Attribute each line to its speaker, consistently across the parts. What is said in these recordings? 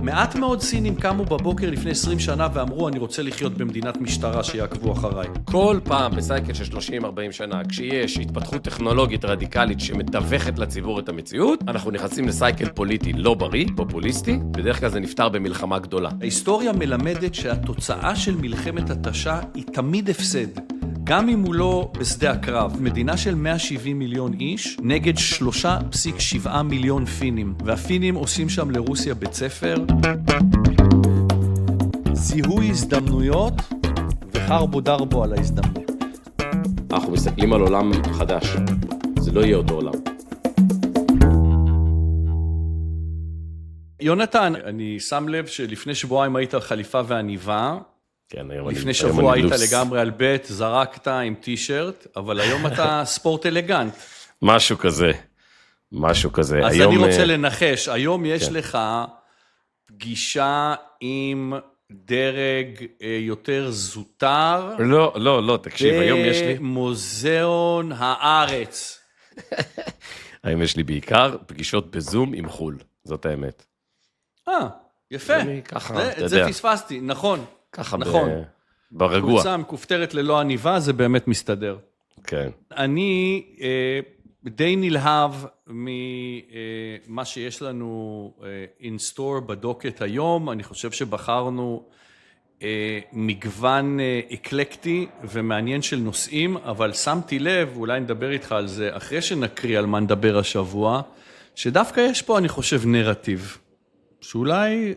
Speaker 1: מעט מאוד סינים קמו בבוקר לפני 20 שנה ואמרו, אני רוצה לחיות במדינת משטרה שיעקבו אחריי.
Speaker 2: כל פעם בסייקל של 30-40 שנה, כשיש התפתחות טכנולוגית רדיקלית שמתווכת לציבור את המציאות, אנחנו נכנסים לסייקל פוליטי לא בריא, פופוליסטי, בדרך כלל זה נפתר במלחמה גדולה.
Speaker 1: ההיסטוריה מלמדת שהתוצאה של מלחמת התשה היא תמיד הפסד. גם אם הוא לא בשדה הקרב, מדינה של 170 מיליון איש נגד 3.7 מיליון פינים, והפינים עושים שם לרוסיה בית ספר. זיהוי הזדמנויות וחרבו דרבו על ההזדמנות.
Speaker 2: אנחנו מסתכלים על עולם חדש, זה לא יהיה אותו עולם.
Speaker 1: יונתן, אני שם לב שלפני שבועיים היית חליפה ועניבה,
Speaker 2: כן,
Speaker 1: לפני שבוע היית לגמרי על בית, זרקת עם טישרט, אבל היום אתה ספורט אלגנט.
Speaker 2: משהו כזה, משהו כזה.
Speaker 1: אז אני רוצה לנחש, היום יש לך פגישה עם דרג יותר זוטר.
Speaker 2: לא, תקשיב, היום יש לי...
Speaker 1: במוזיאון הארץ.
Speaker 2: היום יש לי בעיקר פגישות בזום עם חול, זאת האמת.
Speaker 1: יפה. את זה פספסתי, נכון.
Speaker 2: ככה
Speaker 1: נכון.
Speaker 2: ברגוע.
Speaker 1: קבוצה מכופתרת ללא עניבה, זה באמת מסתדר.
Speaker 2: כן.
Speaker 1: אני די נלהב ממה שיש לנו in store בדוקט היום. אני חושב שבחרנו מגוון אקלקטי ומעניין של נושאים, אבל שמתי לב, אולי נדבר איתך על זה, אחרי שנקריא על מה נדבר השבוע, שדווקא יש פה, אני חושב, נרטיב. שאולי,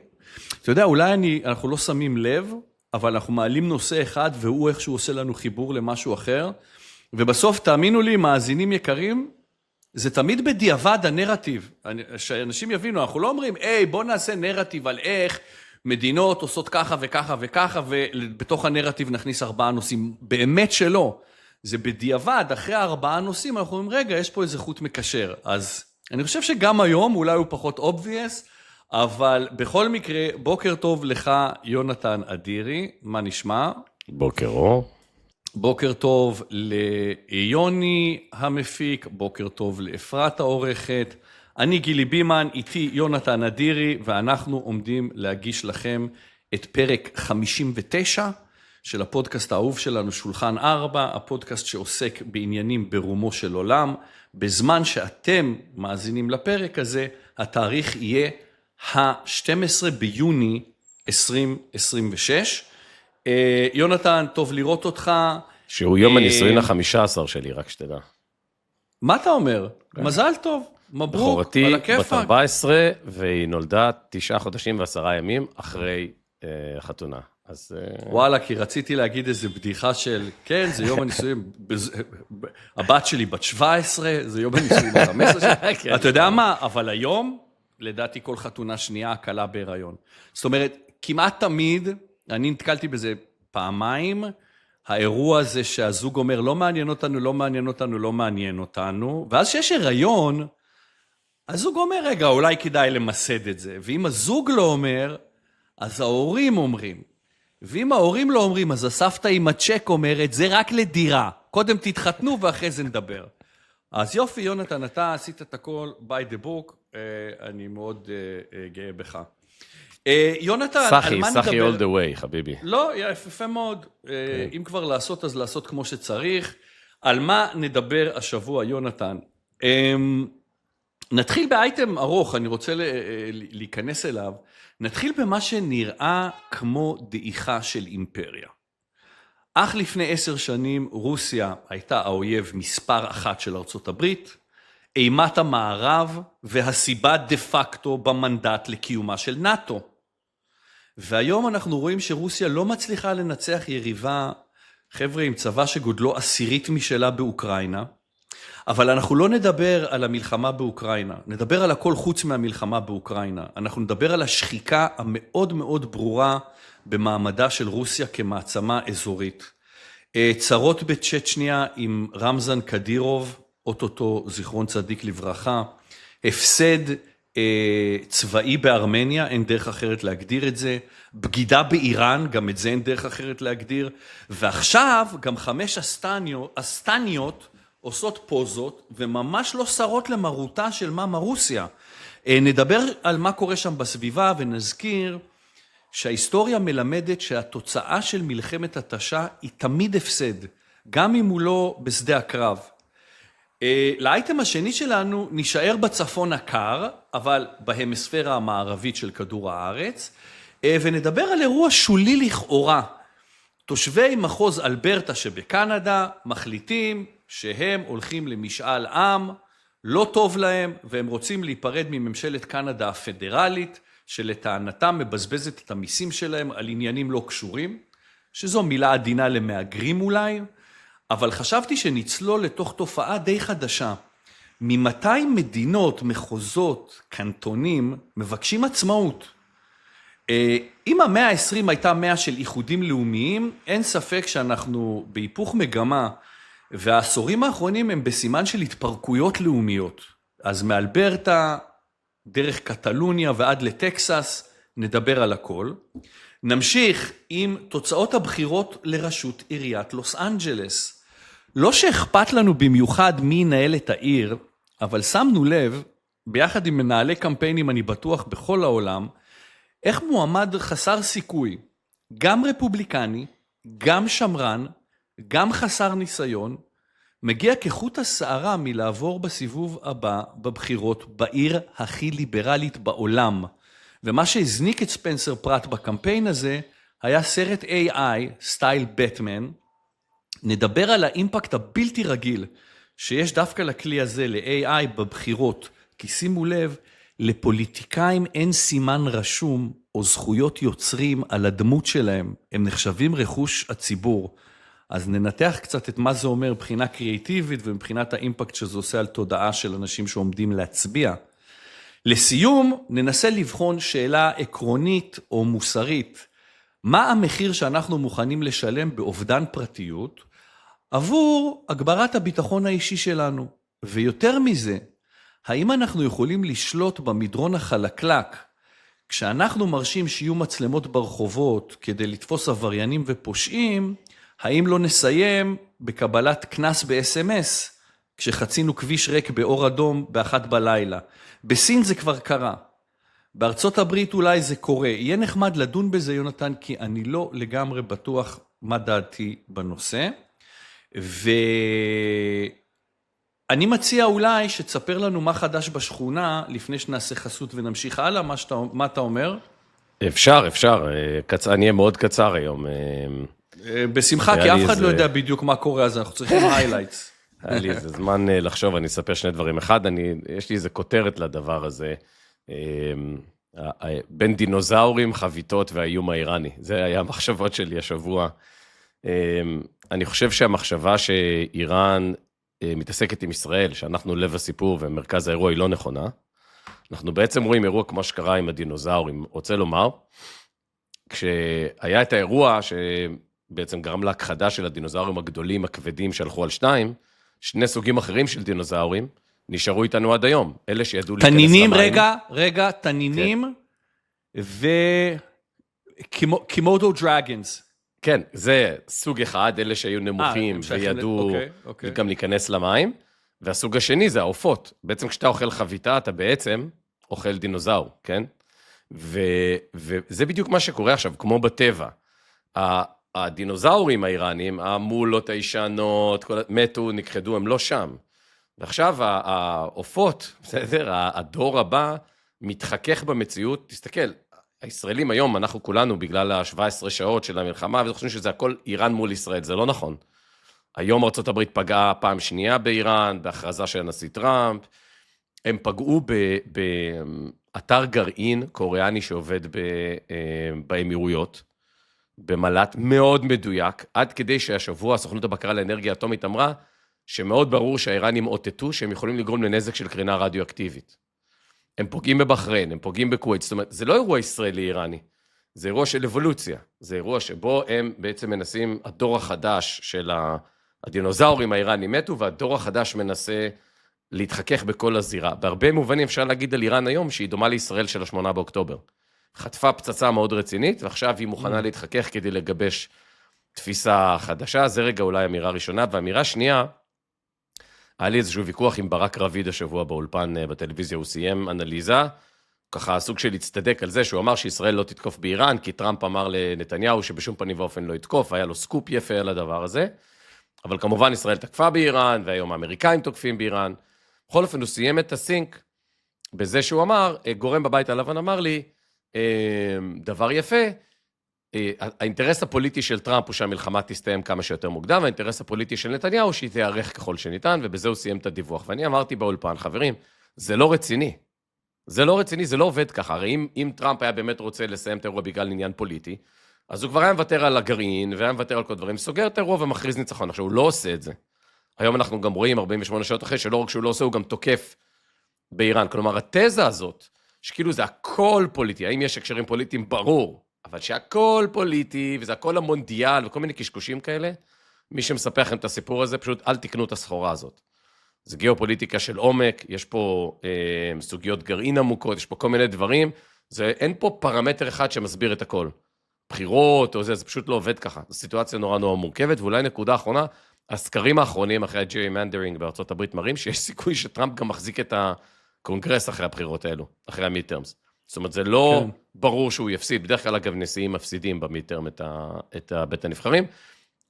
Speaker 1: אתה יודע, אולי אנחנו לא שמים לב, אבל אנחנו מעלים נושא אחד, והוא איכשהו עושה לנו חיבור למשהו אחר, ובסוף, תאמינו לי, מאזינים יקרים, זה תמיד בדיעבד הנרטיב. שאנשים יבינו, אנחנו לא אומרים, בוא נעשה נרטיב על איך מדינות עושות ככה וככה וככה, ובתוך הנרטיב נכניס 4 נושאים. באמת שלא. זה בדיעבד, אחרי 4 נושאים, אנחנו אומרים, רגע, יש פה איזה חוט מקשר. אז אני חושב שגם היום, אולי הוא פחות obvious, אבל בכל מקרה, בוקר טוב לך, יונתן אדירי, מה נשמע?
Speaker 2: בוקר אור.
Speaker 1: בוקר טוב ליוני המפיק, בוקר טוב לאפרת העורכת, אני גילי בימן, איתי יונתן אדירי, ואנחנו עומדים להגיש לכם את פרק 59 של הפודקאסט האהוב שלנו, שולחן 4, הפודקאסט שעוסק בעניינים ברומו של עולם, בזמן שאתם מאזינים לפרק הזה, התאריך יהיה ה-12 ביוני 2026. יונתן, טוב לראות אותך.
Speaker 2: שהוא יום הנישואין ה-15 שלי, רק שתדע.
Speaker 1: מה אתה אומר? מזל טוב, מברוק, על הכיפק.
Speaker 2: בת 14, והיא נולדה 9 חודשים ו10 ימים אחרי חתונה. אז...
Speaker 1: וואלה, כי רציתי להגיד איזו בדיחה של, כן, זה יום הנישואין, הבת שלי בת 17, זה יום הנישואין ה-15 שלי. אתה יודע מה? אבל היום, לדעתי כל חתונה שנייה, קלה בהיריון. זאת אומרת, כמעט תמיד, אני נתקלתי בזה פעמיים, האירוע הזה שהזוג אומר, לא מעניין אותנו, לא מעניין אותנו, לא מעניין אותנו, ואז שיש הריון, הזוג אומר, רגע, אולי כדאי למסד את זה, ואם הזוג לא אומר, אז ההורים אומרים, ואם ההורים לא אומרים, אז הסבתא עם הצ'ק אומרת, זה רק לדירה, קודם תתחתנו ואחרי זה נדבר. אז יופי, יונתן, אתה עשית את הכל by the book, אני מאוד גאה בך. יונתן, על מה נדבר?
Speaker 2: סחי all the way, חביבי.
Speaker 1: לא, יפה מאוד. אם כבר לעשות, אז לעשות כמו שצריך. על מה נדבר השבוע, יונתן? נתחיל באייטם ארוך, אני רוצה להיכנס אליו. נתחיל במה שנראה כמו דעיכה של אימפריה. אך לפני 10 שנים, רוסיה הייתה האויב מספר 1 של ארצות הברית, אימת המערב והסיבה דה פקטו במנדט לקיומה של נאטו. והיום אנחנו רואים שרוסיה לא מצליחה לנצח יריבה, חבר'ה עם צבא שגודלו 10 משלה באוקראינה, אבל אנחנו לא נדבר על המלחמה באוקראינה, נדבר על הכל חוץ מהמלחמה באוקראינה. אנחנו נדבר על השחיקה המאוד מאוד ברורה במעמדה של רוסיה כמעצמה אזורית. צרות בצ'צ'ניה עם רמזן קדירוב, אוטוטו זיכרון צדיק לברכה, הפסד צבאי בארמניה, אין דרך אחרת להגדיר את זה, בגידה באיראן, גם את זה אין דרך אחרת להגדיר, ועכשיו גם 5 אסטניות עושות פוזות, וממש לא שרות למרותה של מאמה רוסיה. נדבר על מה קורה שם בסביבה ונזכיר שההיסטוריה מלמדת שהתוצאה של מלחמת התשה היא תמיד הפסד, גם אם הוא לא בשדה הקרב. לאייטם השני שלנו נשאר בצפון הקר, אבל בהמספירה המערבית של כדור הארץ, ונדבר על אירוע שולי לכאורה. תושבי מחוז אלברטה שבקנדה מחליטים שהם הולכים למשאל עם, לא טוב להם, והם רוצים להיפרד מממשלת קנדה הפדרלית, שלטענתם מבזבזת את המיסים שלהם על עניינים לא קשורים, שזו מילה עדינה למהגרים אולי, אבל חשבתי שנצלול לתוך תופעה די חדשה. ממתי מדינות, מחוזות, קנטונים, מבקשים עצמאות? אם המאה ה-20 הייתה מאה של איחודים לאומיים, אין ספק שאנחנו בהיפוך מגמה, והעשורים האחרונים הם בסימן של התפרקויות לאומיות. אז מאלברטה, דרך קטלוניה ועד לטקסס, נדבר על הכל. נמשיך עם תוצאות הבחירות לראשות עיריית לוס אנג'לס. לא שאכפת לנו במיוחד מי ינהל את העיר, אבל שמנו לב, ביחד עם מנהלי קמפיינים אני בטוח בכל העולם, איך מועמד חסר סיכוי, גם רפובליקני, גם שמרן, גם חסר ניסיון, מגיע כחוט השערה מלעבור בסיבוב הבא בבחירות בעיר הכי ליברלית בעולם. ומה שהזניק את ספנסר פרט בקמפיין הזה, היה סרט AI, סטייל בטמן. נדבר על האימפקט הבלתי רגיל שיש דווקא לכלי הזה, ל-AI בבחירות, כי שימו לב, לפוליטיקאים אין סימן רשום או זכויות יוצרים על הדמות שלהם, הם נחשבים רכוש הציבור. אז ננתח קצת את מה זה אומר מבחינה קריאטיבית ומבחינת האימפקט שזה עושה על תודעה של אנשים שעומדים להצביע. לסיום, ננסה לבחון שאלה עקרונית או מוסרית. מה המחיר שאנחנו מוכנים לשלם באובדן פרטיות עבור הגברת הביטחון האישי שלנו? ויותר מזה, האם אנחנו יכולים לשלוט במדרון החלקלק כשאנחנו מרשים שיהיו מצלמות ברחובות כדי לתפוס עבריינים ופושעים, האם לא נסיים בקבלת כנס ב-SMS כשחצינו כביש ריק באור אדום באחת בלילה? בסין זה כבר קרה. בארצות הברית אולי זה קורה. יהיה נחמד לדון בזה, יונתן, כי אני לא לגמרי בטוח מה דעתי בנושא. ואני מציע אולי שתספר לנו מה חדש בשכונה לפני שנעשה חסות ונמשיך הלאה. מה אתה אומר?
Speaker 2: אפשר. אני אהיה מאוד קצר היום.
Speaker 1: בשמחה, כי אף אחד לא יודע בדיוק מה קורה, אז אנחנו צריכים highlights.
Speaker 2: היה לי איזה זמן לחשוב, אני אספר שני דברים. אחד, יש לי איזה כותרת לדבר הזה, בין דינוזאורים, חביתות והאיום האיראני. זה היה המחשבות שלי השבוע. אני חושב שהמחשבה שאיראן מתעסקת עם ישראל, שאנחנו לב הסיפור ומרכז האירוע היא לא נכונה. אנחנו בעצם רואים אירוע כמו שקרה עם הדינוזאורים. רוצה לומר, כשהיה את האירוע שבעצם גרם להכחדה של הדינוזאורים הגדולים, הכבדים שהלכו על שני סוגים אחרים של דינוזאורים, נשארו איתנו עד היום. אלה שידעו להיכנס למים.
Speaker 1: תנינים, רגע, תנינים, וקימודו דרגונס.
Speaker 2: כן, זה סוג אחד, אלה שהיו נמוכים וידעו גם להיכנס למים, והסוג השני זה העופות. בעצם כשאתה אוכל חביתה, אתה בעצם אוכל דינוזאור, כן? וזה בדיוק מה שקורה עכשיו, כמו בטבע. הדינוזאורים האיראנים, המולות הישנות, מתו, נכחדו, הם לא שם. ועכשיו העופות, בסדר, הדור הבא מתחכך במציאות. תסתכל, הישראלים היום, אנחנו כולנו, בגלל ה-17 שעות של המלחמה, וחושבים שזה הכל איראן מול ישראל, זה לא נכון. היום ארצות הברית פגעה פעם שנייה באיראן, בהכרזה של הנשיא טראמפ, הם פגעו באתר גרעין קוריאני שעובד באמירויות, במל"ט מאוד מדויק, עד כדי שהשבוע הסוכנות הבקרה לאנרגיה אטומית אמרה, שמאוד ברור שהאיראנים אותתו שהם יכולים לגרום לנזק של קרינה רדיואקטיבית. הם פוגעים בבחריין, הם פוגעים בכווית, זאת אומרת, זה לא אירוע ישראלי-איראני, זה אירוע של אבולוציה, זה אירוע שבו הם בעצם מנסים, הדור החדש של הדינוזאורים האיראנים מתו, והדור החדש מנסה להתחכך בכל הזירה. בהרבה מובנים אפשר להגיד על איראן היום, שהיא דומה לישראל של 8 באוקטובר. חטפה פצצה מאוד רצינית, ועכשיו היא מוכנה להתחכך כדי לגבש תפיסה חדשה. זה רגע אולי אמירה ראשונה, ואמירה שנייה, היה לי איזשהו ויכוח עם ברק רביד השבוע באולפן בטלוויזיה, הוא סיים אנליזה, ככה סוג של הצטדק על זה, שהוא אמר שישראל לא תתקוף באיראן, כי טראמפ אמר לנתניהו שבשום פנים ואופן לא יתקוף, היה לו סקופ יפה על הדבר הזה, אבל כמובן ישראל תקפה באיראן, והיום האמריקאים תוקפים באיראן. בכל אופן הוא סיים את הסינק, בזה שהוא אמר, גורם בבית הלבן אמר לי, דבר יפה, האינטרס הפוליטי של טראמפ הוא שהמלחמה תסתיים כמה שיותר מוקדם, והאינטרס הפוליטי של נתניהו שהיא תיארך ככל שניתן, ובזה הוא סיים את הדיווח. ואני אמרתי באולפן, חברים, זה לא רציני. זה לא רציני, זה לא עובד ככה. הרי אם טראמפ היה באמת רוצה לסיים את האירוע בגלל עניין פוליטי, אז הוא כבר היה מוותר על הגרעין, והיה מוותר על כל דברים, סוגר את האירוע ומכריז ניצחון. עכשיו, הוא לא עושה את זה. היום אנחנו גם רואים 48 שעות אחרי, שלא רק שהוא לא עושה, הוא גם תוקף באיראן. כלומר, התזה הזאת, שכאילו זה הכל פוליטי, האם יש הקשרים פוליטיים? ברור. אבל שהכל פוליטי, וזה הכל המונדיאל, וכל מיני קשקושים כאלה, מי שמספר לכם את הסיפור הזה, פשוט אל תקנו את הסחורה הזאת. זה גיאופוליטיקה של עומק, יש פה סוגיות גרעין עמוקות, יש פה כל מיני דברים, אין פה פרמטר אחד שמסביר את הכל. בחירות או זה פשוט לא עובד ככה. זו סיטואציה נורא נורא מורכבת, ואולי נקודה האחרונה, הסקרים האחרונים אחרי הג'רימנדרינג בארצות הברית מראים שיש סיכוי שטראמפ גם מחזיק את הקונגרס אחרי הבחירות האלו, אחרי המידטרמס. זאת אומרת, זה לא כן. ברור שהוא יפסיד, בדרך כלל אגב נשיאים מפסידים במידטרם את בית הנבחרים,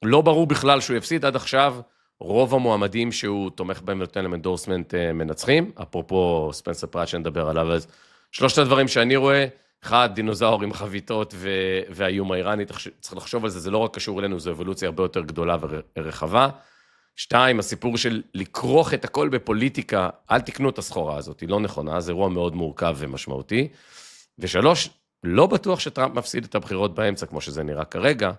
Speaker 2: לא ברור בכלל שהוא יפסיד, עד עכשיו רוב המועמדים שהוא תומך בהם ונותן להם אנדורסמנט מנצחים, אפרופו ספנסר פרט שנדבר עליו, אז שלושת הדברים שאני רואה, אחד, דינוזאור עם חביתות והאיום האיראני, צריך לחשוב על זה, זה לא רק קשור אלינו, זו אבולוציה הרבה יותר גדולה ורחבה. שתיים, הסיפור של לקרוח את הכל בפוליטיקה, אל תקנו את הסחורה הזאת, היא לא נכונה, זה אירוע מאוד מורכב ומשמעותי. ושלוש, לא בטוח שטראמפ מפסיד את הבחירות באמצע, כמו שזה נראה כרגע,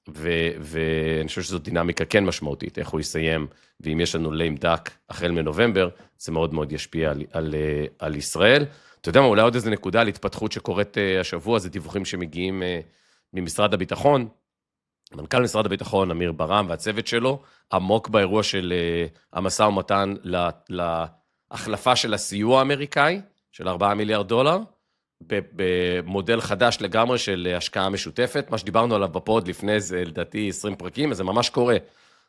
Speaker 2: ואני חושב שזו דינמיקה כן משמעותית, איך הוא יסיים, ואם יש לנו ליים דק החל מנובמבר, זה מאוד מאוד ישפיע על ישראל. אתה יודע מה, אולי עוד איזו נקודה על התפתחות שקורית השבוע, זה דיווחים שמגיעים ממשרד הביטחון, מנכ"ל משרד הביטחון, אמיר ברם, והצוות שלו, עמוק באירוע של המשא ומתן להחלפה של הסיוע האמריקאי, של 4 מיליארד דולר, במודל חדש לגמרי של השקעה משותפת, מה שדיברנו עליו בפוד לפני זה, לדעתי 20 פרקים, אז זה ממש קורה.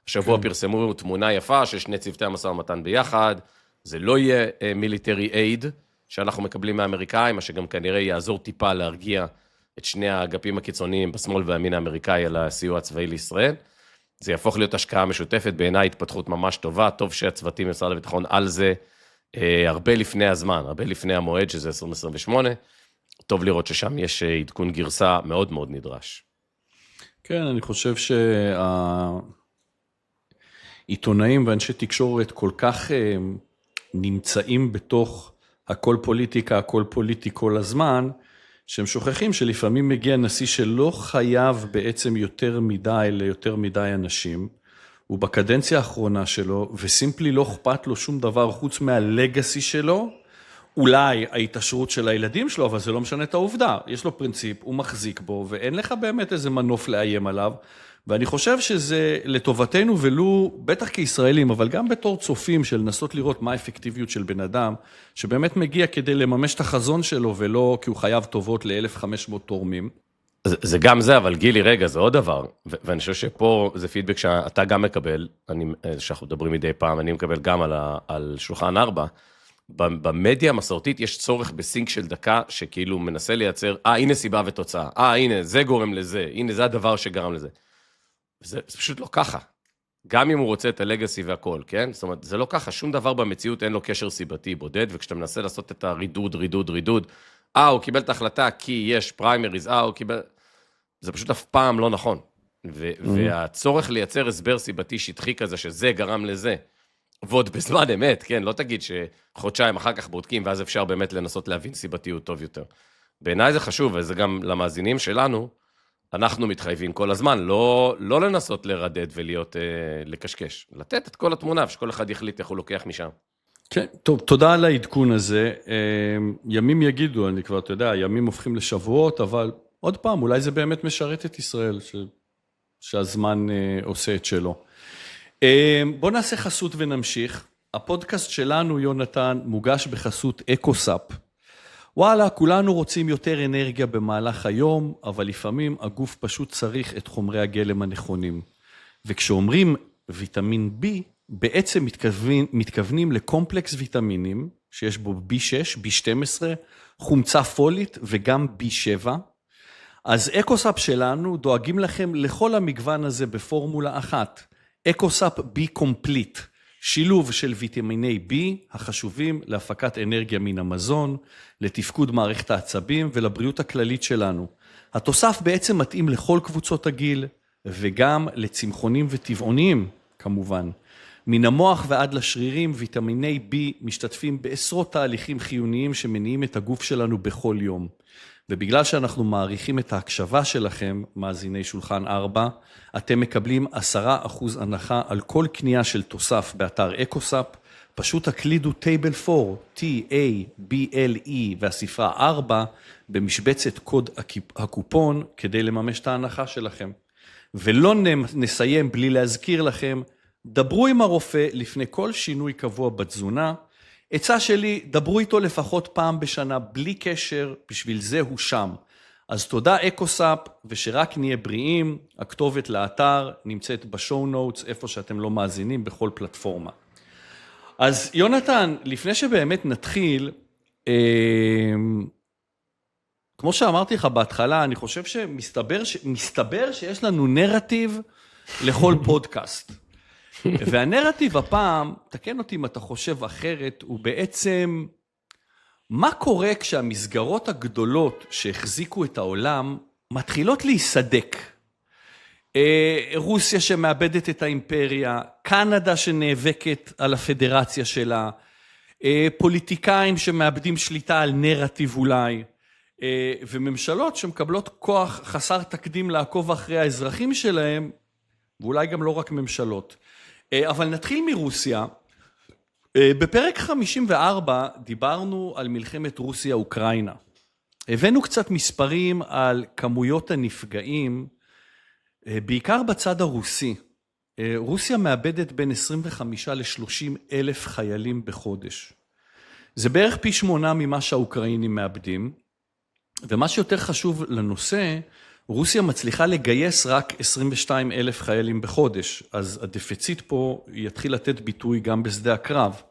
Speaker 2: השבוע פרסמו תמונה יפה של שני צוותי המשא ומתן ביחד, זה לא יהיה מיליטרי אייד, שאנחנו מקבלים מהאמריקאים, מה שגם כנראה יעזור טיפה להרגיע את שני האגפים הקיצוניים בשמאל והימין האמריקאי על הסיוע הצבאי לישראל. זה יהפוך להיות השקעה משותפת, בעיניי התפתחות ממש טובה, טוב שהצוותים במשרד הביטחון על זה, הרבה לפני הזמן, הרבה לפני המועד, שזה 2028, טוב לראות ששם יש עדכון גרסה מאוד מאוד נדרש.
Speaker 1: כן, אני חושב שהעיתונאים ואנשי תקשורת כל כך נמצאים בתוך הכל פוליטיקה, הכל פוליטי כל הזמן, שהם שוכחים שלפעמים מגיע נשיא שלא חייב בעצם יותר מדי ליותר מדי אנשים, הוא בקדנציה האחרונה שלו, וסימפלי לא אכפת לו שום דבר חוץ מהלגאסי שלו, אולי ההתעשרות של הילדים שלו, אבל זה לא משנה את העובדה, יש לו פרינציפ, הוא מחזיק בו, ואין לך באמת איזה מנוף לאיים עליו, ואני חושב שזה לטובתנו ולו, בטח כישראלים, אבל גם בתור צופים של לנסות לראות מה האפקטיביות של בן אדם, שבאמת מגיע כדי לממש את החזון שלו, ולא כי הוא חייב טובות ל-1,500 תורמים.
Speaker 2: זה גם זה, אבל גילי, רגע, זה עוד דבר, ואני חושב שפה זה פידבק שאתה גם מקבל, שאנחנו מדברים מדי פעם, אני מקבל גם על שולחן 4, במדיה המסורתית יש צורך בסינק של דקה, שכאילו מנסה לייצר, הנה סיבה ותוצאה, הנה, זה גורם לזה, הנה, זה הדבר שגרם לזה. זה פשוט לא ככה. גם אם הוא רוצה את הלגאסי והכל, כן? זאת אומרת, זה לא ככה, שום דבר במציאות אין לו קשר סיבתי בודד, וכשאתה מנסה לעשות את הרידוד, הוא קיבל את ההחלטה כי יש פריימריז, הוא קיבל... זה פשוט אף פעם לא נכון. והצורך לייצר הסבר סיבתי שטחי כזה, שזה גרם לזה, ועוד בזמן אמת, כן? לא תגיד שחודשיים אחר כך בודקים, ואז אפשר באמת לנסות להבין סיבתיות טוב יותר. בעיניי זה חשוב, וזה גם למאזינים שלנו, אנחנו מתחייבים כל הזמן, לא לנסות לרדד ולהיות, לקשקש. לתת את כל התמונה, שכל אחד יחליט איך הוא לוקח משם.
Speaker 1: כן, טוב, תודה על העדכון הזה. ימים יגידו, אני כבר, אתה יודע, ימים הופכים לשבועות, אבל עוד פעם, אולי זה באמת משרת את ישראל, שהזמן עושה את שלו. בוא נעשה חסות ונמשיך. הפודקאסט שלנו, יונתן, מוגש בחסות אקוסאפ. וואלה, כולנו רוצים יותר אנרגיה במהלך היום, אבל לפעמים הגוף פשוט צריך את חומרי הגלם הנכונים. וכשאומרים ויטמין B, בעצם מתכוונים לקומפלקס ויטמינים, שיש בו B6, B12, חומצה פולית וגם B7. אז אקוסאפ שלנו דואגים לכם לכל המגוון הזה בפורמולה אחת. אקוסאפ B קומפליט, שילוב של ויטמיני B החשובים להפקת אנרגיה מן המזון, לתפקוד מערכת העצבים ולבריאות הכללית שלנו. התוסף בעצם מתאים לכל קבוצות הגיל וגם לצמחונים וטבעוניים כמובן. מן המוח ועד לשרירים, ויטמיני B משתתפים בעשרות תהליכים חיוניים שמניעים את הגוף שלנו בכל יום. ובגלל שאנחנו מעריכים את ההקשבה שלכם, מאזיני שולחן 4, אתם מקבלים 10% הנחה על כל קנייה של תוסף באתר אקוסאפ, פשוט תקלידו טייבל 4, TABLE והספרה 4, במשבצת קוד הקופון כדי לממש את ההנחה שלכם. ולא נסיים בלי להזכיר לכם, דברו עם הרופא לפני כל שינוי קבוע בתזונה. עצה שלי, דברו איתו לפחות פעם בשנה בלי קשר, בשביל זה הוא שם. אז תודה אקוסאפ, ושרק נהיה בריאים. הכתובת לאתר נמצאת בשואו נוטס, איפה שאתם לא מאזינים, בכל פלטפורמה. אז יונתן, לפני שבאמת נתחיל, כמו שאמרתי לך בהתחלה, אני חושב שמסתבר שיש לנו נרטיב לכל פודקאסט. והנרטיב הפעם, תקן אותי אם אתה חושב אחרת, הוא בעצם מה קורה כשהמסגרות הגדולות שהחזיקו את העולם מתחילות להיסדק. רוסיה שמאבדת את האימפריה, קנדה שנאבקת על הפדרציה שלה, פוליטיקאים שמאבדים שליטה על נרטיב אולי, וממשלות שמקבלות כוח חסר תקדים לעקוב אחרי האזרחים שלהם, ואולי גם לא רק ממשלות. אבל נתחיל מרוסיה. בפרק 54 דיברנו על מלחמת רוסיה-אוקראינה. הבאנו קצת מספרים על כמויות הנפגעים, בעיקר בצד הרוסי. רוסיה מאבדת בין 25 ל-30 אלף חיילים בחודש. זה בערך פי 8 ממה שהאוקראינים מאבדים, ומה שיותר חשוב לנושא, רוסיה מצליחה לגייס רק 22 אלף חיילים בחודש, אז הדפיציט פה יתחיל לתת ביטוי גם בשדה הקרב.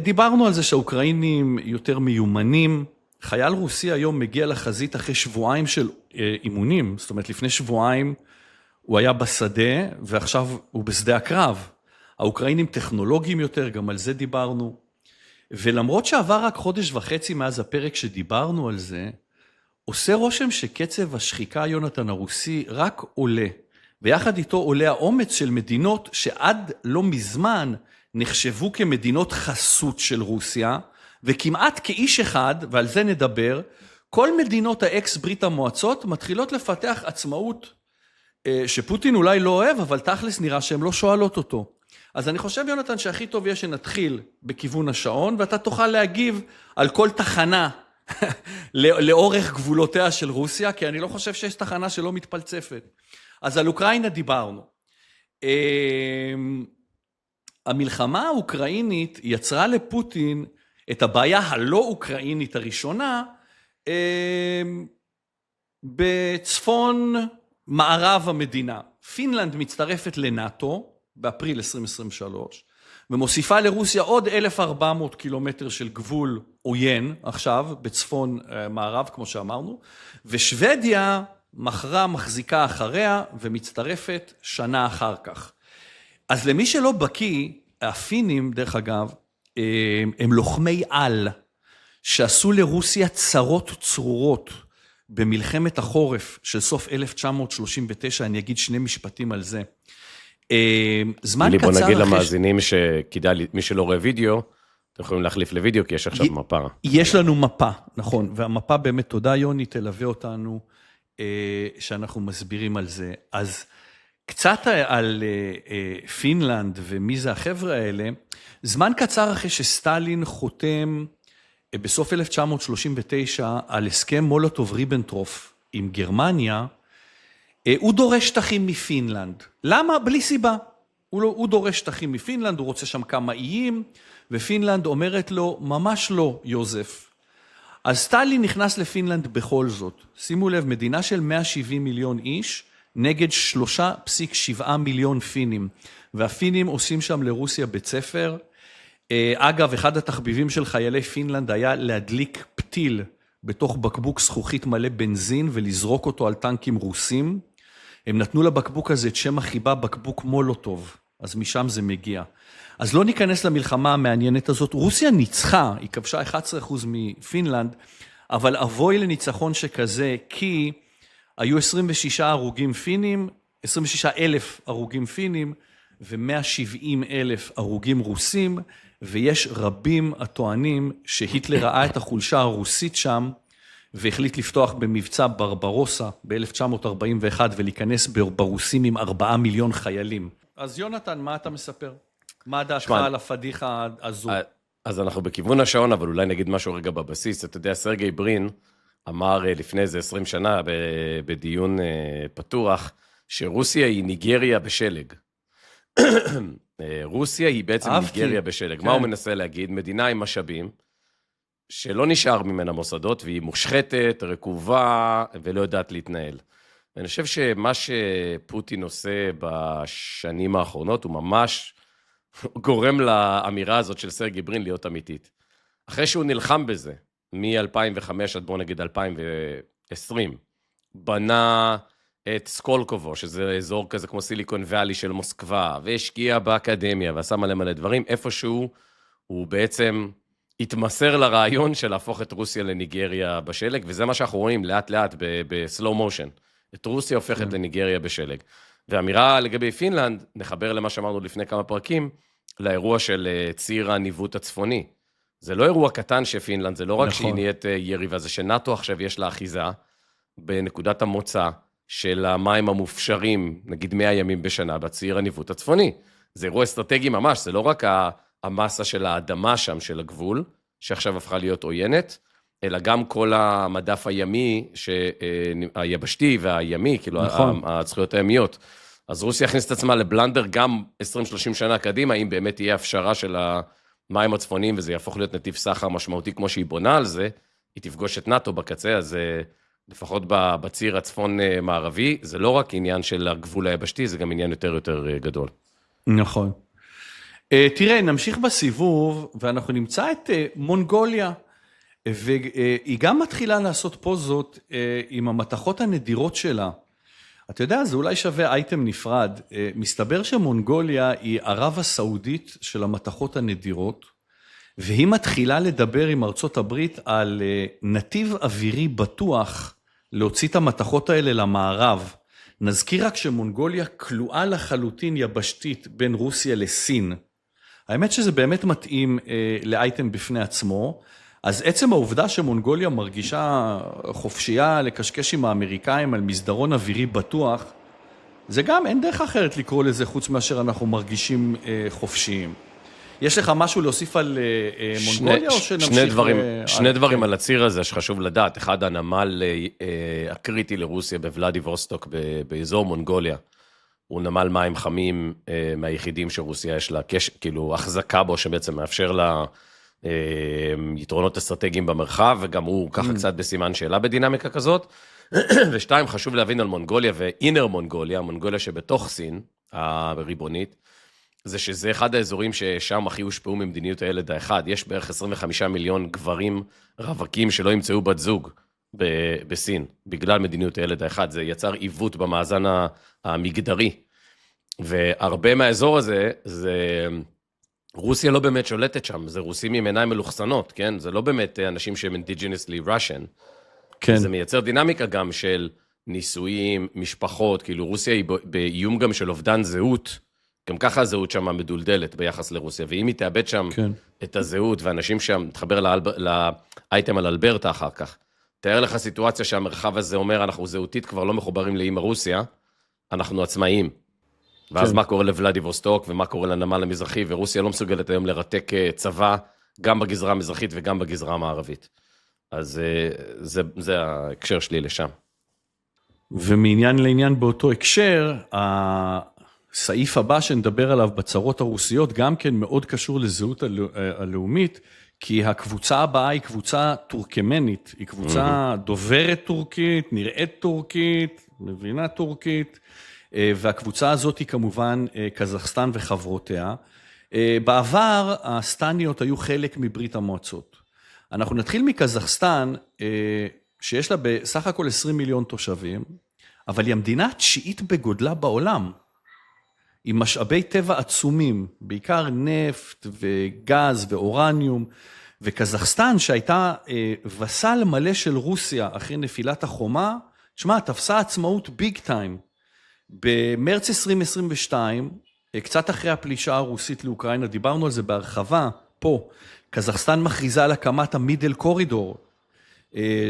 Speaker 1: דיברנו על זה שהאוקראינים יותר מיומנים, חייל רוסי היום מגיע לחזית אחרי שבועיים של אימונים, זאת אומרת לפני שבועיים הוא היה בשדה ועכשיו הוא בשדה הקרב. האוקראינים טכנולוגיים יותר, גם על זה דיברנו, ולמרות שעבר רק חודש וחצי מאז הפרק שדיברנו על זה, עושה רושם שקצב השחיקה יונתן הרוסי רק עולה, ויחד איתו עולה האומץ של מדינות שעד לא מזמן נחשבו כמדינות חסות של רוסיה, וכמעט כאיש אחד, ועל זה נדבר, כל מדינות האקס ברית המועצות מתחילות לפתח עצמאות שפוטין אולי לא אוהב, אבל תכלס נראה שהן לא שואלות אותו. אז אני חושב יונתן שהכי טוב יהיה שנתחיל בכיוון השעון, ואתה תוכל להגיב על כל תחנה לאורך גבולותיה של רוסיה, כי אני לא חושב שיש תחנה שלא מתפלצפת. אז על אוקראינה דיברנו. המלחמה האוקראינית יצרה לפוטין את הבעיה הלא אוקראינית הראשונה, בצפון מערב המדינה. פינלנד מצטרפת לנאטו באפריל 2023, ומוסיפה לרוסיה עוד 1,400 קילומטר של גבול עוין, עכשיו בצפון מערב, כמו שאמרנו, ושוודיה מחזיקה אחריה ומצטרפת שנה אחר כך. אז למי שלא בקיא, הפינים, דרך אגב, הם לוחמי על, שעשו לרוסיה צרות צרורות במלחמת החורף של סוף 1939, אני אגיד שני משפטים על זה. זמן קצר
Speaker 2: אחרי... בוא נגיד למאזינים שכדאי, מי שלא רואה וידאו, אתם יכולים להחליף לוידאו, כי יש עכשיו מפה.
Speaker 1: יש לנו מפה, נכון, והמפה באמת, תודה יוני, תלווה אותנו, שאנחנו מסבירים על זה. אז קצת על פינלנד ומי זה החבר'ה האלה, זמן קצר אחרי שסטלין חותם בסוף 1939 על הסכם מולוטוב-ריבנטרופ עם גרמניה, הוא דורש שטחים מפינלנד. למה? בלי סיבה. הוא דורש שטחים מפינלנד, הוא רוצה שם כמה איים, ופינלנד אומרת לו, ממש לא, יוזף. אז סטלין נכנס לפינלנד בכל זאת. שימו לב, מדינה של 170 מיליון איש, נגד 3.7 מיליון פינים, והפינים עושים שם לרוסיה בית ספר. אגב, אחד התחביבים של חיילי פינלנד היה להדליק פתיל בתוך בקבוק זכוכית מלא בנזין ולזרוק אותו על טנקים רוסים. הם נתנו לבקבוק הזה את שם החיבה בקבוק מולוטוב, אז משם זה מגיע. אז לא ניכנס למלחמה המעניינת הזאת. רוסיה ניצחה, היא כבשה 11% מפינלנד, אבל אבוי לניצחון שכזה, כי היו 26,000 הרוגים פינים, ו170,000 הרוגים רוסים, ויש רבים הטוענים שהיטלר ראה את החולשה הרוסית שם, והחליט לפתוח במבצע ברברוסה ב-1941, ולהיכנס ברוסים עם 4 מיליון חיילים. אז יונתן, מה אתה מספר? מה דעתך על הפדיחה הזו?
Speaker 2: אז אנחנו בכיוון השעון, אבל אולי נגיד משהו רגע בבסיס. אתה יודע, סרגי ברין אמר לפני איזה 20 שנה בדיון פתוח, שרוסיה היא ניגריה בשלג. רוסיה היא בעצם ניגריה בשלג. כן. מה הוא מנסה להגיד? מדינה עם משאבים, שלא נשאר ממנה מוסדות, והיא מושחתת, רקובה, ולא יודעת להתנהל. ואני חושב שמה שפוטין עושה בשנים האחרונות, הוא ממש גורם לאמירה הזאת של סרגי ברין להיות אמיתית. אחרי שהוא נלחם בזה, מ-2005 עד בוא נגיד 2020, בנה את סקולקובו, שזה אזור כזה כמו סיליקון ואלי של מוסקבה, והשקיע באקדמיה, ועשה מלא מלא דברים, איפשהו הוא בעצם התמסר לרעיון של להפוך את רוסיה לניגריה בשלג, וזה מה שאנחנו רואים לאט לאט בסלו מושן. את רוסיה הופכת לניגריה בשלג. והאמירה לגבי פינלנד, נחבר למה שאמרנו לפני כמה פרקים, לאירוע של ציר הניווט הצפוני. זה לא אירוע קטן שפינלנד, זה לא רק שהיא נהיית יריבה, זה שנאטו עכשיו יש לה אחיזה בנקודת המוצא של המים המופשרים, נגיד 100 ימים בשנה, בציר הניווט הצפוני. זה אירוע אסטרטגי ממש, זה לא רק המסה של האדמה שם, של הגבול, שעכשיו הפכה להיות עוינת, אלא גם כל המדף הימי, היבשתי והימי, כאילו הזכויות הימיות. אז רוסיה הכניס את עצמה לבלנדר גם 20-30 שנה קדימה, אם באמת תהיה הפשרה של המים הצפוניים, וזה יהפוך להיות נתיב סחר משמעותי כמו שהיא בונה על זה, היא תפגוש את נאטו בקצה, אז לפחות בציר הצפון מערבי, זה לא רק עניין של הגבול היבשתי, זה גם עניין יותר גדול.
Speaker 1: נכון. תראה, נמשיך בסיבוב, ואנחנו נמצא את מונגוליה, והיא גם מתחילה לעשות פוזות עם המתכות הנדירות שלה. אתה יודע, זה אולי שווה אייטם נפרד. מסתבר שמונגוליה היא ערב הסעודית של המתכות הנדירות, והיא מתחילה לדבר עם ארצות הברית על נתיב אווירי בטוח להוציא את המתכות האלה למערב. נזכיר רק שמונגוליה כלואה לחלוטין יבשתית בין רוסיה לסין. האמת שזה באמת מתאים לאייטם בפני עצמו, אז עצם העובדה שמונגוליה מרגישה חופשייה לקשקש עם האמריקאים על מסדרון אווירי בטוח, זה גם אין דרך אחרת לקרוא לזה חוץ מאשר אנחנו מרגישים חופשיים. יש לך משהו להוסיף על מונגוליה או שנמשיך?
Speaker 2: שני דברים על הציר הזה שחשוב לדעת. אחד, הנמל הקריטי לרוסיה בוולדיווסטוק באזור מונגוליה, הוא נמל מים חמים מהיחידים שרוסיה יש לה, כאילו החזקה בו שבעצם מאפשר לה יתרונות אסטרטגיים במרחב, וגם הוא ככה קצת בסימן שאלה בדינמיקה כזאת. ושתיים, חשוב להבין על מונגוליה ואינר מונגוליה, מונגוליה שבתוך סין הריבונית, זה שזה אחד האזורים ששם הכי הושפעו ממדיניות הילד האחד. יש בערך 25 מיליון גברים רווקים שלא ימצאו בת זוג בסין, בגלל מדיניות הילד האחד. זה יצר עיוות במאזן המגדרי. והרבה מהאזור הזה, רוסיה לא באמת שולטת שם, זה רוסים עם עיניים מלוכסנות, כן? זה לא באמת אנשים שהם indigenously Russian. כן. זה מייצר דינמיקה גם של נישואים, משפחות, כאילו רוסיה היא באיום גם של אובדן זהות, גם ככה הזהות שם מדולדלת ביחס לרוסיה, ואם היא תאבד שם את הזהות, ואנשים שם, תחבר לאייטם על אלברטה אחר כך, תאר לך סיטואציה שהמרחב הזה אומר, אנחנו זהותית כבר לא מחוברים לאמא רוסיה, אנחנו עצמאיים. ואז מה קורה לוולדיווסטוק, ומה קורה לנמל המזרחי, ורוסיה לא מסוגלת היום לרתק צבא, גם בגזרה המזרחית וגם בגזרה המערבית. אז זה ההקשר שלי לשם.
Speaker 1: ומעניין לעניין באותו הקשר, הסעיף הבא שנדבר עליו בצרות הרוסיות, גם כן מאוד קשור לזהות הלאומית, כי הקבוצה הבאה היא קבוצה טורקמנית, היא קבוצה דוברת טורקית, נראית טורקית, מבינה טורקית, והקבוצה הזאת היא כמובן קזחסטן וחברותיה. בעבר הסטניות היו חלק מברית המועצות. אנחנו נתחיל מקזחסטן, שיש לה בסך הכל 20 מיליון תושבים, אבל היא המדינה התשיעית בגודלה בעולם, עם משאבי טבע עצומים, בעיקר נפט וגז ואורניום, וקזחסטן שהייתה וסל מלא של רוסיה אחרי נפילת החומה, תשמע, תפסה עצמאות ביג טיים. במרץ 2022, קצת אחרי הפלישה הרוסית לאוקראינה, דיברנו על זה בהרחבה פה, קזחסטן מכריזה על הקמת המידל קורידור,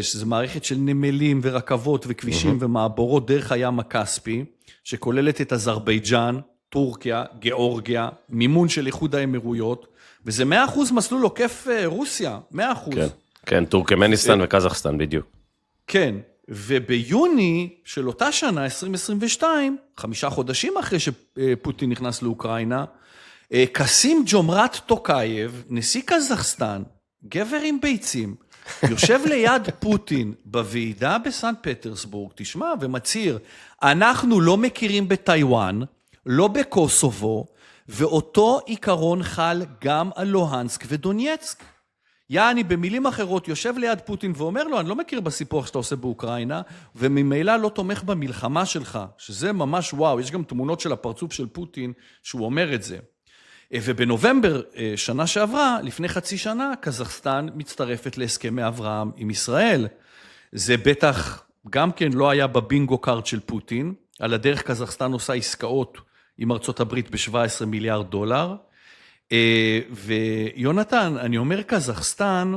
Speaker 1: שזו מערכת של נמלים ורכבות וכבישים ומעבורות דרך הים הכספי, שכוללת את אזרבייג'אן, טורקיה, גיאורגיה, מימון של איחוד האמירויות, וזה 100% מסלול עוקף רוסיה, 100%.
Speaker 2: כן, כן, טורקמניסטן וקזחסטן בדיוק.
Speaker 1: כן, וביוני של אותה שנה, 2022, 5 חודשים אחרי שפוטין נכנס לאוקראינה, קסים ג'ומרת טוקייב, נשיא קזחסטן, גבר עם ביצים, יושב ליד פוטין בוועידה בסן פטרסבורג, תשמע, ומצהיר, אנחנו לא מכירים בטיואן, לא בקוסובו, ואותו עיקרון חל גם על לוהנסק ודונייצק. יעני, במילים אחרות, יושב ליד פוטין ואומר לו, אני לא מכיר בסיפוח שאתה עושה באוקראינה, וממילא לא תומך במלחמה שלך, שזה ממש וואו, יש גם תמונות של הפרצוף של פוטין, שהוא אומר את זה. ובנובמבר שנה שעברה, לפני חצי שנה, קזחסטן מצטרפת להסכמי אברהם עם ישראל. זה בטח גם כן לא היה בבינגו קארד של פוטין, על הדרך קזחסטן עושה עסקאות עם ארצות הברית ב-17 מיליארד דולר, ויונתן, אני אומר קזחסטן,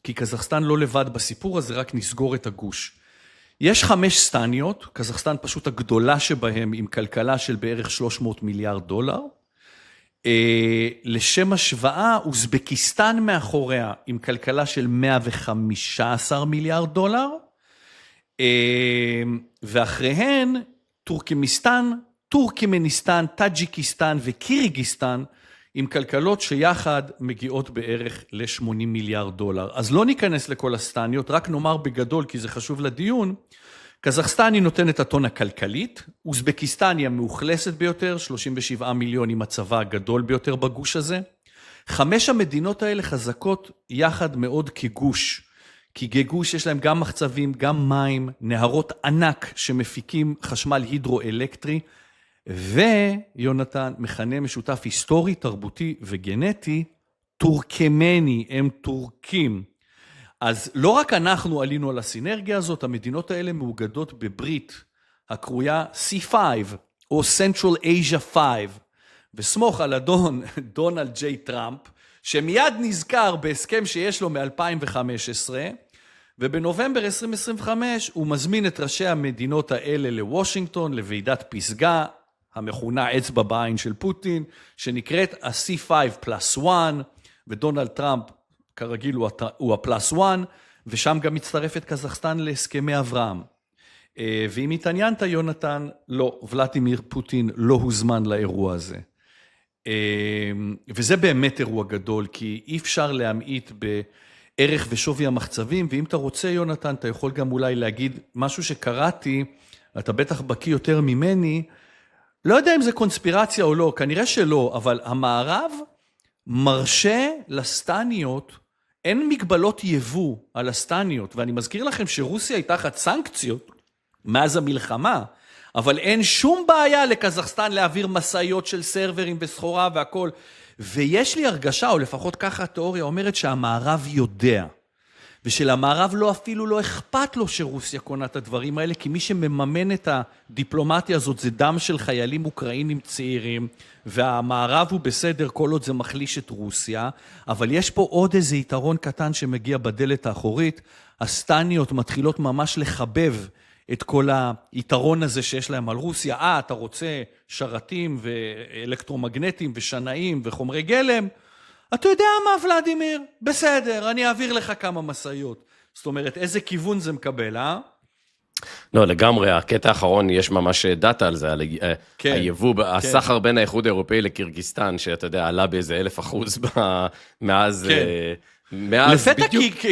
Speaker 1: כי קזחסטן לא לבד בסיפור הזה, רק נסגור את הגוש. יש 5 סטניות, קזחסטן פשוט הגדולה שבהם, עם כלכלה של בערך 300 מיליארד דולר, לשם השוואה, אוזבקיסטן מאחוריה, עם כלכלה של 115 מיליארד דולר, ואחריהן, טורקמיסטן, טורקמניסטן, טאג'יקיסטן וקירגיסטן, עם כלכלות שיחד מגיעות בערך ל-80 מיליארד דולר. אז לא ניכנס לכל הסטניות, רק נאמר בגדול, כי זה חשוב לדיון, קזחסטן היא נותנת הטון הכלכלית, אוזבקיסטן היא המאוכלסת ביותר, 37 מיליון עם הצבא הגדול ביותר בגוש הזה. 5 המדינות האלה חזקות יחד מאוד כגוש, כי כגוש יש להם גם מחצבים, גם מים, נהרות ענק שמפיקים חשמל הידרו-אלקטרי, ויונתן, מכנה משותף היסטורי, תרבותי וגנטי, טורקמני, הם טורקים. אז לא רק אנחנו עלינו על הסינרגיה הזאת, המדינות האלה מאוגדות בברית, הקרויה C5, או Central Asia 5, וסמוך על אדון דונלד ג'יי טראמפ, שמיד נזכר בהסכם שיש לו מ-2015, ובנובמבר 2025 הוא מזמין את ראשי המדינות האלה לוושינגטון, לוועידת פסגה, המכונה אצבע בעין של פוטין, שנקראת ה-C5 פלוס 1, ודונלד טראמפ כרגיל הוא הפלוס 1, ושם גם מצטרפת קזחסטן להסכמי אברהם. ואם התעניינת, יונתן, לא, ולדימיר פוטין לא הוזמן לאירוע הזה. וזה באמת אירוע גדול, כי אי אפשר להמעיט בערך ושווי המחצבים, ואם אתה רוצה, יונתן, אתה יכול גם אולי להגיד משהו שקראתי, אתה בטח בקיא יותר ממני, לא יודע אם זה קונספירציה או לא, כנראה שלא, אבל המערב מרשה לסטניות, אין מגבלות יבוא על הסטניות, ואני מזכיר לכם שרוסיה היא תחת סנקציות מאז המלחמה, אבל אין שום בעיה לקזחסטן להעביר מסעיות של סרברים וסחורה והכל, ויש לי הרגשה, או לפחות ככה התיאוריה אומרת שהמערב יודע, ושלמערב לא אפילו לא אכפת לו שרוסיה קונה את הדברים האלה, כי מי שמממן את הדיפלומטיה הזאת זה דם של חיילים אוקראינים צעירים, והמערב הוא בסדר כל עוד זה מחליש את רוסיה, אבל יש פה עוד איזה יתרון קטן שמגיע בדלת האחורית, הסטניות מתחילות ממש לחבב את כל היתרון הזה שיש להם על רוסיה, אתה רוצה שרתים ואלקטרומגנטים ושנאים וחומרי גלם, אתה יודע מה, ולדימיר? בסדר, אני אעביר לך כמה מסעיות. זאת אומרת, איזה כיוון זה מקבל,
Speaker 2: לא, לגמרי, הקטע האחרון, יש ממש דאטה על זה, על היבוא, הסחר בין האיחוד האירופאי לקירגיסטן, שאתה יודע, עלה באיזה 1,000% מאז
Speaker 1: לפתע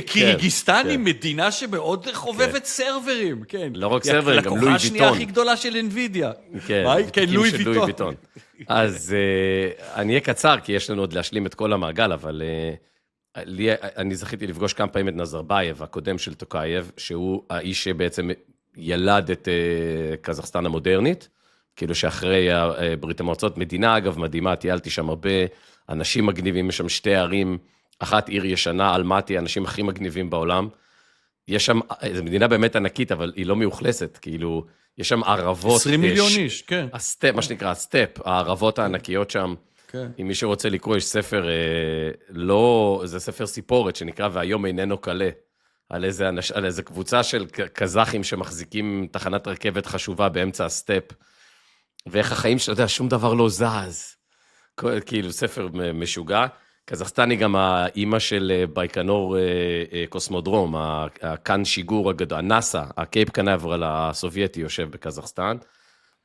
Speaker 1: קירגיסטן היא מדינה שמאוד חובבת סרברים, כן.
Speaker 2: לא רק סרברים, גם לואי ויטון.
Speaker 1: לקוחה השנייה הכי גדולה של אינווידיה.
Speaker 2: כן, לואי ויטון. אז אני אהיה קצר, כי יש לנו עוד להשלים את כל המעגל, אבל אני זכיתי לפגוש כמה פעמים את נזרבייב, הקודם של טוקייב, שהוא האיש שבעצם ילד את קזחסטן המודרנית, כאילו שאחרי ברית המועצות, מדינה אגב מדהימה, טיילתי שם הרבה, אנשים מגניבים, יש שם שתי ערים, אחת עיר ישנה, אלמטי, האנשים הכי מגניבים בעולם. יש שם, זו מדינה באמת ענקית, אבל היא לא מאוכלסת, כאילו, יש שם ערבות.
Speaker 1: 20 מיליון איש, כן.
Speaker 2: הסטפ, מה שנקרא, הסטפ, הערבות הענקיות שם.
Speaker 1: כן.
Speaker 2: אם מי שרוצה לקרוא, יש ספר, זה ספר סיפורת, שנקרא והיום איננו קלה, על איזה קבוצה של קזחים שמחזיקים תחנת רכבת חשובה באמצע הסטפ, ואיך החיים שלו, אתה יודע, שום דבר לא זז. כאילו, ספר משוגע. קזחסטן היא גם האימא של בייקנור קוסמודרום, הקאן שיגור הגדול, הנאסא, הקייפ קנברל הסובייטי יושב בקזחסטן,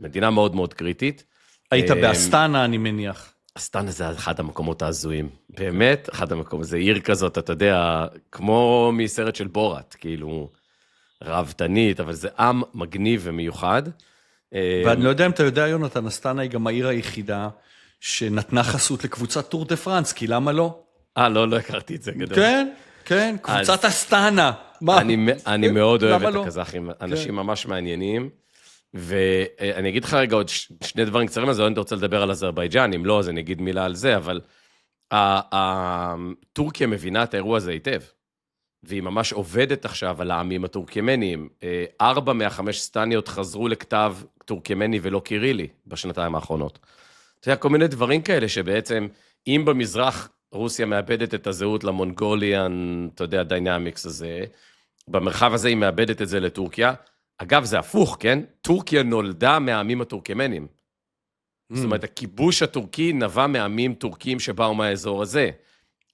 Speaker 2: מדינה מאוד מאוד קריטית.
Speaker 1: היית באסטנה, אני מניח.
Speaker 2: אסטנה זה אחד המקומות ההזויים, באמת, אחד המקומות, זה עיר כזאת, אתה יודע, כמו מסרט של בורת, כאילו, רבתנית, אבל זה עם מגניב ומיוחד.
Speaker 1: ואני לא יודע אם אתה יודע, יונתן, אסטנה היא גם העיר היחידה, שנתנה חסות לקבוצת טור דה פרנס, כי למה לא?
Speaker 2: לא הכרתי את זה גדול.
Speaker 1: כן, כן, קבוצת אסטנה.
Speaker 2: אני מאוד אוהב את הקזחים, אנשים ממש מעניינים, ואני אגיד לך רגע עוד שני דברים קצרים, אז אני רוצה לדבר על אזרבייג'ן, אם לא, אז אני אגיד מילה על זה, אבל טורקיה מבינה את האירוע הזה היטב, והיא ממש עובדת עכשיו על העמים הטורקמניים. 4 מה-5 סטניות חזרו לכתב טורקמני ולא קירילי בשנתיים האחרונות. אתה יודע, כל מיני דברים כאלה שבעצם, אם במזרח רוסיה מאבדת את הזהות למונגוליאן, אתה יודע, דיינמיקס הזה, במרחב הזה היא מאבדת את זה לטורקיה. אגב, זה הפוך, כן? טורקיה נולדה מהעמים הטורקמנים. זאת אומרת, הכיבוש הטורקי נבע מהעמים טורקים שבאו מהאזור הזה.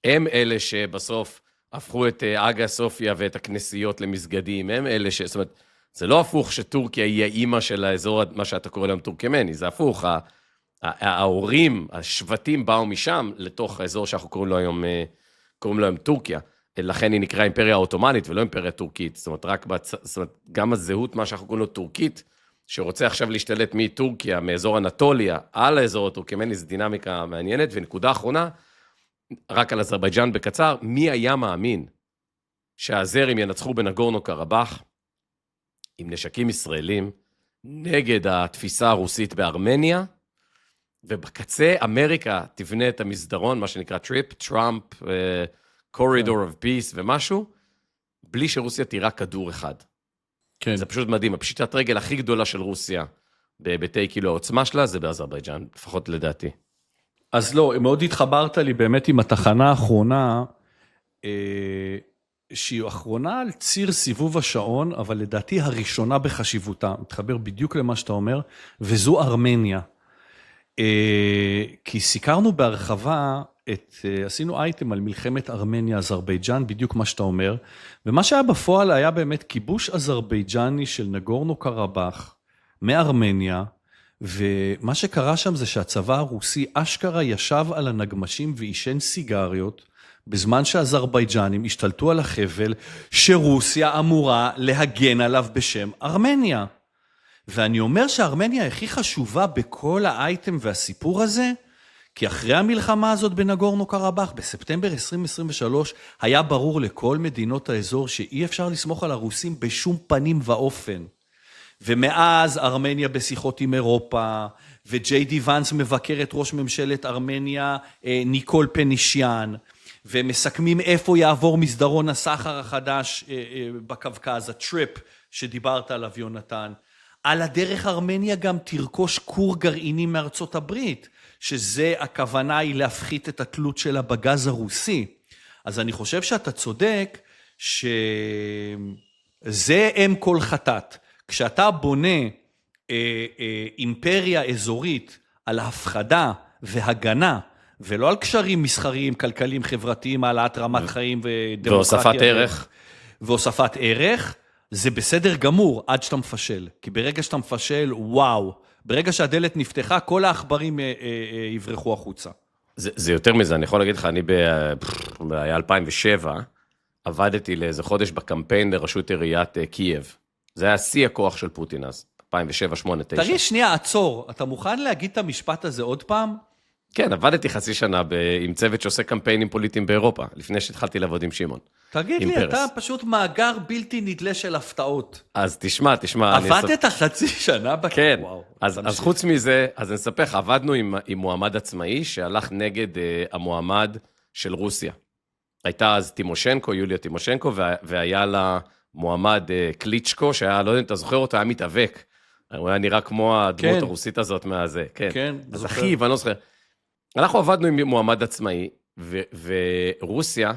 Speaker 2: הם אלה שבסוף הפכו את אגה סופיה ואת הכנסיות למסגדים, הם אלה זאת אומרת, זה לא הפוך שטורקיה היא האימא של האזור, מה שאתה קורא להם טורקמני, זה הפוך, ההורים, השבטים באו משם לתוך האזור שאנחנו קוראים לו היום טורקיה, לכן היא נקרא אימפריה האוטומנית ולא אימפריה טורקית, זאת אומרת, זאת אומרת, גם הזהות, מה שאנחנו קוראים לו טורקית, שרוצה עכשיו להשתלט מטורקיה, מאזור אנטוליה, על האזור הטורקמני, זו דינמיקה מעניינת, ונקודה אחרונה, רק על אזרבייג'ן בקצר, מי היה מאמין שהאזרים ינצחו בנגורנו קרבאח, עם נשקים ישראלים, נגד התפיסה הרוסית בארמניה, ובקצה אמריקה תבנה את המסדרון, מה שנקרא טראמפ, corridor of peace ומשהו, בלי שרוסיה תירה כדור אחד.
Speaker 1: כן.
Speaker 2: זה פשוט מדהים, הפשיטת רגל הכי גדולה של רוסיה, בהיבטי כאילו העוצמה שלה, זה באזרבייג'ן, לפחות לדעתי.
Speaker 1: אז לא, מאוד התחברת לי באמת עם התחנה האחרונה, שהיא אחרונה על ציר סיבוב השעון, אבל לדעתי הראשונה בחשיבותה, מתחבר בדיוק למה שאתה אומר, וזו ארמניה. כי סיקרנו בהרחבה, עשינו אייטם על מלחמת ארמניה-אזרבייג'ן, בדיוק מה שאתה אומר, ומה שהיה בפועל היה באמת כיבוש אזרבייג'ני של נגורנו קרבאח, מארמניה, ומה שקרה שם זה שהצבא הרוסי אשכרה ישב על הנגמשים ואישן סיגריות, בזמן שהאזרבייג'נים השתלטו על החבל שרוסיה אמורה להגן עליו בשם ארמניה. ואני אומר שארמניה הכי חשובה בכל האייטם והסיפור הזה, כי אחרי המלחמה הזאת בנגורנו קרבאח, בספטמבר 2023, היה ברור לכל מדינות האזור שאי אפשר לסמוך על הרוסים בשום פנים ואופן. ומאז ארמניה בשיחות עם אירופה, וג'יי די ואנס מבקר את ראש ממשלת ארמניה, ניקול פנישיאן, ומסכמים איפה יעבור מסדרון הסחר החדש בקווקז, הטריפ שדיברת עליו יונתן. על הדרך ארמניה גם תרכוש כור גרעיני מארצות הברית, שזה הכוונה היא להפחית את התלות שלה בגז הרוסי. אז אני חושב שאתה צודק שזה אם כל חטאת. כשאתה בונה אימפריה אזורית על הפחדה והגנה, ולא על קשרים מסחריים, כלכליים, חברתיים, העלאת רמת חיים ודמוקרטיה.
Speaker 2: והוספת ערך.
Speaker 1: והוספת ערך, זה בסדר גמור עד שאתה מפשל. כי ברגע שאתה מפשל, וואו, ברגע שהדלת נפתחה, כל העכברים יברחו החוצה.
Speaker 2: זה יותר מזה, אני יכול להגיד לך, אני היה 2007, עבדתי לאיזה חודש בקמפיין לראשות עיריית קייב. זה היה שיא הכוח של פוטין אז, 2007, 2008, 2009.
Speaker 1: תגיד שנייה, עצור, אתה מוכן להגיד את המשפט הזה עוד פעם?
Speaker 2: כן, עבדתי חצי שנה עם צוות שעושה קמפיינים פוליטיים באירופה, לפני שהתחלתי לעבוד עם שמעון.
Speaker 1: תגיד לי, אתה פשוט מאגר בלתי נדלה של הפתעות.
Speaker 2: אז תשמע.
Speaker 1: עבדת חצי שנה
Speaker 2: כן, אז חוץ מזה, אז אני אספר לך, עבדנו עם מועמד עצמאי שהלך נגד המועמד של רוסיה. הייתה אז טימושנקו, יוליה טימושנקו, והיה לה מועמד קליצ'קו, שהיה, לא יודע אם אתה זוכר אותו, היה מתאבק. הוא היה נראה כמו הדמות הרוסית הזאת מהזה. כן, אז אחי, ואני לא זוכר. אנחנו עבדנו עם מועמד עצמאי, ורוסיה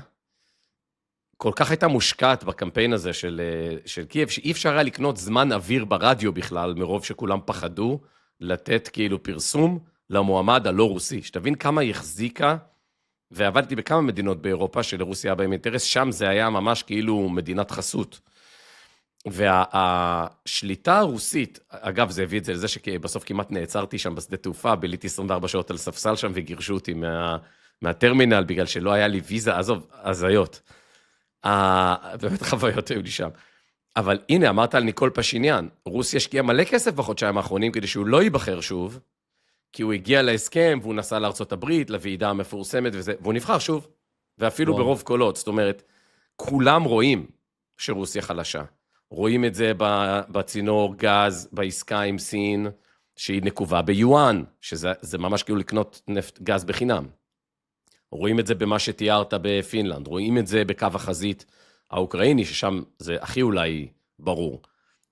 Speaker 2: כל כך הייתה מושקעת בקמפיין הזה של קייב, שאי אפשר היה לקנות זמן אוויר ברדיו בכלל, מרוב שכולם פחדו לתת כאילו פרסום למועמד הלא רוסי. שתבין כמה היא החזיקה, ועבדתי בכמה מדינות באירופה שלרוסיה היה בהם אינטרס, שם זה היה ממש כאילו מדינת חסות. והשליטה הרוסית, אגב, זה הביא את זה לזה שבסוף כמעט נעצרתי שם בשדה תעופה, ביליתי 24 שעות על ספסל שם וגירשו אותי מהטרמינל, בגלל שלא היה לי ויזה, עזוב, הזיות. באמת חוויות היו לי שם. אבל הנה, אמרת על ניקול פשיניאן, רוסיה השקיעה מלא כסף בחודשיים האחרונים, כדי שהוא לא ייבחר שוב, כי הוא הגיע להסכם, והוא נסע לארצות הברית, לוועידה המפורסמת וזה, והוא נבחר שוב, ואפילו ברוב קולות. זאת אומרת, כולם רואים שרוסיה חלשה. רואים את זה בצינור גז, בעסקה עם סין, שהיא נקובה ביואן, שזה ממש כאילו לקנות נפט גז בחינם. רואים את זה במה שתיארת בפינלנד, רואים את זה בקו החזית האוקראיני, ששם זה הכי אולי ברור,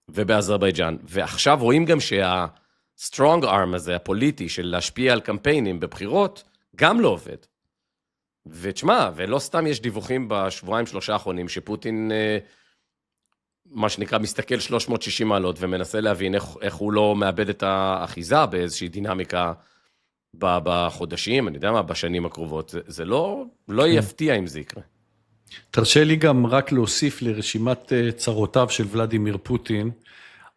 Speaker 2: ובאזרבייג'אן. ועכשיו רואים גם שה-strong arm הזה, הפוליטי, של להשפיע על קמפיינים בבחירות, גם לא עובד. ותשמע, ולא סתם יש דיווחים בשבועיים שלושה האחרונים, שפוטין, מה שנקרא, מסתכל 360 מעלות, ומנסה להבין איך הוא לא מאבד את האחיזה באיזושהי דינמיקה בחודשים, אני יודע מה, בשנים הקרובות. זה לא יפתיע אם זה יקרה.
Speaker 1: תרשה לי גם רק להוסיף לרשימת צרותיו של ולדימיר פוטין,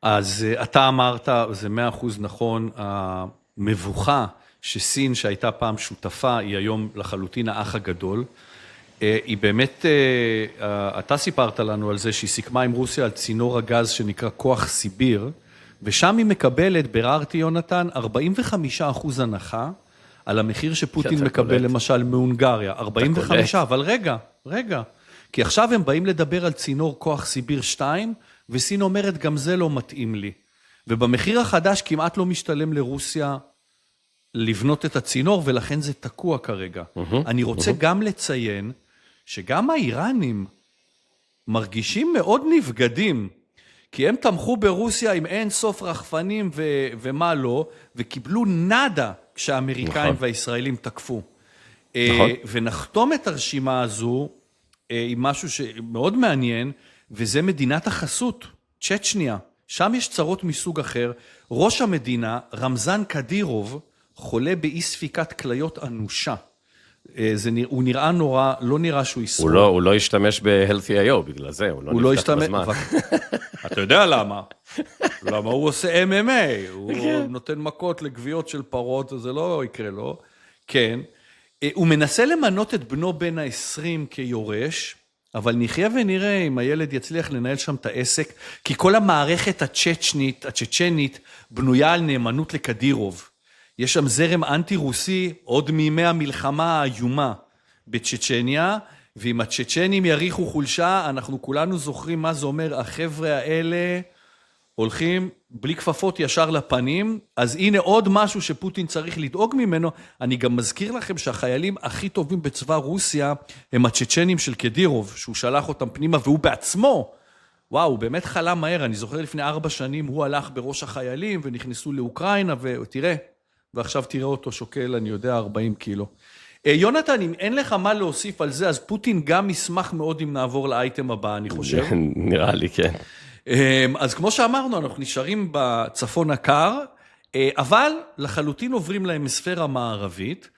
Speaker 1: אז אתה אמרת, זה 100% נכון, המבוכה שסין שהייתה פעם שותפה, היא היום לחלוטין האח הגדול, היא באמת, אתה סיפרת לנו על זה שהיא סיכמה עם רוסיה על צינור הגז שנקרא כוח סיביר, ושם היא מקבלת, בררתי יונתן, 45% הנחה על המחיר שפוטין מקבל למשל מהונגריה. 45, אבל רגע. כי עכשיו הם באים לדבר על צינור כוח סיביר 2, וסין אומרת גם זה לא מתאים לי. ובמחיר החדש כמעט לא משתלם לרוסיה לבנות את הצינור, ולכן זה תקוע כרגע. אני רוצה גם לציין שגם האיראנים מרגישים מאוד נבגדים, כי הם תמכו ברוסיה עם אין סוף רחפנים ומה לא, וקיבלו נדה כשהאמריקאים והישראלים תקפו. ונחתום את הרשימה הזו עם משהו שמאוד מעניין, וזה מדינת החסות, צ'צ'ניה. שם יש צרות מסוג אחר. ראש המדינה, רמזן קדירוב, חולה באי ספיקת כליות אנושה. הוא נראה נורא, לא נראה שהוא ישרוד.
Speaker 2: הוא לא ישתמש ב-Healthy.io בגלל זה, הוא לא נפתח בזמן.
Speaker 1: אתה יודע למה? למה הוא עושה MMA, הוא נותן מכות לגוויות של פרות, זה לא יקרה לו. כן. הוא מנסה למנות את בנו בן ה-20 כיורש, אבל נחיה ונראה אם הילד יצליח לנהל שם את העסק, כי כל המערכת הצ'צ'נית, בנויה על נאמנות לקדירוב. יש שם זרם אנטי-רוסי, עוד מימי המלחמה האיומה בצ'צ'ניה, ואם הצ'צ'נים יריחו חולשה, אנחנו כולנו זוכרים מה זה אומר, החבר'ה האלה הולכים בלי כפפות ישר לפנים, אז הנה עוד משהו שפוטין צריך לדאוג ממנו. אני גם מזכיר לכם שהחיילים הכי טובים בצבא רוסיה, הם הצ'צ'נים של קדירוב, שהוא שלח אותם פנימה, והוא בעצמו, וואו, הוא באמת חלה מהר. אני זוכר לפני 4 שנים, הוא הלך בראש החיילים, ונכנסו לאוקראינה, ותראה, ועכשיו תראה אותו שוקל, אני יודע, 40 קילו. יונתן, אם אין לך מה להוסיף על זה, אז פוטין גם ישמח מאוד אם נעבור לאייטם הבא, אני חושב.
Speaker 2: נראה לי, כן.
Speaker 1: אז כמו שאמרנו, אנחנו נשארים בצפון הקר, אבל לחלוטין עוברים להמספירה המערבית,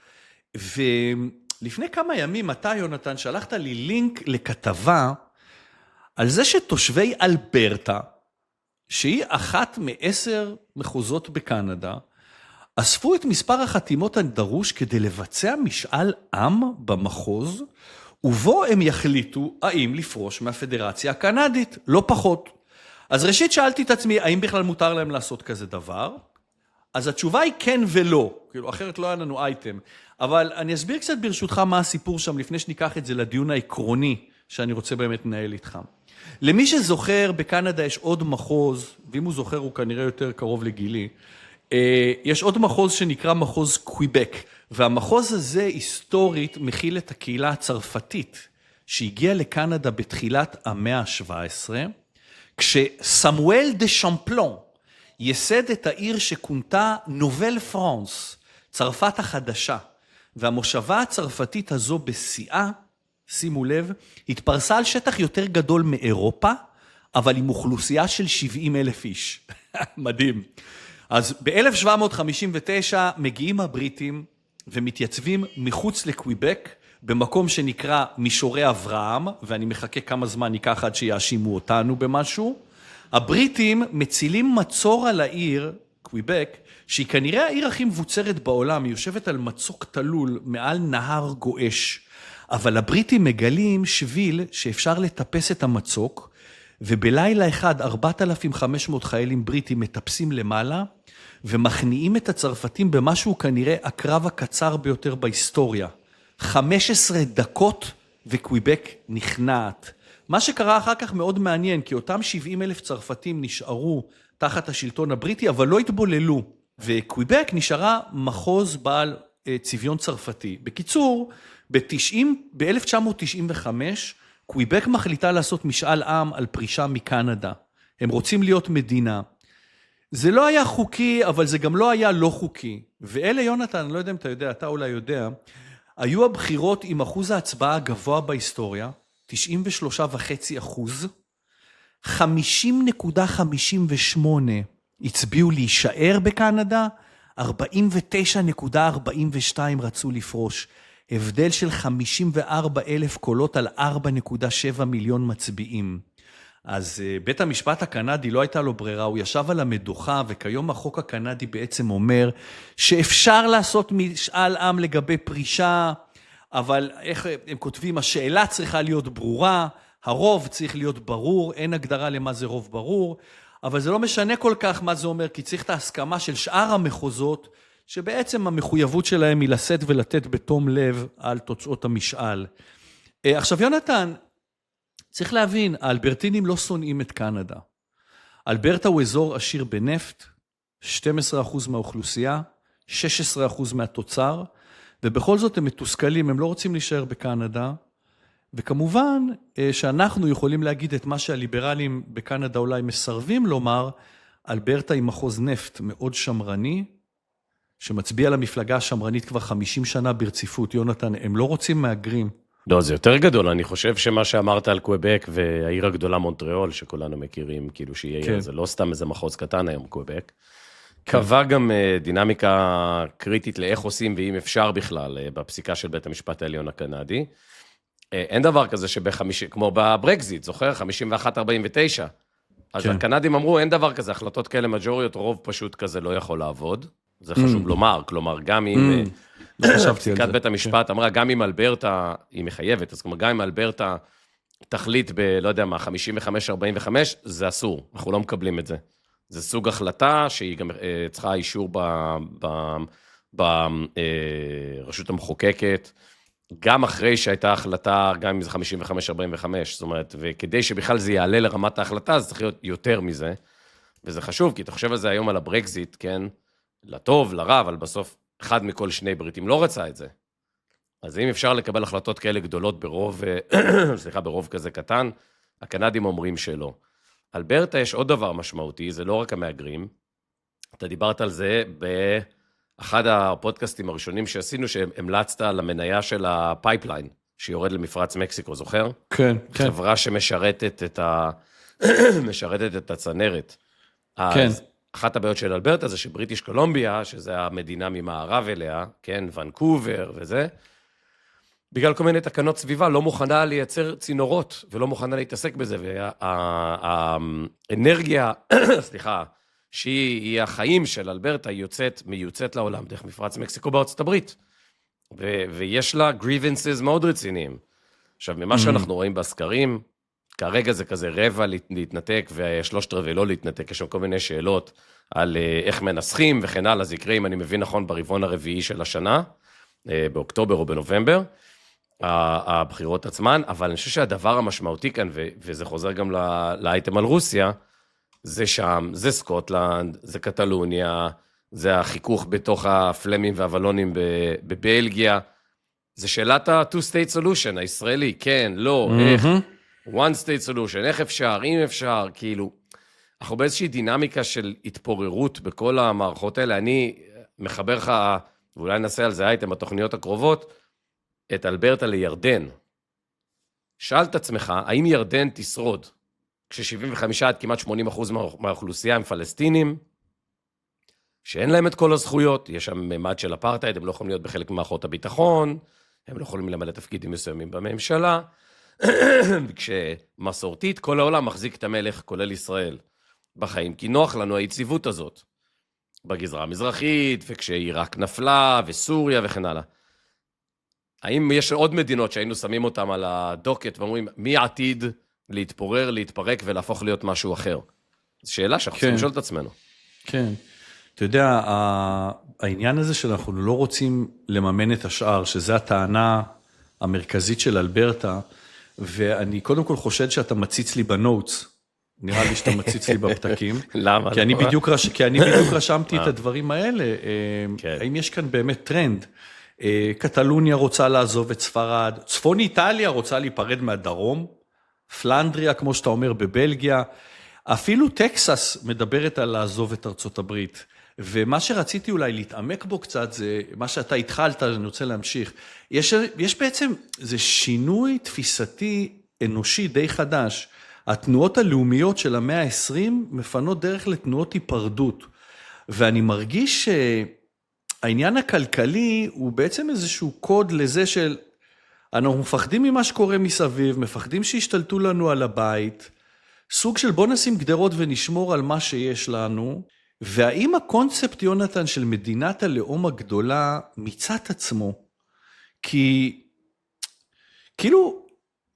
Speaker 1: ולפני כמה ימים, אתה, יונתן, שלחת לי לינק לכתבה, על זה שתושבי אלברטה, שהיא אחת מ10 מחוזות בקנדה, אספו את מספר החתימות הדרוש כדי לבצע משאל עם במחוז, ובו הם יחליטו האם לפרוש מהפדרציה הקנדית, לא פחות. אז ראשית שאלתי את עצמי, האם בכלל מותר להם לעשות כזה דבר? אז התשובה היא כן ולא, כאילו אחרת לא היה לנו אייטם. אבל אני אסביר קצת ברשותך מה הסיפור שם, לפני שניקח את זה לדיון העקרוני, שאני רוצה באמת לנהל איתך. למי שזוכר, בקנדה יש עוד מחוז, ואם הוא זוכר הוא כנראה יותר קרוב לגילי, יש עוד מחוז שנקרא מחוז קוויבק, והמחוז הזה היסטורית מכיל את הקהילה הצרפתית, שהגיעה לקנדה בתחילת המאה ה-17, כשסמואל דה שמפלון ייסד את העיר שכונתה נובל פרנס, צרפת החדשה, והמושבה הצרפתית הזו בשיאה, שימו לב, התפרסה על שטח יותר גדול מאירופה, אבל עם אוכלוסייה של 70,000 איש. מדהים. אז ב-1759 מגיעים הבריטים ומתייצבים מחוץ לקוויבק, במקום שנקרא מישורי אברהם, ואני מחכה כמה זמן ייקח עד שיאשימו אותנו במשהו. הבריטים מצילים מצור על העיר, קוויבק, שהיא כנראה העיר הכי מבוצרת בעולם, היא יושבת על מצוק תלול מעל נהר גועש. אבל הבריטים מגלים שביל שאפשר לטפס את המצוק, ובלילה אחד 4,500 חיילים בריטים מטפסים למעלה, ומכניעים את הצרפתים במשהו כנראה הקרב הקצר ביותר בהיסטוריה. 15 דקות וקוויבק נכנעת. מה שקרה אחר כך מאוד מעניין, כי אותם 70,000 צרפתים נשארו תחת השלטון הבריטי, אבל לא התבוללו. וקוויבק נשארה מחוז בעל צביון צרפתי. בקיצור, ב-1995, קוויבק מחליטה לעשות משאל עם על פרישה מקנדה. הם רוצים להיות מדינה. זה לא היה חוקי, אבל זה גם לא היה לא חוקי. ואלה, יונתן, אני לא יודע אם אתה יודע, אתה אולי יודע, היו הבחירות עם אחוז ההצבעה הגבוה בהיסטוריה, 93.5%, 50.58 הצביעו להישאר בקנדה, 49.42 רצו לפרוש. הבדל של 54,000 קולות על 4.7 מיליון מצביעים. אז בית המשפט הקנדי לא הייתה לו ברירה, הוא ישב על המדוכה, וכיום החוק הקנדי בעצם אומר שאפשר לעשות משאל עם לגבי פרישה, אבל איך הם כותבים, השאלה צריכה להיות ברורה, הרוב צריך להיות ברור, אין הגדרה למה זה רוב ברור, אבל זה לא משנה כל כך מה זה אומר, כי צריך את ההסכמה של שאר המחוזות, שבעצם המחויבות שלהם היא לשאת ולתת בתום לב על תוצאות המשאל. עכשיו יונתן, צריך להבין, האלברטינים לא שונאים את קנדה. אלברטה הוא אזור עשיר בנפט, 12% מהאוכלוסייה, 16% מהתוצר, ובכל זאת הם מתוסכלים, הם לא רוצים להישאר בקנדה, וכמובן שאנחנו יכולים להגיד את מה שהליברלים בקנדה אולי מסרבים לומר, אלברטה היא מחוז נפט מאוד שמרני, שמצביע למפלגה השמרנית כבר 50 שנה ברציפות. יונתן, הם לא רוצים מהגרים.
Speaker 2: לא, זה יותר גדול. אני חושב שמה שאמרת על קוויבק והעיר הגדולה מונטריאול, שכולנו מכירים, כאילו שהיא עיר, זה לא סתם איזה מחוז קטן היום, קוויבק. קבע גם דינמיקה קריטית לאיך עושים, ואם אפשר בכלל, בפסיקה של בית המשפט העליון הקנדי. אין דבר כזה כמו בברקזיט, זוכר? 51-49. אז הקנדים אמרו, אין דבר כזה, החלטות כאלה מג'וריות, רוב פשוט כזה לא יכול לעבוד. זה חשוב לומר, כלומר, גם אם פסיקת בית המשפט אמרה, גם אם אלברטה היא מחייבת, אז כלומר, גם אם אלברטה תחליט לא יודע מה, 55-45, זה אסור, אנחנו לא מקבלים את זה. זה סוג החלטה שהיא גם צריכה אישור ברשות המחוקקת, גם אחרי שהייתה החלטה, גם אם זה 55-45, זאת אומרת, וכדי שבכלל זה יעלה לרמת ההחלטה, זה צריך להיות יותר מזה, וזה חשוב, כי אתה חושב על זה היום על הברקזיט, כן? לטוב, לרע, אבל בסוף אחד מכל שני בריטים לא רצה את זה. אז אם אפשר לקבל החלטות כאלה גדולות ברוב, ברוב כזה קטן, הקנדים אומרים שלא. אלברטה יש עוד דבר משמעותי, זה לא רק המהגרים, אתה דיברת על זה באחד הפודקאסטים הראשונים שעשינו, שהמלצת על המניה של הפייפליין, שיורד למפרץ מקסיקו, זוכר?
Speaker 1: כן, כן.
Speaker 2: חברה שמשרתת את הצנרת.
Speaker 1: כן.
Speaker 2: אחת הבעיות של אלברטה זה שבריטיש קולומביה, שזה המדינה ממערב אליה, כן, ונקובר וזה, בגלל כל מיני תקנות סביבה, לא מוכנה לייצר צינורות, ולא מוכנה להתעסק בזה, והאנרגיה, סליחה, שהיא החיים של אלברטה, מיוצאת לעולם דרך מפרץ מקסיקו בארצות הברית. ויש לה grievances מאוד רציניים. עכשיו, ממה שאנחנו רואים בסקרים, כרגע זה כזה רבע להתנתק, ושלושת רבעי לא להתנתק, יש שם כל מיני שאלות על איך מנסחים וכן הלאה, זה יקרה, אם אני מבין נכון, ברבעון הרביעי של השנה, באוקטובר או בנובמבר, הבחירות עצמן, אבל אני חושב שהדבר המשמעותי כאן, וזה חוזר גם לאייטם על רוסיה, זה שם, זה סקוטלנד, זה קטלוניה, זה החיכוך בתוך הפלמים והוולונים בבלגיה, זה שאלת ה-two-state solution, הישראלי, כן, לא, איך, one-state solution, איך אפשר, אם אפשר, כאילו, אנחנו באיזושהי דינמיקה של התפוררות בכל המערכות האלה, אני מחבר לך, ואולי נעשה על זה אייטם בתוכניות הקרובות, את אלברטה לירדן. שאל את עצמך, האם ירדן תשרוד? כש-75 עד כמעט 80% מהאוכלוסייה הם פלסטינים, שאין להם את כל הזכויות, יש שם ממד של אפרטהייד, הם לא יכולים להיות בחלק ממערכות הביטחון, הם לא יכולים למלא תפקידים מסוימים בממשלה, כשמסורתית כל העולם מחזיק את המלך, כולל ישראל, בחיים, כי נוח לנו היציבות הזאת, בגזרה המזרחית, וכשעיראק נפלה, וסוריה וכן הלאה. האם יש עוד מדינות שהיינו שמים אותם על הדוקט, ואומרים, מי עתיד להתפורר, להתפרק ולהפוך להיות משהו אחר? זו שאלה שאנחנו צריכים לשאול את עצמנו.
Speaker 1: כן. אתה יודע, העניין הזה שאנחנו לא רוצים לממן את השאר, שזה הטענה המרכזית של אלברטה, ואני קודם כל חושד שאתה מציץ לי בנוטס, נראה לי שאתה מציץ לי בפתקים.
Speaker 2: למה?
Speaker 1: כי אני בדיוק רשמתי את הדברים האלה. האם יש כאן באמת טרנד? קטלוניה רוצה לעזוב את ספרד, צפון איטליה רוצה להיפרד מהדרום, פלנדריה, כמו שאתה אומר, בבלגיה, אפילו טקסס מדברת על לעזוב את ארצות הברית. ומה שרציתי אולי להתעמק בו קצת, זה מה שאתה התחלת, אני רוצה להמשיך. יש בעצם, זה שינוי תפיסתי אנושי די חדש. התנועות הלאומיות של המאה ה-20 מפנות דרך לתנועות היפרדות. ואני מרגיש שהעניין הכלכלי הוא בעצם איזשהו קוד לזה של, אנחנו מפחדים ממה שקורה מסביב, מפחדים שישתלטו לנו על הבית, סוג של בוא נשים גדרות ונשמור על מה שיש לנו, והאם הקונספט, יונתן, של מדינת הלאום הגדולה מיצה את עצמו? כי, כאילו,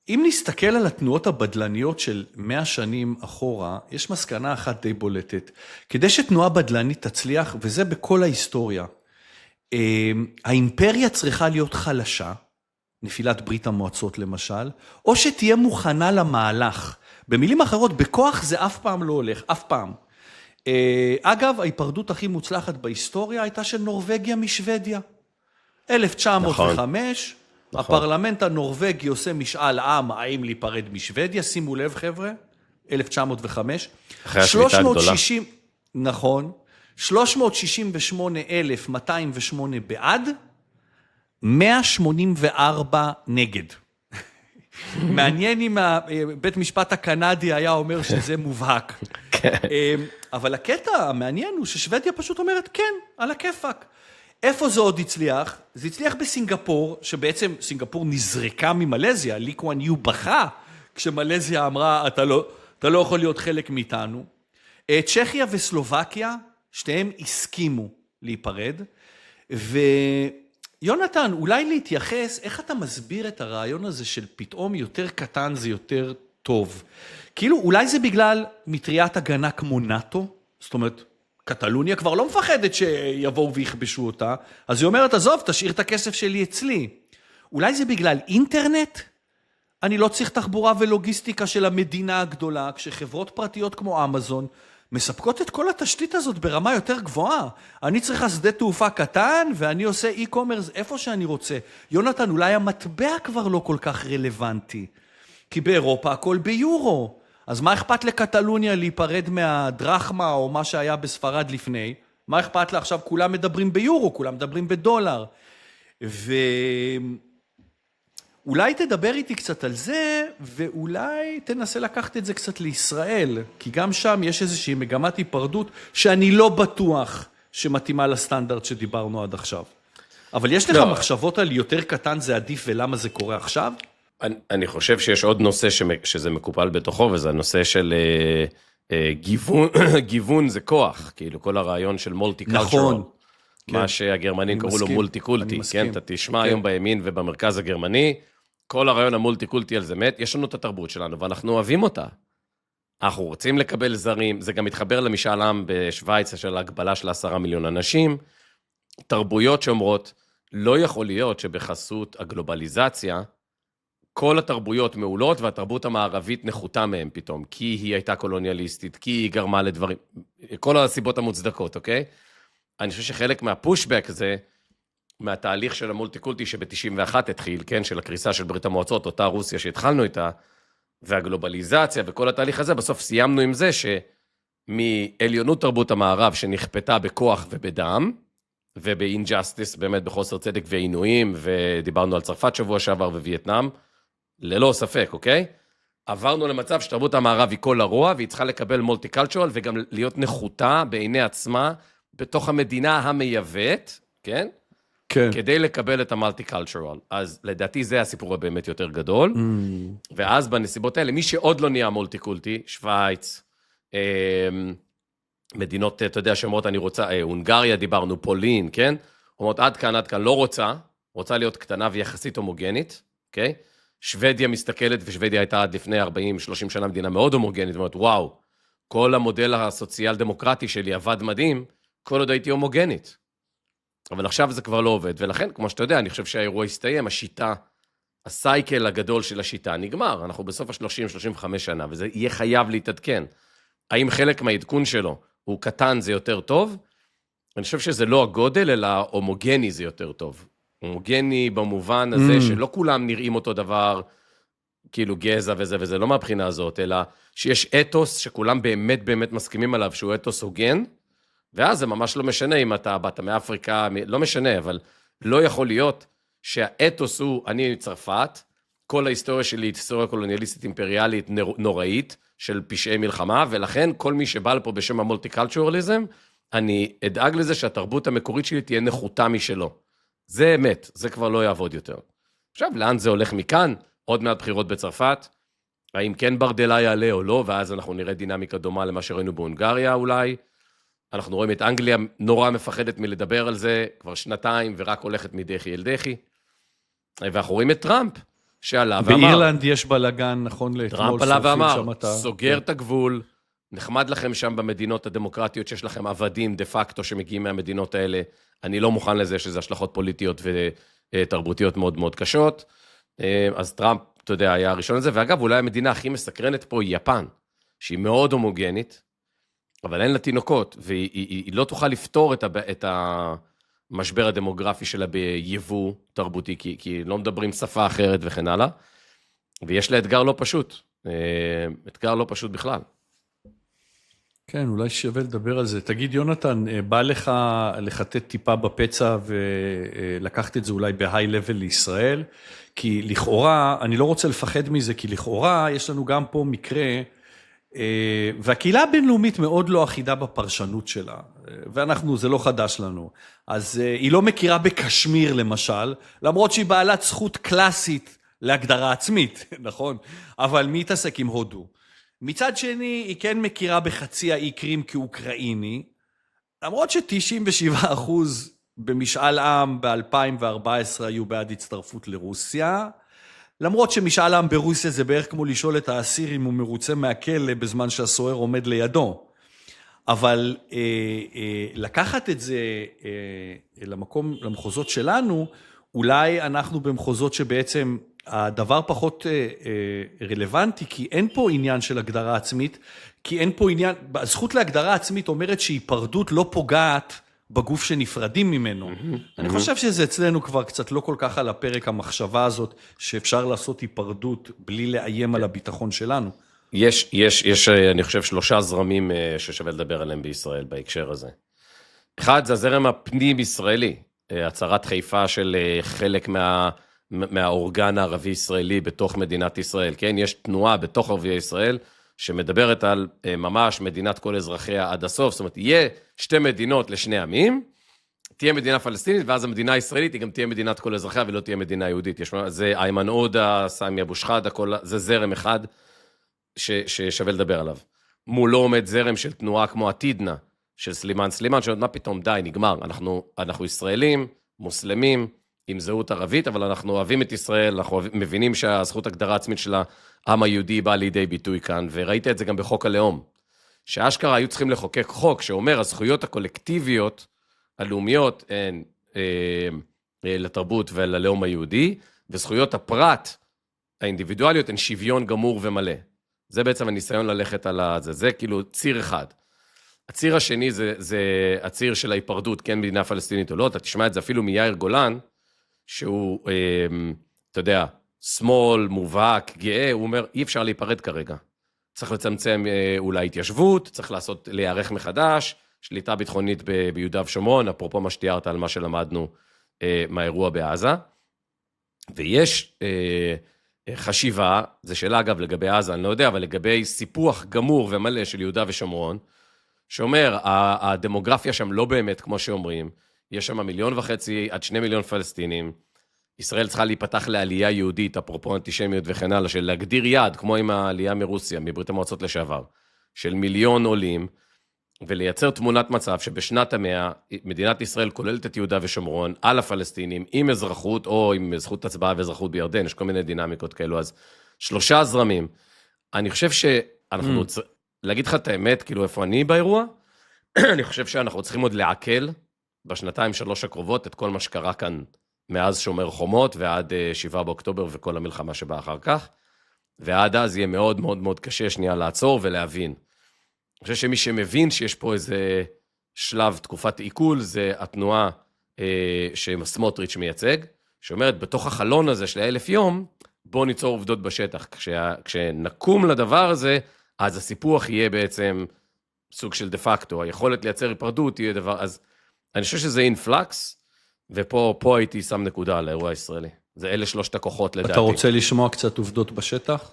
Speaker 1: אם נסתכל על התנועות הבדלניות של 100 שנים אחורה, יש מסקנה אחת די בולטת. כדי שתנועה בדלנית תצליח, וזה בכל ההיסטוריה, האימפריה צריכה להיות חלשה, נפילת ברית המועצות למשל, או שתהיה מוכנה למהלך. במילים אחרות, בכוח זה אף פעם לא הולך, אף פעם. אגב, ההיפרדות הכי מוצלחת בהיסטוריה הייתה של נורווגיה משוודיה. 1905, נכון. הפרלמנט הנורווגי עושה משאל עם, האם להיפרד משוודיה, שימו לב חבר'ה, 1905.
Speaker 2: אחרי השביתה הגדולה.
Speaker 1: נכון, 368,208 בעד, 184 נגד. מעניין אם בית משפט הקנדי היה אומר שזה מובהק. אבל הקטע המעניין הוא ששוודיה פשוט אומרת כן, על הכיפק. איפה זה עוד הצליח? זה הצליח בסינגפור, שבעצם סינגפור נזרקה ממלזיה, לי קוואן יו בכה, כשמלזיה אמרה, אתה לא יכול להיות חלק מאיתנו. צ'כיה וסלובקיה, שתיהם הסכימו להיפרד, ויונתן, אולי להתייחס, איך אתה מסביר את הרעיון הזה של פתאום יותר קטן זה יותר טוב? כאילו, אולי זה בגלל מטריית הגנה כמו נאטו, זאת אומרת, קטלוניה כבר לא מפחדת שיבואו ויכבשו אותה, אז היא אומרת, עזוב, תשאיר את הכסף שלי אצלי. אולי זה בגלל אינטרנט? אני לא צריך תחבורה ולוגיסטיקה של המדינה הגדולה, כשחברות פרטיות כמו אמזון מספקות את כל התשתית הזאת ברמה יותר גבוהה. אני צריכה שדה תעופה קטן, ואני עושה e-commerce איפה שאני רוצה. יונתן, אולי המטבע כבר לא כל כך רלוונטי, כי באירופה הכל ביורו. אז מה אכפת לקטלוניה להיפרד מהדרחמה או מה שהיה בספרד לפני? מה אכפת לה עכשיו? כולם מדברים ביורו, כולם מדברים בדולר. ואולי תדבר איתי קצת על זה, ואולי תנסה לקחת את זה קצת לישראל, כי גם שם יש איזושהי מגמת היפרדות שאני לא בטוח שמתאימה לסטנדרט שדיברנו עד עכשיו. אבל יש לך מחשבות על יותר קטן זה עדיף ולמה זה קורה עכשיו?
Speaker 2: אני חושב שיש עוד נושא שזה מקופל בתוכו, וזה הנושא של גיוון זה כוח, כאילו כל הרעיון של מולטי-קלצ'רל.
Speaker 1: נכון.
Speaker 2: מה שהגרמנים קראו לו מולטי-קולטי, כן? אתה תשמע היום בימין ובמרכז הגרמני, כל הרעיון המולטי-קולטי על זה מת, יש לנו את התרבות שלנו, ואנחנו אוהבים אותה. אנחנו רוצים לקבל זרים, זה גם מתחבר למשאל עם בשוויץ, של הגבלה של 10 מיליון אנשים, תרבויות שאומרות, לא יכול להיות שבחסות הגלובליזציה, כל התרבויות מעולות, והתרבות המערבית נחותה מהם פתאום, כי היא הייתה קולוניאליסטית, כי היא גרמה לדברים, כל הסיבות המוצדקות, אוקיי? אני חושב שחלק מהפושבק הזה, מהתהליך של המולטי-קולטי שב-91 התחיל, כן, של הקריסה של ברית המועצות, אותה רוסיה שהתחלנו איתה, והגלובליזציה וכל התהליך הזה, בסוף סיימנו עם זה שמעליונות תרבות המערב שנכפתה בכוח ובדם, ובאינג'סטיס, באמת בחוסר צדק ועינויים, ודיברנו על צרפת שבוע שעבר ווייטנאם, ללא ספק, אוקיי? עברנו למצב שתרבות המערב היא כל הרוע, והיא צריכה לקבל מולטי-קלצ'רל, וגם להיות נחותה בעיני עצמה, בתוך המדינה המייבאת, כן?
Speaker 1: כן.
Speaker 2: כדי לקבל את המולטי-קלצ'רל. אז לדעתי זה הסיפור הבאמת יותר גדול, ואז בנסיבות האלה, מי שעוד לא נהיה מולטי-קולטי, שוויץ, מדינות, אתה יודע, שאומרות, אני רוצה, הונגריה דיברנו, פולין, כן? אומרות, עד כאן, לא רוצה להיות קטנה ויחסית הומוגנית, אוקיי? שוודיה מסתכלת, ושוודיה הייתה עד לפני 40-30 שנה מדינה מאוד הומוגנית, ואומרת, וואו, כל המודל הסוציאל-דמוקרטי שלי עבד מדהים, כל עוד הייתי הומוגנית. אבל עכשיו זה כבר לא עובד, ולכן, כמו שאתה יודע, אני חושב שהאירוע הסתיים, השיטה, הסייקל הגדול של השיטה נגמר, אנחנו בסוף ה-30-35 שנה, וזה יהיה חייב להתעדכן. האם חלק מהעדכון שלו הוא קטן, זה יותר טוב? אני חושב שזה לא הגודל, אלא הומוגני זה יותר טוב. הומוגני במובן הזה שלא כולם נראים אותו דבר, כאילו גזע וזה, לא מהבחינה הזאת, אלא שיש אתוס שכולם באמת באמת מסכימים עליו, שהוא אתוס הוגן, ואז זה ממש לא משנה אם אתה באת מאפריקה, לא משנה, אבל לא יכול להיות שהאתוס הוא, אני צרפת, כל ההיסטוריה שלי היא היסטוריה קולוניאליסטית אימפריאלית נוראית, של פשעי מלחמה, ולכן כל מי שבא לפה בשם המולטי-קלצ'ורליזם, אני אדאג לזה שהתרבות המקורית שלי תהיה נחותה משלו. זה אמת, זה כבר לא יעבוד יותר. עכשיו, לאן זה הולך מכאן? עוד מעט בחירות בצרפת, האם כן ברדלה יעלה או לא, ואז אנחנו נראה דינמיקה דומה למה שראינו בהונגריה אולי. אנחנו רואים את אנגליה נורא מפחדת מלדבר על זה, כבר שנתיים, ורק הולכת מדחי אל דחי. ואנחנו רואים את טראמפ, שעלה ואמר...
Speaker 1: באירלנד יש בלגן, נכון לאתמול.
Speaker 2: טראמפ עלה ואמר, סוגר את הגבול, נחמד לכם שם במדינות הדמוקרטיות, שיש לכם עבדים דה פקטו שמגיעים מהמדינות האלה, אני לא מוכן לזה שזה השלכות פוליטיות ותרבותיות מאוד מאוד קשות. אז טראמפ, אתה יודע, היה הראשון לזה, ואגב, אולי המדינה הכי מסקרנת פה היא יפן, שהיא מאוד הומוגנית, אבל אין לה תינוקות, והיא לא תוכל לפתור את המשבר הדמוגרפי שלה ביבוא תרבותי, כי לא מדברים שפה אחרת וכן הלאה, ויש לה אתגר לא פשוט, אתגר לא פשוט בכלל.
Speaker 1: כן, אולי שווה לדבר על זה. תגיד, יונתן, בא לך לחטט טיפה בפצע ולקחת את זה אולי בהיי לבל לישראל? כי לכאורה, אני לא רוצה לפחד מזה, כי לכאורה יש לנו גם פה מקרה, והקהילה הבינלאומית מאוד לא אחידה בפרשנות שלה, ואנחנו, זה לא חדש לנו. אז היא לא מכירה בקשמיר למשל, למרות שהיא בעלת זכות קלאסית להגדרה עצמית, נכון? אבל מי יתעסק עם הודו? מצד שני, היא כן מכירה בחצי האי קרים כאוקראיני, למרות ש97% במשאל עם ב-2014 היו בעד הצטרפות לרוסיה, למרות שמשאל עם ברוסיה זה בערך כמו לשאול את האסיר אם הוא מרוצה מהכלא בזמן שהסוער עומד לידו. אבל לקחת את זה למחוזות שלנו, אולי אנחנו במחוזות שבעצם הדבר פחות רלוונטי, כי אין פה עניין של הגדרה עצמית, כי אין פה עניין, הזכות להגדרה עצמית אומרת שהיפרדות לא פוגעת בגוף שנפרדים ממנו. אני חושב שזה אצלנו כבר קצת לא כל כך על הפרק המחשבה הזאת, שאפשר לעשות היפרדות בלי לאיים על הביטחון שלנו.
Speaker 2: יש, אני חושב, 3 זרמים ששווה לדבר עליהם בישראל בהקשר הזה. אחד, זה הזרם הפנים-ישראלי, הצהרת חיפה של חלק מהאורגן הערבי-ישראלי בתוך מדינת ישראל, כן? יש תנועה בתוך ערביי ישראל, שמדברת על ממש מדינת כל אזרחיה עד הסוף, זאת אומרת, יהיה 2 מדינות לשני עמים, תהיה מדינה פלסטינית, ואז המדינה הישראלית היא גם תהיה מדינת כל אזרחיה, ולא תהיה מדינה יהודית. זה איימן עודה, סמי אבו שחאדה, זה זרם אחד ששווה לדבר עליו. מולו עומד זרם של תנועה כמו עתידנה, של סלימן, שעוד מה פתאום, די, נגמר. אנחנו ישראלים, מוסלמים, עם זהות ערבית, אבל אנחנו אוהבים את ישראל, אנחנו מבינים שהזכות הגדרה עצמית של העם היהודי באה לידי ביטוי כאן, וראית את זה גם בחוק הלאום, שאשכרה היו צריכים לחוקק חוק שאומר, הזכויות הקולקטיביות, הלאומיות, הן לתרבות וללאום היהודי, וזכויות הפרט, האינדיבידואליות, הן שוויון גמור ומלא. זה בעצם הניסיון ללכת על זה, זה כאילו ציר אחד. הציר השני זה הציר של ההיפרדות, כן, מדינה פלסטינית או לא, אתה תשמע את זה אפילו מיאיר גולן, שהוא, אתה יודע, שמאל, מובהק, גאה, הוא אומר, אי אפשר להיפרד כרגע. צריך לצמצם אולי התיישבות, צריך להיערך מחדש, שליטה ביטחונית ביהודה ושומרון, אפרופו מה שתיארת על מה שלמדנו מהאירוע בעזה. ויש חשיבה, זו שאלה אגב לגבי עזה, אני לא יודע, אבל לגבי סיפוח גמור ומלא של יהודה ושומרון, שאומר, הדמוגרפיה שם לא באמת, כמו שאומרים, יש שם 1.5 מיליון עד 2 מיליון פלסטינים, ישראל צריכה להיפתח לעלייה יהודית, אפרופו אנטישמיות וכן הלאה, של להגדיר יעד, כמו עם העלייה מרוסיה, מברית המועצות לשעבר, של 1,000,000 עולים, ולייצר תמונת מצב שבשנת המאה, מדינת ישראל כוללת את יהודה ושומרון, על הפלסטינים, עם אזרחות, או עם זכות הצבעה ואזרחות בירדן, יש כל מיני דינמיקות כאלו, אז 3 זרמים. אני חושב שאנחנו, להגיד לך את האמת, כאילו איפה אני באירוע, אני חושב שאנחנו צריכים עוד לעכל, ב2-3 הקרובות, את כל מה שקרה כאן, מאז שומר חומות, ועד 7 באוקטובר, וכל המלחמה שבאה אחר כך, ועד אז יהיה מאוד מאוד מאוד קשה שנייה לעצור ולהבין. אני חושב שמי שמבין שיש פה איזה שלב, תקופת עיכול, זה התנועה שסמוטריץ' מייצג, שאומרת, בתוך החלון הזה של 1,000 יום, בואו ניצור עובדות בשטח. כשנקום לדבר הזה, אז הסיפוח יהיה בעצם סוג של דה פקטו, היכולת לייצר היפרדות יהיה דבר, אז אני חושב שזה אינפלקס, ופה הייתי שם נקודה על האירוע הישראלי. זה אלה 3 הכוחות לדעתי.
Speaker 1: אתה רוצה לשמוע קצת עובדות בשטח?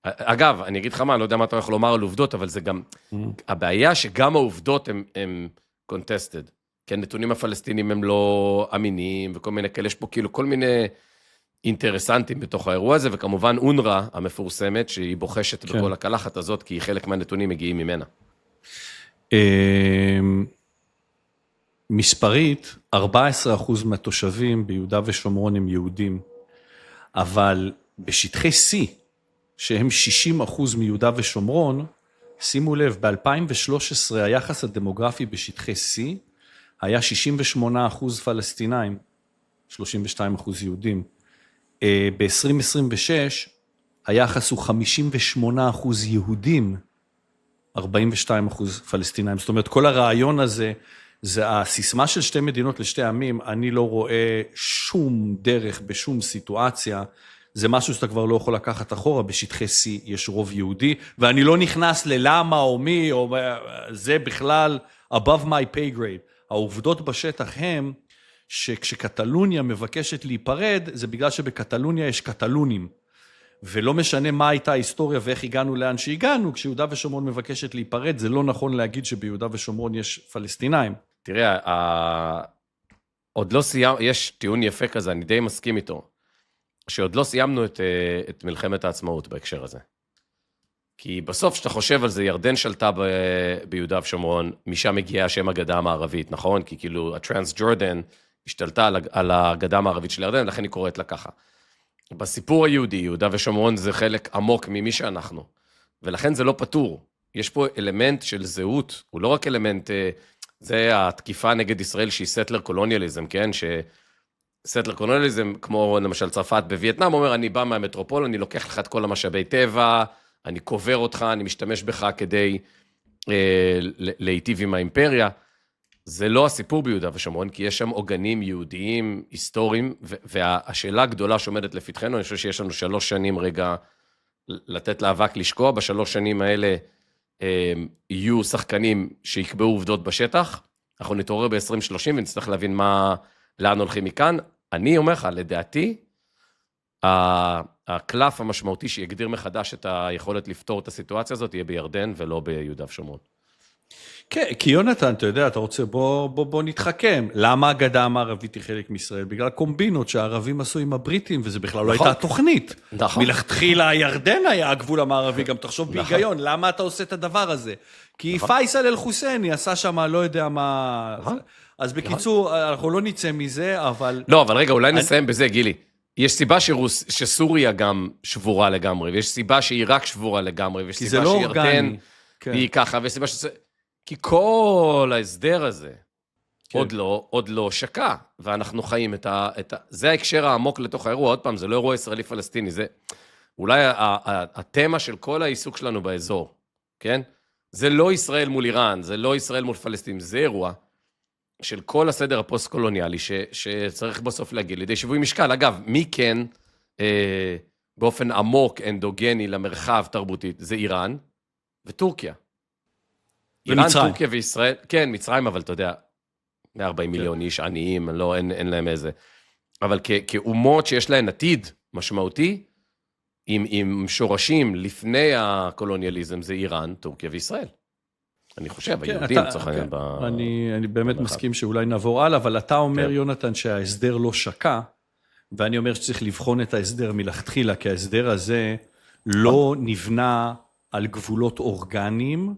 Speaker 2: אגב, אני אגיד לך מה, אני לא יודע מה אתה יכול לומר על עובדות, אבל זה גם, הבעיה שגם העובדות הן contested, כי הנתונים הפלסטינים הם לא אמינים, וכל מיני כאלה, יש פה כאילו כל מיני אינטרסנטים בתוך האירוע הזה, וכמובן אונר"א המפורסמת, שהיא בוחשת בכל הקלחת הזאת, כי חלק מהנתונים מגיעים ממנה.
Speaker 1: מספרית, 14% מהתושבים ביהודה ושומרון הם יהודים, אבל בשטחי C, שהם 60% מיהודה ושומרון, שימו לב, ב-2013 היחס הדמוגרפי בשטחי C היה 68% פלסטינאים, 32% יהודים. ב-2026 היחס הוא 58% יהודים, 42% פלסטינאים. זאת אומרת, כל הרעיון הזה, זה הסיסמה של 2 מדינות לשתי עמים, אני לא רואה שום דרך בשום סיטואציה, זה משהו שאתה כבר לא יכול לקחת אחורה, בשטחי C יש רוב יהודי, ואני לא נכנס ללמה או מי, או זה בכלל above my pay grade. העובדות בשטח הם, שכשקטלוניה מבקשת להיפרד, זה בגלל שבקטלוניה יש קטלונים, ולא משנה מה הייתה ההיסטוריה ואיך הגענו לאן שהגענו, כשיהודה ושומרון מבקשת להיפרד, זה לא נכון להגיד שביהודה ושומרון יש פלסטינאים.
Speaker 2: תראה, עוד לא יש טיעון יפה כזה, אני די מסכים איתו, שעוד לא סיימנו את מלחמת העצמאות בהקשר הזה. כי בסוף שאתה חושב על זה, ירדן שלטה ביהודה ושומרון, משם מגיעה השם הגדה המערבית, נכון? כי כאילו הטרנס-ג'ורדן השתלטה על הגדה המערבית של ירדן, לכן היא קוראת לה ככה. בסיפור היהודי, יהודה ושומרון זה חלק עמוק ממי שאנחנו, ולכן זה לא פתור. יש פה אלמנט של זהות, הוא לא רק אלמנט, זה התקיפה נגד ישראל שהיא סטלר קולוניאליזם, כן? סטלר קולוניאליזם, כמו למשל צרפת בווייטנאם, אומר, אני בא מהמטרופול, אני לוקח לך את כל המשאבי טבע, אני קובר אותך, אני משתמש בך כדי להיטיב עם האימפריה. זה לא הסיפור ביהודה ושומרון, כי יש שם עוגנים יהודיים, היסטוריים, והשאלה הגדולה שעומדת לפתחנו, אני חושב שיש לנו 3 שנים רגע לתת לאבק לשקוע, ב3 שנים האלה יהיו שחקנים שיקבעו עובדות בשטח, אנחנו נתעורר ב-2030 ונצטרך להבין לאן הולכים מכאן. אני אומר לך, לדעתי, הקלף המשמעותי שיגדיר מחדש את היכולת לפתור את הסיטואציה הזאת, יהיה בירדן ולא ביהודה ושומרון.
Speaker 1: כן, כי יונתן, אתה יודע, אתה רוצה, בוא נתחכם. למה הגדה המערבית היא חלק מישראל? בגלל קומבינות שהערבים עשו עם הבריטים, וזה בכלל לא הייתה תוכנית.
Speaker 2: נכון.
Speaker 1: מלכתחילה הירדן היה הגבול המערבי, גם תחשוב בהיגיון, למה אתה עושה את הדבר הזה? כי פייסל אל-חוסייני עשה שם, לא יודע מה... אז בקיצור, אנחנו לא נצא מזה, אבל...
Speaker 2: לא, אבל רגע, אולי נסיים בזה, גילי. יש סיבה שסוריה גם שבורה לגמרי, ויש סיבה שעיראק שבורה לגמרי, ויש סיבה שירדן היא ככה, ויש סיבה כי כל ההסדר הזה עוד לא שקע, ואנחנו חיים זה ההקשר העמוק לתוך האירוע. עוד פעם, זה לא אירוע ישראלי-פלסטיני, זה אולי התמה של כל העיסוק שלנו באזור, כן? זה לא ישראל מול איראן, זה לא ישראל מול פלסטין, זה אירוע של כל הסדר הפוסט-קולוניאלי שצריך בסוף להגיד לידי שיווי משקל. אגב, מי כן באופן עמוק, אנדוגני למרחב תרבותית? זה איראן וטורקיה. איראן, טורקיה וישראל, כן, מצרים, אבל אתה יודע, 140 מיליון איש עניים, לא, אין להם איזה. אבל כאומות שיש להן עתיד משמעותי, עם שורשים לפני הקולוניאליזם, זה איראן, טורקיה וישראל. אני חושב, היהודים צריך לעניין
Speaker 1: אני באמת מסכים שאולי נעבור הלאה, אבל אתה אומר, יונתן, שההסדר לא שקע, ואני אומר שצריך לבחון את ההסדר מלכתחילה, כי ההסדר הזה לא נבנה על גבולות אורגניים,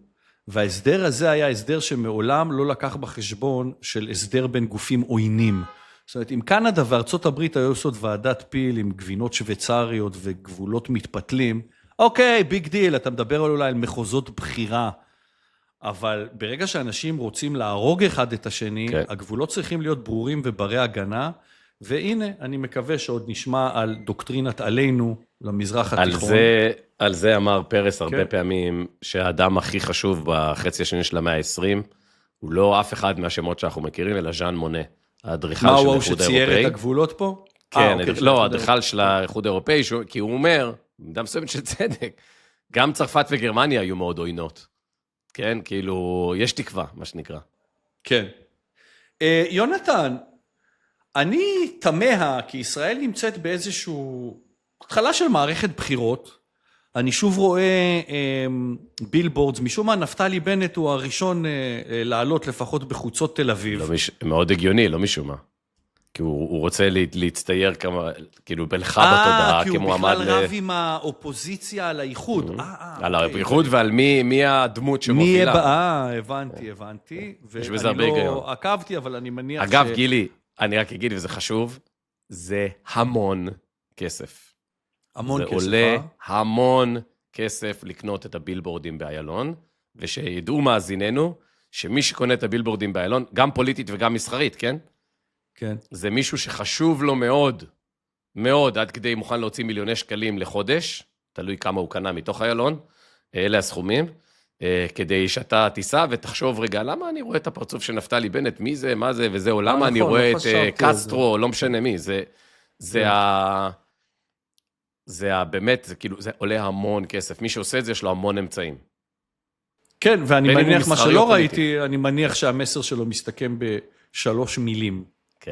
Speaker 1: וההסדר הזה היה הסדר שמעולם לא לקח בחשבון של הסדר בין גופים עוינים. זאת אומרת, אם קנדה וארצות הברית היו עושות ועדת פיל עם גבינות שוויצריות וגבולות מתפתלים, אוקיי, ביג דיל, אתה מדבר אולי על מחוזות בחירה, אבל ברגע שאנשים רוצים להרוג אחד את השני, הגבולות צריכים להיות ברורים וברי הגנה, והנה, אני מקווה שעוד נשמע על דוקטרינת עלינו למזרח התיכון.
Speaker 2: על זה אמר פרס הרבה פעמים, שהאדם הכי חשוב בחצי השני של המאה ה-20, הוא לא אף אחד מהשמות שאנחנו מכירים, אלא ז'אן מונה, האדריכל של האיחוד האירופאי.
Speaker 1: מה הוא שצייר את הגבולות פה?
Speaker 2: כן, לא, האדריכל של האיחוד האירופאי, כי הוא אומר, במידה מסוימת של צדק, גם צרפת וגרמניה היו מאוד עוינות. כן, כאילו, יש תקווה, מה שנקרא.
Speaker 1: כן. יונתן, אני תמה, כי ישראל נמצאת באיזשהו התחלה של מערכת בחירות, אני שוב רואה בילבורדס, משום מה נפתלי בנט הוא הראשון לעלות לפחות בחוצות תל אביב.
Speaker 2: מאוד הגיוני, לא משום מה. כי הוא רוצה להצטייר כאילו בלך בתודעה,
Speaker 1: כי הוא בכלל רב עם האופוזיציה על האיחוד.
Speaker 2: על האיחוד ועל מי הדמות שמובילה.
Speaker 1: הבנתי.
Speaker 2: יש בזה הרבה היגיון.
Speaker 1: לא עקבתי, אבל אני מניח
Speaker 2: אגב, גילי, אני רק אגיד, וזה חשוב, זה המון כסף.
Speaker 1: המון כסף,
Speaker 2: זה עולה המון כסף לקנות את הבילבורדים באיילון, ושידעו מאזיננו, שמי שקונה את הבילבורדים באיילון, גם פוליטית וגם מסחרית, כן?
Speaker 1: כן.
Speaker 2: זה מישהו שחשוב לו מאוד, מאוד, עד כדי מוכן להוציא מיליוני שקלים לחודש, תלוי כמה הוא קנה מתוך איילון, אלה הסכומים, כדי שאתה תיסע ותחשוב, רגע, למה אני רואה את הפרצוף של נפתלי בנט, מי זה, מה זה, וזהו, למה אני רואה את קסטרו, לא משנה מי, זה באמת, זה כאילו, זה עולה המון כסף, מי שעושה את זה, יש לו המון אמצעים.
Speaker 1: כן, ואני מניח, מה שלא ראיתי, אני מניח שהמסר שלו מסתכם ב3 מילים.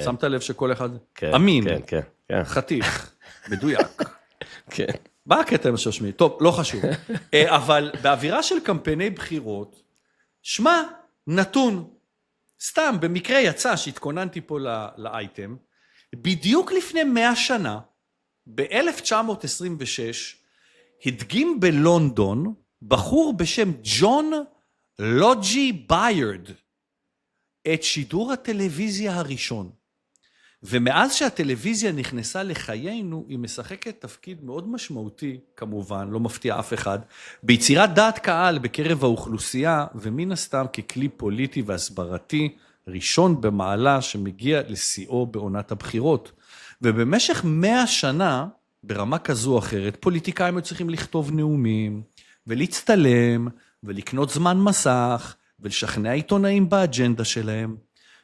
Speaker 1: שמת לב שכל אחד אמין, חתיך, מדויק.
Speaker 2: כן.
Speaker 1: בא הקטע עם 3 מילים, טוב, לא חשוב. אבל באווירה של קמפייני בחירות, שמה, נתון, סתם, במקרה יצא שהתכוננתי פה לאייטם, בדיוק לפני 100 שנה, ב-1926, הדגים בלונדון בחור בשם ג'ון לוג'י ביירד את שידור הטלוויזיה הראשון. ומאז שהטלוויזיה נכנסה לחיינו, היא משחקת תפקיד מאוד משמעותי, כמובן, לא מפתיע אף אחד, ביצירת דעת קהל בקרב האוכלוסייה, ומן הסתם ככלי פוליטי והסברתי ראשון במעלה שמגיע לשיאו בעונת הבחירות. ובמשך 100 שנה, ברמה כזו או אחרת, פוליטיקאים צריכים לכתוב נאומים, ולהצטלם, ולקנות זמן מסך, ולשכנע עיתונאים באג'נדה שלהם.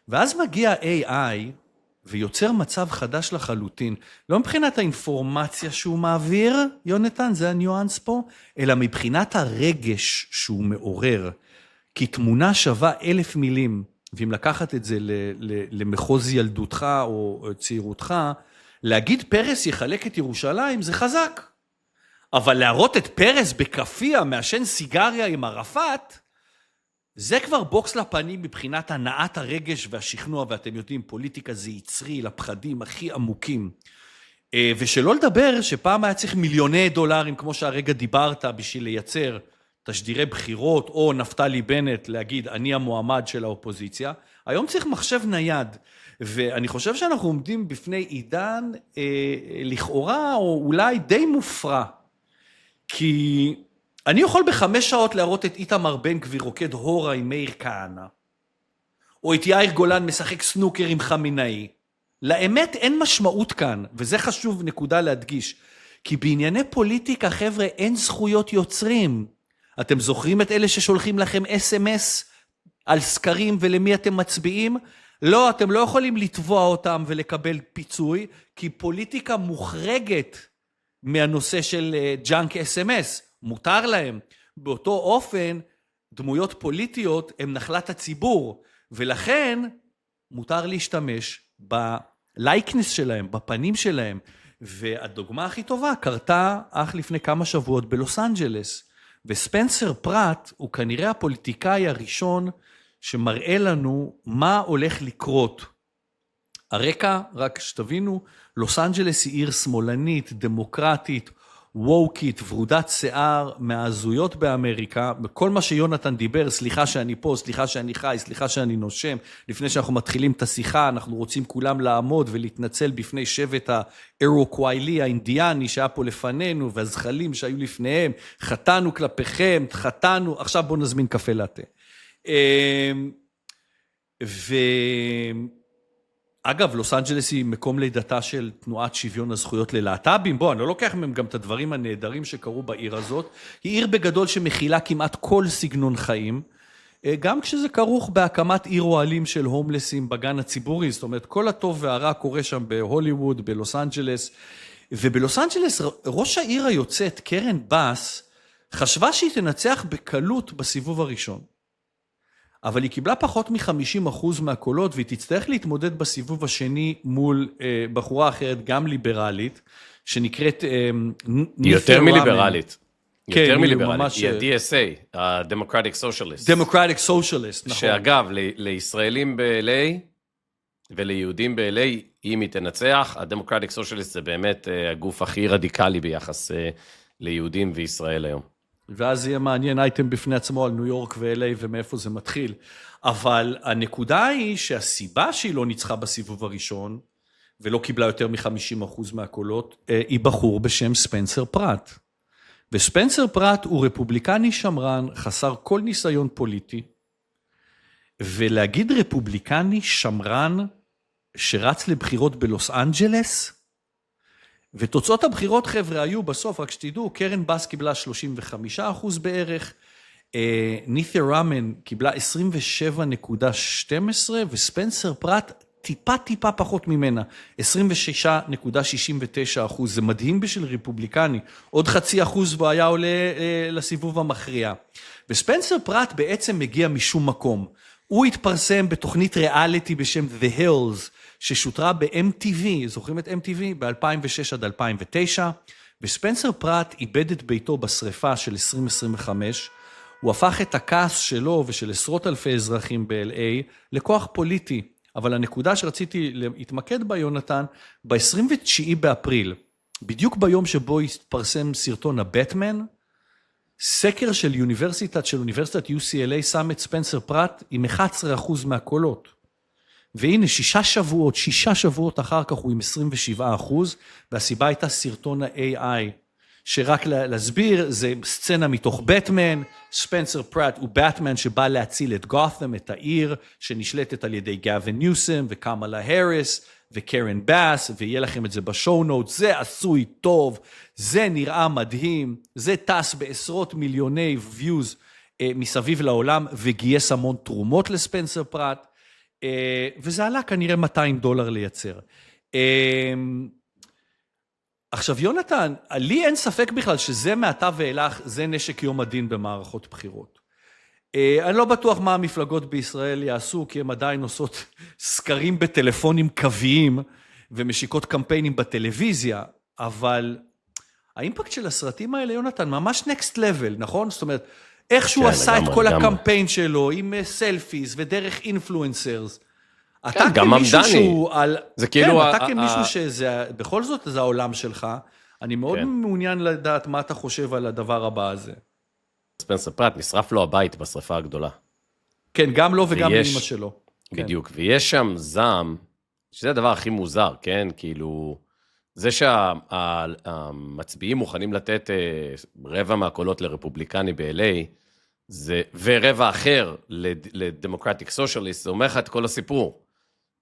Speaker 1: ואז מגיע AI, ויוצר מצב חדש לחלוטין, לא מבחינת האינפורמציה שהוא מעביר, יונתן, זה הניואנס פה, אלא מבחינת הרגש שהוא מעורר. כי תמונה שווה 1,000 מילים, ואם לקחת את זה למחוז ילדותך או צעירותך, להגיד פרס יחלק את ירושלים זה חזק. אבל להראות את פרס בקפיה מעשן סיגריה עם ערפאת, זה כבר בוקס לפנים מבחינת הנעת הרגש והשכנוע, ואתם יודעים, פוליטיקה זה יצרי לפחדים הכי עמוקים. ושלא לדבר שפעם היה צריך מיליוני דולרים, כמו שהרגע דיברת, בשביל לייצר תשדירי בחירות, או נפתלי בנט להגיד, אני המועמד של האופוזיציה. היום צריך מחשב נייד, ואני חושב שאנחנו עומדים בפני עידן לכאורה, או אולי די מופרע. כי אני יכול ב5 שעות להראות את איתמר בן גביר רוקד הורה עם מאיר כהנא, או את יאיר גולן משחק סנוקר עם חמינאי. לאמת אין משמעות כאן, וזה חשוב נקודה להדגיש, כי בענייני פוליטיקה, חבר'ה, אין זכויות יוצרים. אתם זוכרים את אלה ששולחים לכם SMS על סקרים ולמי אתם מצביעים? לא, אתם לא יכולים לתבוע אותם ולקבל פיצוי, כי פוליטיקה מוחרגת מהנושא של ג'אנק SMS. מותר להם. באותו אופן, דמויות פוליטיות הן נחלת הציבור, ולכן מותר להשתמש בלייקנס שלהם, בפנים שלהם. והדוגמה הכי טובה קרתה אך לפני כמה שבועות בלוס אנג'לס, וספנסר פרט הוא כנראה הפוליטיקאי הראשון שמראה לנו מה הולך לקרות. הרקע, רק שתבינו, לוס אנג'לס היא עיר שמאלנית, דמוקרטית, ווקית, ורודת שיער, מהזויות באמריקה, בכל מה שיונתן דיבר, סליחה שאני פה, סליחה שאני חי, סליחה שאני נושם, לפני שאנחנו מתחילים את השיחה, אנחנו רוצים כולם לעמוד ולהתנצל בפני שבט האירוקוויילי, האינדיאני שהיה פה לפנינו, והזחלים שהיו לפניהם, חטאנו כלפיכם, חטאנו, עכשיו בואו נזמין קפה לאטה. אגב, לוס אנג'לס היא מקום לידתה של תנועת שוויון הזכויות ללהט"בים. בוא, אני לא לוקח מהם גם את הדברים הנהדרים שקרו בעיר הזאת. היא עיר בגדול שמכילה כמעט כל סגנון חיים, גם כשזה כרוך בהקמת עיר אוהלים של הומלסים בגן הציבורי. זאת אומרת, כל הטוב והרע קורה שם בהוליווד, בלוס אנג'לס. ובלוס אנג'לס, ראש העיר היוצאת, קרן באס, חשבה שהיא תנצח בקלות בסיבוב הראשון. אבל היא קיבלה פחות מ-50% מהקולות, והיא תצטרך להתמודד בסיבוב השני מול בחורה אחרת, גם ליברלית, שנקראת
Speaker 2: יותר מליברלית.
Speaker 1: כן,
Speaker 2: יותר מליברלית.
Speaker 1: ממש...
Speaker 2: היא ה-DSA, ה-Democratic Socialist.
Speaker 1: Democratic Socialist, נכון.
Speaker 2: שאגב, לישראלים ב-LA וליהודים ב-LA, אם היא תנצח, ה-Democratic Socialist זה באמת הגוף הכי רדיקלי ביחס ליהודים וישראל היום.
Speaker 1: ואז יהיה מעניין אייטם בפני עצמו על ניו יורק ו-LA ומאיפה זה מתחיל. אבל הנקודה היא שהסיבה שהיא לא ניצחה בסיבוב הראשון, ולא קיבלה יותר מ-50% מהקולות, היא בחור בשם ספנסר פרט. וספנסר פרט הוא רפובליקני שמרן, חסר כל ניסיון פוליטי, ולהגיד רפובליקני שמרן שרץ לבחירות בלוס אנג'לס, ותוצאות הבחירות, חבר'ה, היו בסוף, רק שתדעו, קרן באס קיבלה 35% בערך, נית'ה רמן קיבלה 27.12, וספנסר פרט טיפה פחות ממנה, 26.69%. זה מדהים בשביל רפובליקני, עוד 0.5% והוא היה עולה לסיבוב המכריע. וספנסר פרט בעצם מגיע משום מקום. הוא התפרסם בתוכנית ריאליטי בשם The Hills, ששוטרה ב-MTV, זוכרים את MTV? ב-2006 עד 2009, וספנסר פרט איבד את ביתו בשריפה של 2025, הוא הפך את הכעס שלו ושל עשרות אלפי אזרחים ב-LA לכוח פוליטי, אבל הנקודה שרציתי להתמקד בה, יונתן, ב-29 באפריל, בדיוק ביום שבו התפרסם סרטון הבטמן, סקר של אוניברסיטת UCLA שם את ספנסר פרט עם 11% מהקולות. והנה 6 שבועות אחר כך הוא עם 27%, והסיבה הייתה סרטון ה-AI, שרק להסביר, זה סצנה מתוך בטמן, ספנסר פרט הוא בטמן שבא להציל את גות'ם, את העיר, שנשלטת על ידי גאווין ניוסם וקמלה האריס וקרן באס, ויהיה לכם את זה בשואו נוט, זה עשוי טוב, זה נראה מדהים, זה טס בעשרות מיליוני views מסביב לעולם, וגייס המון תרומות לספנסר פרט, וזה עלה כנראה $200 לייצר. עכשיו יונתן, לי אין ספק בכלל שזה מעתה ואילך, זה נשק יום הדין במערכות בחירות. אני לא בטוח מה המפלגות בישראל יעשו, כי הם עדיין עושות סקרים בטלפונים קוויים, ומשיקות קמפיינים בטלוויזיה, אבל האימפקט של הסרטים האלה, יונתן, ממש next level, נכון? זאת אומרת, איך שהוא
Speaker 2: כן,
Speaker 1: עשה את
Speaker 2: לגמרי,
Speaker 1: כל
Speaker 2: לגמרי.
Speaker 1: הקמפיין שלו, עם סלפיס ודרך אינפלואנסרס. אתה
Speaker 2: כן, גם
Speaker 1: כמישהו
Speaker 2: ממדני.
Speaker 1: שהוא על...
Speaker 2: זה כאילו
Speaker 1: כן, אתה כמישהו שזה, בכל זאת זה העולם שלך, אני מאוד
Speaker 2: כן.
Speaker 1: מעוניין לדעת מה אתה חושב על הדבר הבא הזה.
Speaker 2: ספנסר פרט, נשרף לו הבית בשרפה הגדולה.
Speaker 1: כן, גם לו וגם
Speaker 2: ויש-
Speaker 1: לאמא שלו. כן.
Speaker 2: בדיוק, ויש שם זעם, שזה הדבר הכי מוזר, כן? כאילו, זה שהמצביעים מוכנים לתת רבע מהקולות לרפובליקני ב-LA, ורבע אחר לדמוקרטיק סושיאליסט, זה אומר לך את כל הסיפור.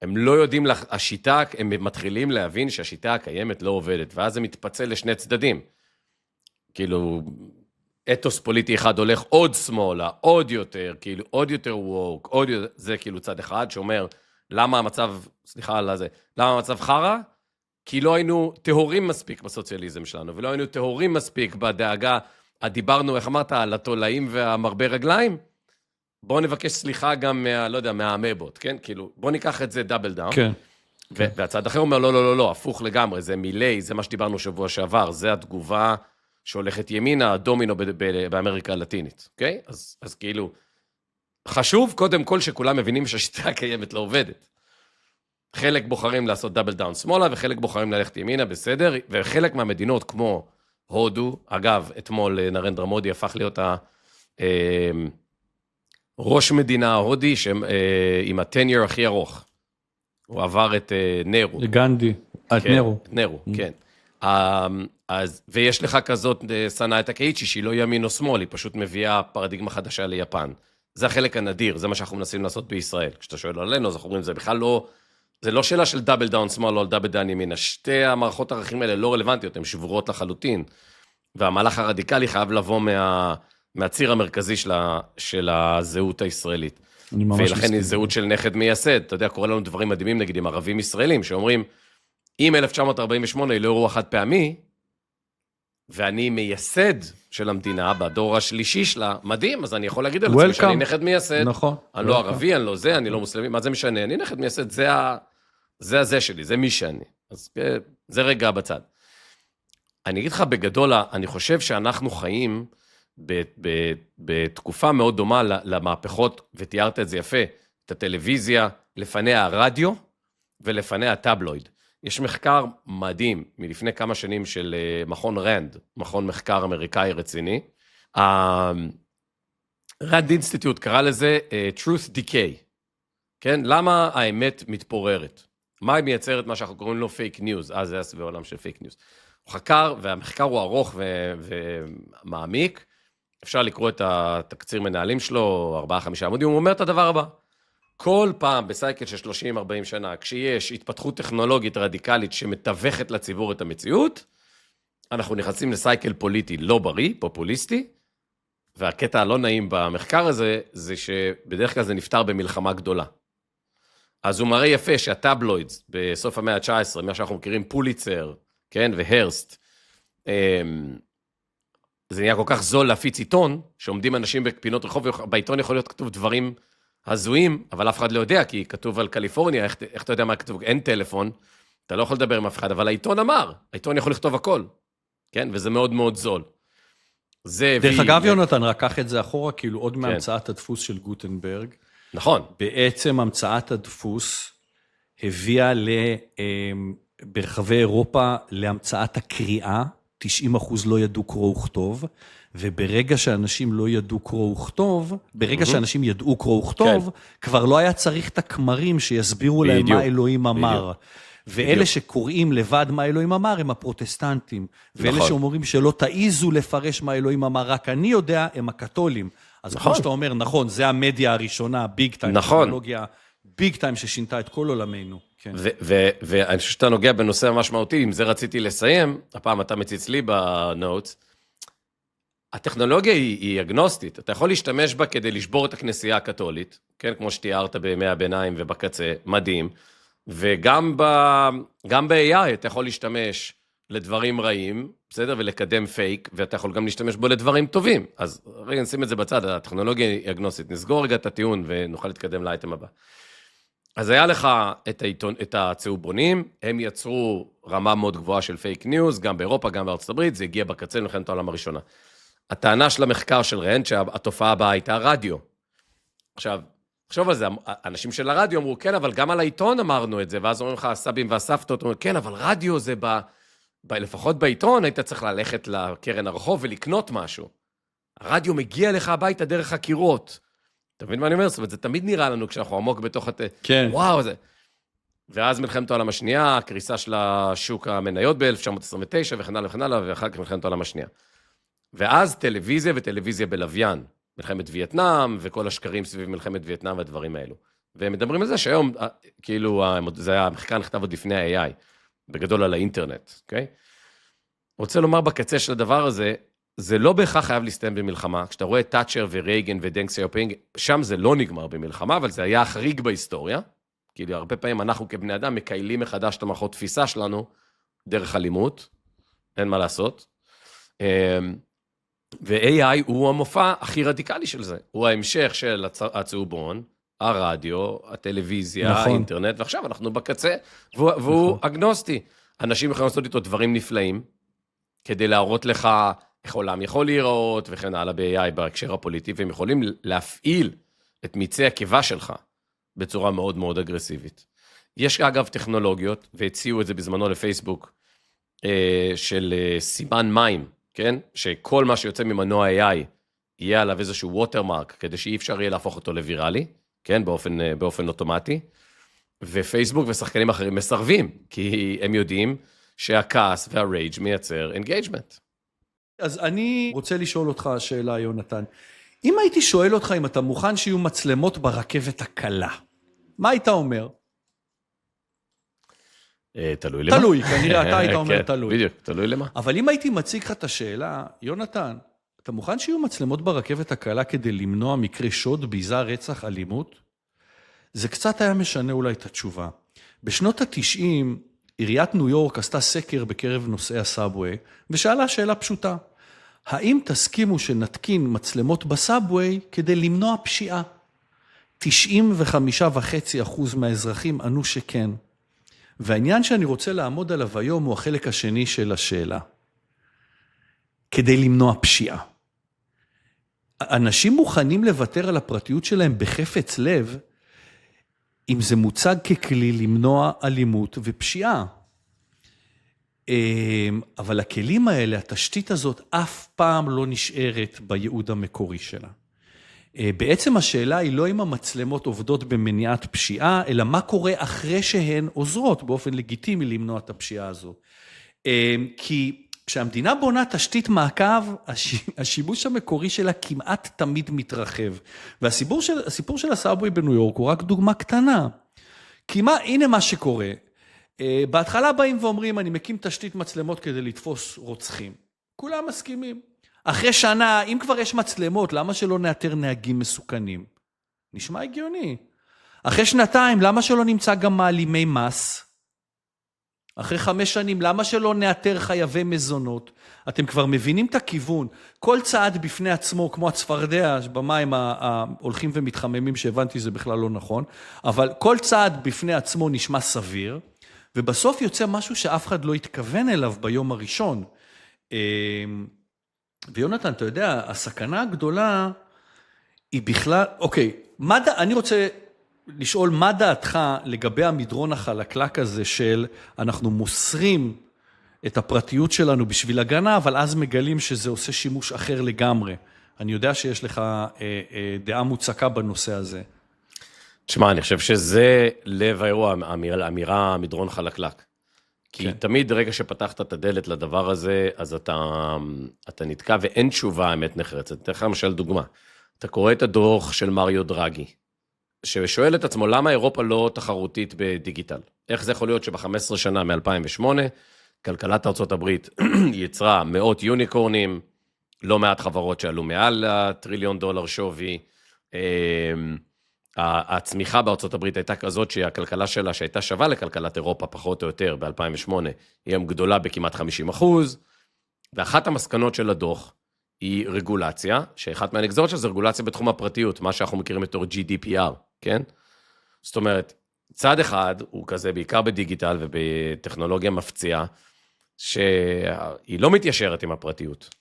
Speaker 2: הם לא יודעים, השיטה, הם מתחילים להבין שהשיטה הקיימת לא עובדת, ואז זה מתפצל לשני צדדים. כאילו, אתוס פוליטי אחד הולך עוד שמאלה, עוד יותר, כאילו, עוד יותר ווק, עוד יותר, זה כאילו צד אחד שאומר, למה המצב, סליחה על זה, למה המצב חרה? כי לא היינו טהורים מספיק בסוציאליזם שלנו, ולא היינו טהורים מספיק בדאגה, דיברנו, איך אמרת, על התולעים והמרבה רגליים? בואו נבקש סליחה גם לא יודע, מהאמבות, כן? כאילו, בואו ניקח את זה דאבל דאון.
Speaker 1: כן.
Speaker 2: והצד אחר אומר, לא, לא, לא, לא, הפוך לגמרי, זה מילי, זה מה שדיברנו שבוע שעבר, זה התגובה שהולכת ימינה, הדומינו באמריקה הלטינית, אוקיי? אז כאילו, חשוב קודם כל שכולם מבינים שהשיטה הקיימת לא עובדת. חלק בוחרים לעשות דאבל דאון שמאלה, וחלק בוחרים ללכת ימינה, בסדר, וחלק מהמדינות כמו הודו, אגב, אתמול נרנדרה מודי הפך להיות ראש מדינה ההודי עם ה-10 הכי ארוך. הוא עבר את נרו.
Speaker 1: גנדי, את
Speaker 2: כן,
Speaker 1: נרו.
Speaker 2: נרו, כן. ויש לך כזאת סנאי טקאיצ'י, שהיא לא ימין או שמאל, היא פשוט מביאה פרדיגמה חדשה ליפן. זה החלק הנדיר, זה מה שאנחנו מנסים לעשות בישראל. כשאתה שואל עלינו, אז אנחנו אומרים, זה בכלל לא, זה לא שאלה של דאבל דאון שמאל או דאבל דאון ימינה. שתי המערכות הערכים האלה לא רלוונטיות, הן שבורות לחלוטין. והמהלך הרדיקלי חייב לבוא מהציר המרכזי של הזהות הישראלית. ולכן היא זהות של נכד מייסד. אתה יודע, קורא לנו דברים מדהימים, נגיד, עם ערבים ישראלים, שאומרים, אם 1948 היא לא אירוע חד פעמי, ואני מייסד של המדינה, בדור השלישי שלה, מדהים, אז אני יכול להגיד על עצמי שאני נכד מייסד.
Speaker 1: נכון.
Speaker 2: אני לא ערבי, אני לא זה, אני לא מוסלמי, מה זה משנה? אני נכד מייסד, זה שלי, זה מי שאני. אז זה רגע בצד. אני אגיד לך בגדול, אני חושב שאנחנו חיים בתקופה מאוד דומה למהפכות, ותיארת את זה יפה, את הטלוויזיה, לפניה הרדיו, ולפניה הטבלויד. יש מחקר מדהים, מלפני כמה שנים של מכון רנד, מכון מחקר אמריקאי רציני. רנד אינסטיטוט קרא לזה truth decay. כן? למה האמת מתפוררת? מה היא מייצרת מה שאנחנו קוראים לו פייק ניוז? זה היה סביב העולם של פייק ניוז. הוא חקר, והמחקר הוא ארוך ומעמיק. אפשר לקרוא את התקציר מנהלים שלו, 4-5 עמודים, הוא אומר את הדבר הבא. כל פעם בסייקל של 30-40 שנה, כשיש התפתחות טכנולוגית רדיקלית שמתווכת לציבור את המציאות, אנחנו נכנסים לסייקל פוליטי לא בריא, פופוליסטי, והקטע הלא נעים במחקר הזה, זה שבדרך כלל זה נפתר במלחמה גדולה. אז הוא מראה יפה שהטבלוידס בסוף המאה ה-19, מה שאנחנו מכירים פוליצר, כן, והרסט, זה נהיה כל כך זול להפיץ עיתון, שעומדים אנשים בפינות רחוב, בעיתון יכול להיות כתוב דברים הזויים, אבל אף אחד לא יודע, כי כתוב על קליפורניה, איך אתה יודע מה כתוב? אין טלפון, אתה לא יכול לדבר עם אף אחד, אבל העיתון אמר, העיתון יכול לכתוב הכל, כן? וזה מאוד מאוד זול.
Speaker 1: דרך אגב, יונתן, רק קח את זה אחורה, כאילו עוד מהמצאת הדפוס של גוטנברג.
Speaker 2: נכון.
Speaker 1: בעצם המצאת הדפוס הביאה ברחבי אירופה להמצאת הקריאה, 90% לא ידעו קרוא וכתוב, וברגע שאנשים לא ידעו קרוא וכתוב, ברגע שאנשים ידעו קרוא וכתוב, כבר לא היה צריך את הכמרים שיסבירו להם מה אלוהים אמר. ואלה שקוראים לבד מה אלוהים אמר, הם הפרוטסטנטים. ואלה שאומרים שלא תעיזו לפרש מה אלוהים אמר, רק אני יודע, הם הקתולים. אז כמו שאתה אומר, נכון, זה המדיה הראשונה, ביג טיים, טכנולוגיה, ביג טיים ששינתה את כל עולמנו.
Speaker 2: ואני חושב שאתה נוגע בנושא ממש מהותי, עם זה רציתי לסיים, הפעם אתה מציץ לי בנוטס, הטכנולוגיה היא אגנוסטית, אתה יכול להשתמש בה כדי לשבור את הכנסייה הקתולית, כן, כמו שתיארת בימי הביניים ובקצה, מדהים, וגם ב-AI אתה יכול להשתמש לדברים רעים, בסדר, ולקדם פייק, ואתה יכול גם להשתמש בו לדברים טובים, אז רגע נשים את זה בצד, הטכנולוגיה היא אגנוסטית, נסגור רגע את הטיעון ונוכל להתקדם לאייטם הבא. אז היה לך את הצהובונים, הם יצרו רמה מאוד גבוהה של פייק ניוז, גם באירופה, גם בארצות הברית, זה הגיע בקצה למלחמת העולם הראשונה. הטענה של המחקר של רנד, שהתופעה הבאה הייתה רדיו. עכשיו, חשוב על זה, אנשים של הרדיו אמרו, כן, אבל גם על העיתון אמרנו את זה, ואז אומרים לך, הסבים והסבתות, אומרים, כן, אבל רדיו זה לפחות בעיתון, היית צריך ללכת לקרן הרחוב ולקנות משהו. הרדיו מגיע לך הביתה דרך הקירות. אתה מבין מה אני אומר? זאת אומרת, זה תמיד נראה לנו כשאנחנו עמוק בתוך
Speaker 1: כן.
Speaker 2: וואו, זה. ואז מלחמת העולם השנייה, הקריסה של השוק המניות ב-1929 וכן הלאה וכן הלאה, ואחר כך מלחמת העולם השנייה. ואז טלוויזיה וטלוויזיה בלוויין, מלחמת וייטנאם וכל השקרים סביב מלחמת וייטנאם והדברים האלו. והם מדברים על זה שהיום, כאילו, זה היה המחקר נכתב עוד לפני ה-AI, בגדול על האינטרנט, אוקיי? רוצה לומר בקצה של הדבר הזה, זה לא בהכרח חייב להסתיים במלחמה. כשאתה רואה טאצ'ר ורייגן ודנג סיופינג, שם זה לא נגמר במלחמה, אבל זה היה חריג בהיסטוריה. כאילו, הרבה פעמים אנחנו כבני אדם מקיילים מחדש את המערכות תפיסה שלנו, דרך אלימות, אין מה לעשות. ו-AI הוא המופע הכי רדיקלי של זה. הוא ההמשך של הצהובון, הרדיו, הטלוויזיה, נכון. האינטרנט, ועכשיו אנחנו בקצה, והוא נכון. אגנוסטי. אנשים יכולים לעשות איתו דברים נפלאים, כדי להראות לך איך עולם יכול להיראות, וכן הלאה ב-AI בהקשר הפוליטי, והם יכולים להפעיל את מיצי הקיבה שלך, בצורה מאוד מאוד אגרסיבית. יש אגב טכנולוגיות, והציעו את זה בזמנו לפייסבוק, של סימן מים, כן? שכל מה שיוצא ממנוע AI, יהיה עליו איזשהו ווטרמרק, כדי שאי אפשר יהיה להפוך אותו לוויראלי, כן? באופן אוטומטי. ופייסבוק ושחקנים אחרים מסרבים, כי הם יודעים שהכעס והרייג' מייצר אינגייג'מנט.
Speaker 1: אז אני רוצה לשאול אותך שאלה, יונתן. אם הייתי שואל אותך אם אתה מוכן שיהיו מצלמות ברכבת הקלה, מה היית אומר?
Speaker 2: תלוי למה.
Speaker 1: תלוי, כנראה אתה היית אומר תלוי.
Speaker 2: בדיוק, תלוי למה.
Speaker 1: אבל אם הייתי מציג לך את השאלה, יונתן, אתה מוכן שיהיו מצלמות ברכבת הקלה כדי למנוע מקרה שוד, ביזה, רצח, אלימות? זה קצת היה משנה אולי את התשובה. בשנות ה-90, עיריית ניו יורק עשתה סקר בקרב נוסעי הסאבווי, ושאלה שאלה פשוטה. האם תסכימו שנתקין מצלמות בסאבווי כדי למנוע פשיעה? 95.5% מהאזרחים ענו שכן. והעניין שאני רוצה לעמוד עליו היום הוא החלק השני של השאלה. כדי למנוע פשיעה. אנשים מוכנים לוותר על הפרטיות שלהם בחפץ לב, אם זה מוצג ככלי למנוע אלימות ופשיעה. אבל הכלים האלה, התשתית הזאת, אף פעם לא נשארת בייעוד המקורי שלה. בעצם השאלה היא לא אם המצלמות עובדות במניעת פשיעה, אלא מה קורה אחרי שהן עוזרות באופן לגיטימי למנוע את הפשיעה הזו. כי כשהמדינה בונה תשתית מעקב, השימוש המקורי שלה כמעט תמיד מתרחב. והסיפור של הסאבווי בניו יורק הוא רק דוגמה קטנה. כי הנה מה שקורה. בהתחלה באים ואומרים, אני מקים תשתית מצלמות כדי לתפוס רוצחים. כולם מסכימים. אחרי שנה, אם כבר יש מצלמות, למה שלא נאתר נהגים מסוכנים? נשמע הגיוני. אחרי שנתיים, למה שלא נמצא גם מעלימי מס? אחרי 5 שנים, למה שלא נאתר חייבי מזונות? אתם כבר מבינים את הכיוון. כל צעד בפני עצמו, כמו הצפרדע במים ההולכים ומתחממים, שהבנתי זה בכלל לא נכון, אבל כל צעד בפני עצמו נשמע סביר, ובסוף יוצא משהו שאף אחד לא התכוון אליו ביום הראשון. ויונתן, אתה יודע, הסכנה הגדולה היא בכלל, אוקיי, אני רוצה לשאול מה דעתך לגבי המדרון החלקלק הזה של אנחנו מוסרים את הפרטיות שלנו בשביל הגנה, אבל אז מגלים שזה עושה שימוש אחר לגמרי. אני יודע שיש לך דעה מוצקה בנושא הזה.
Speaker 2: תשמע, אני חושב שזה לב האירוע, האמירה מדרון חלקלק. כי כן. תמיד רגע שפתחת את הדלת לדבר הזה, אז אתה נתקע ואין תשובה האמת נחרצת. תלך למשל דוגמה. אתה קורא את הדוח של מריו דרגי, ששואל את עצמו למה אירופה לא תחרותית בדיגיטל. איך זה יכול להיות שב-15 שנה מ-2008, כלכלת ארצות הברית יצרה מאות יוניקורנים, לא מעט חברות שעלו מעל $1 טריליון שווי, הצמיחה בארצות הברית הייתה כזאת שהכלכלה שלה, שהייתה שווה לכלכלת אירופה פחות או יותר ב-2008, היא היום גדולה בכמעט 50%, ואחת המסקנות של הדוח היא רגולציה, שאחת מהנגזרות של זה רגולציה בתחום הפרטיות, מה שאנחנו מכירים בתור GDPR, כן? זאת אומרת, צד אחד הוא כזה, בעיקר בדיגיטל ובטכנולוגיה מפציעה, שהיא לא מתיישרת עם הפרטיות.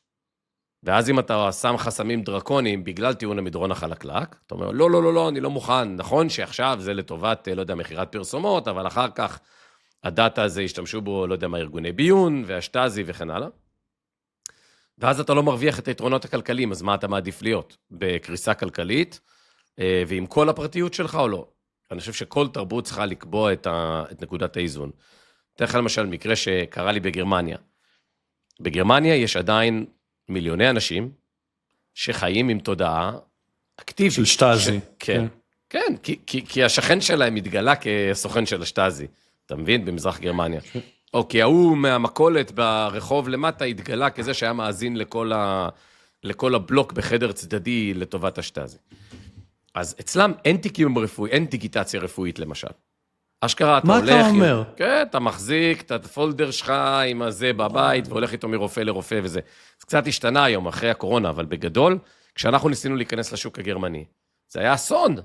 Speaker 2: ואז אם אתה שם חסמים דרקוניים בגלל טיעון המדרון החלקלק, אתה אומר, לא, לא, לא, לא, אני לא מוכן. נכון שעכשיו זה לטובת, לא יודע, מחירת פרסומות, אבל אחר כך הדאטה הזה ישתמשו בו, לא יודע מה, ארגוני ביון, והשטאזי וכן הלאה. ואז אתה לא מרוויח את היתרונות הכלכליים, אז מה אתה מעדיף להיות? בקריסה כלכלית, ועם כל הפרטיות שלך או לא? אני חושב שכל תרבות צריכה לקבוע את נקודת האיזון. אתן לך למשל מקרה שקרה לי בגרמניה. בגרמניה יש עדיין מיליוני אנשים שחיים עם תודעה אקטיבית.
Speaker 1: של שטאזי.
Speaker 2: כן, כן, כי השכן שלהם התגלה כסוכן של השטאזי, אתה מבין? במזרח גרמניה. או כי ההוא מהמכולת ברחוב למטה התגלה כזה שהיה מאזין לכל הבלוק בחדר צדדי לטובת השטאזי. אז אצלם אין תיקים רפואי, אין דיגיטציה רפואית למשל. אשכרה, אתה הולך...
Speaker 1: מה אתה אומר?
Speaker 2: כן, אתה מחזיק את הפולדר שלך עם הזה בבית, והולך איתו מרופא לרופא וזה. זה קצת השתנה היום, אחרי הקורונה, אבל בגדול, כשאנחנו ניסינו להיכנס לשוק הגרמני, זה היה אסון.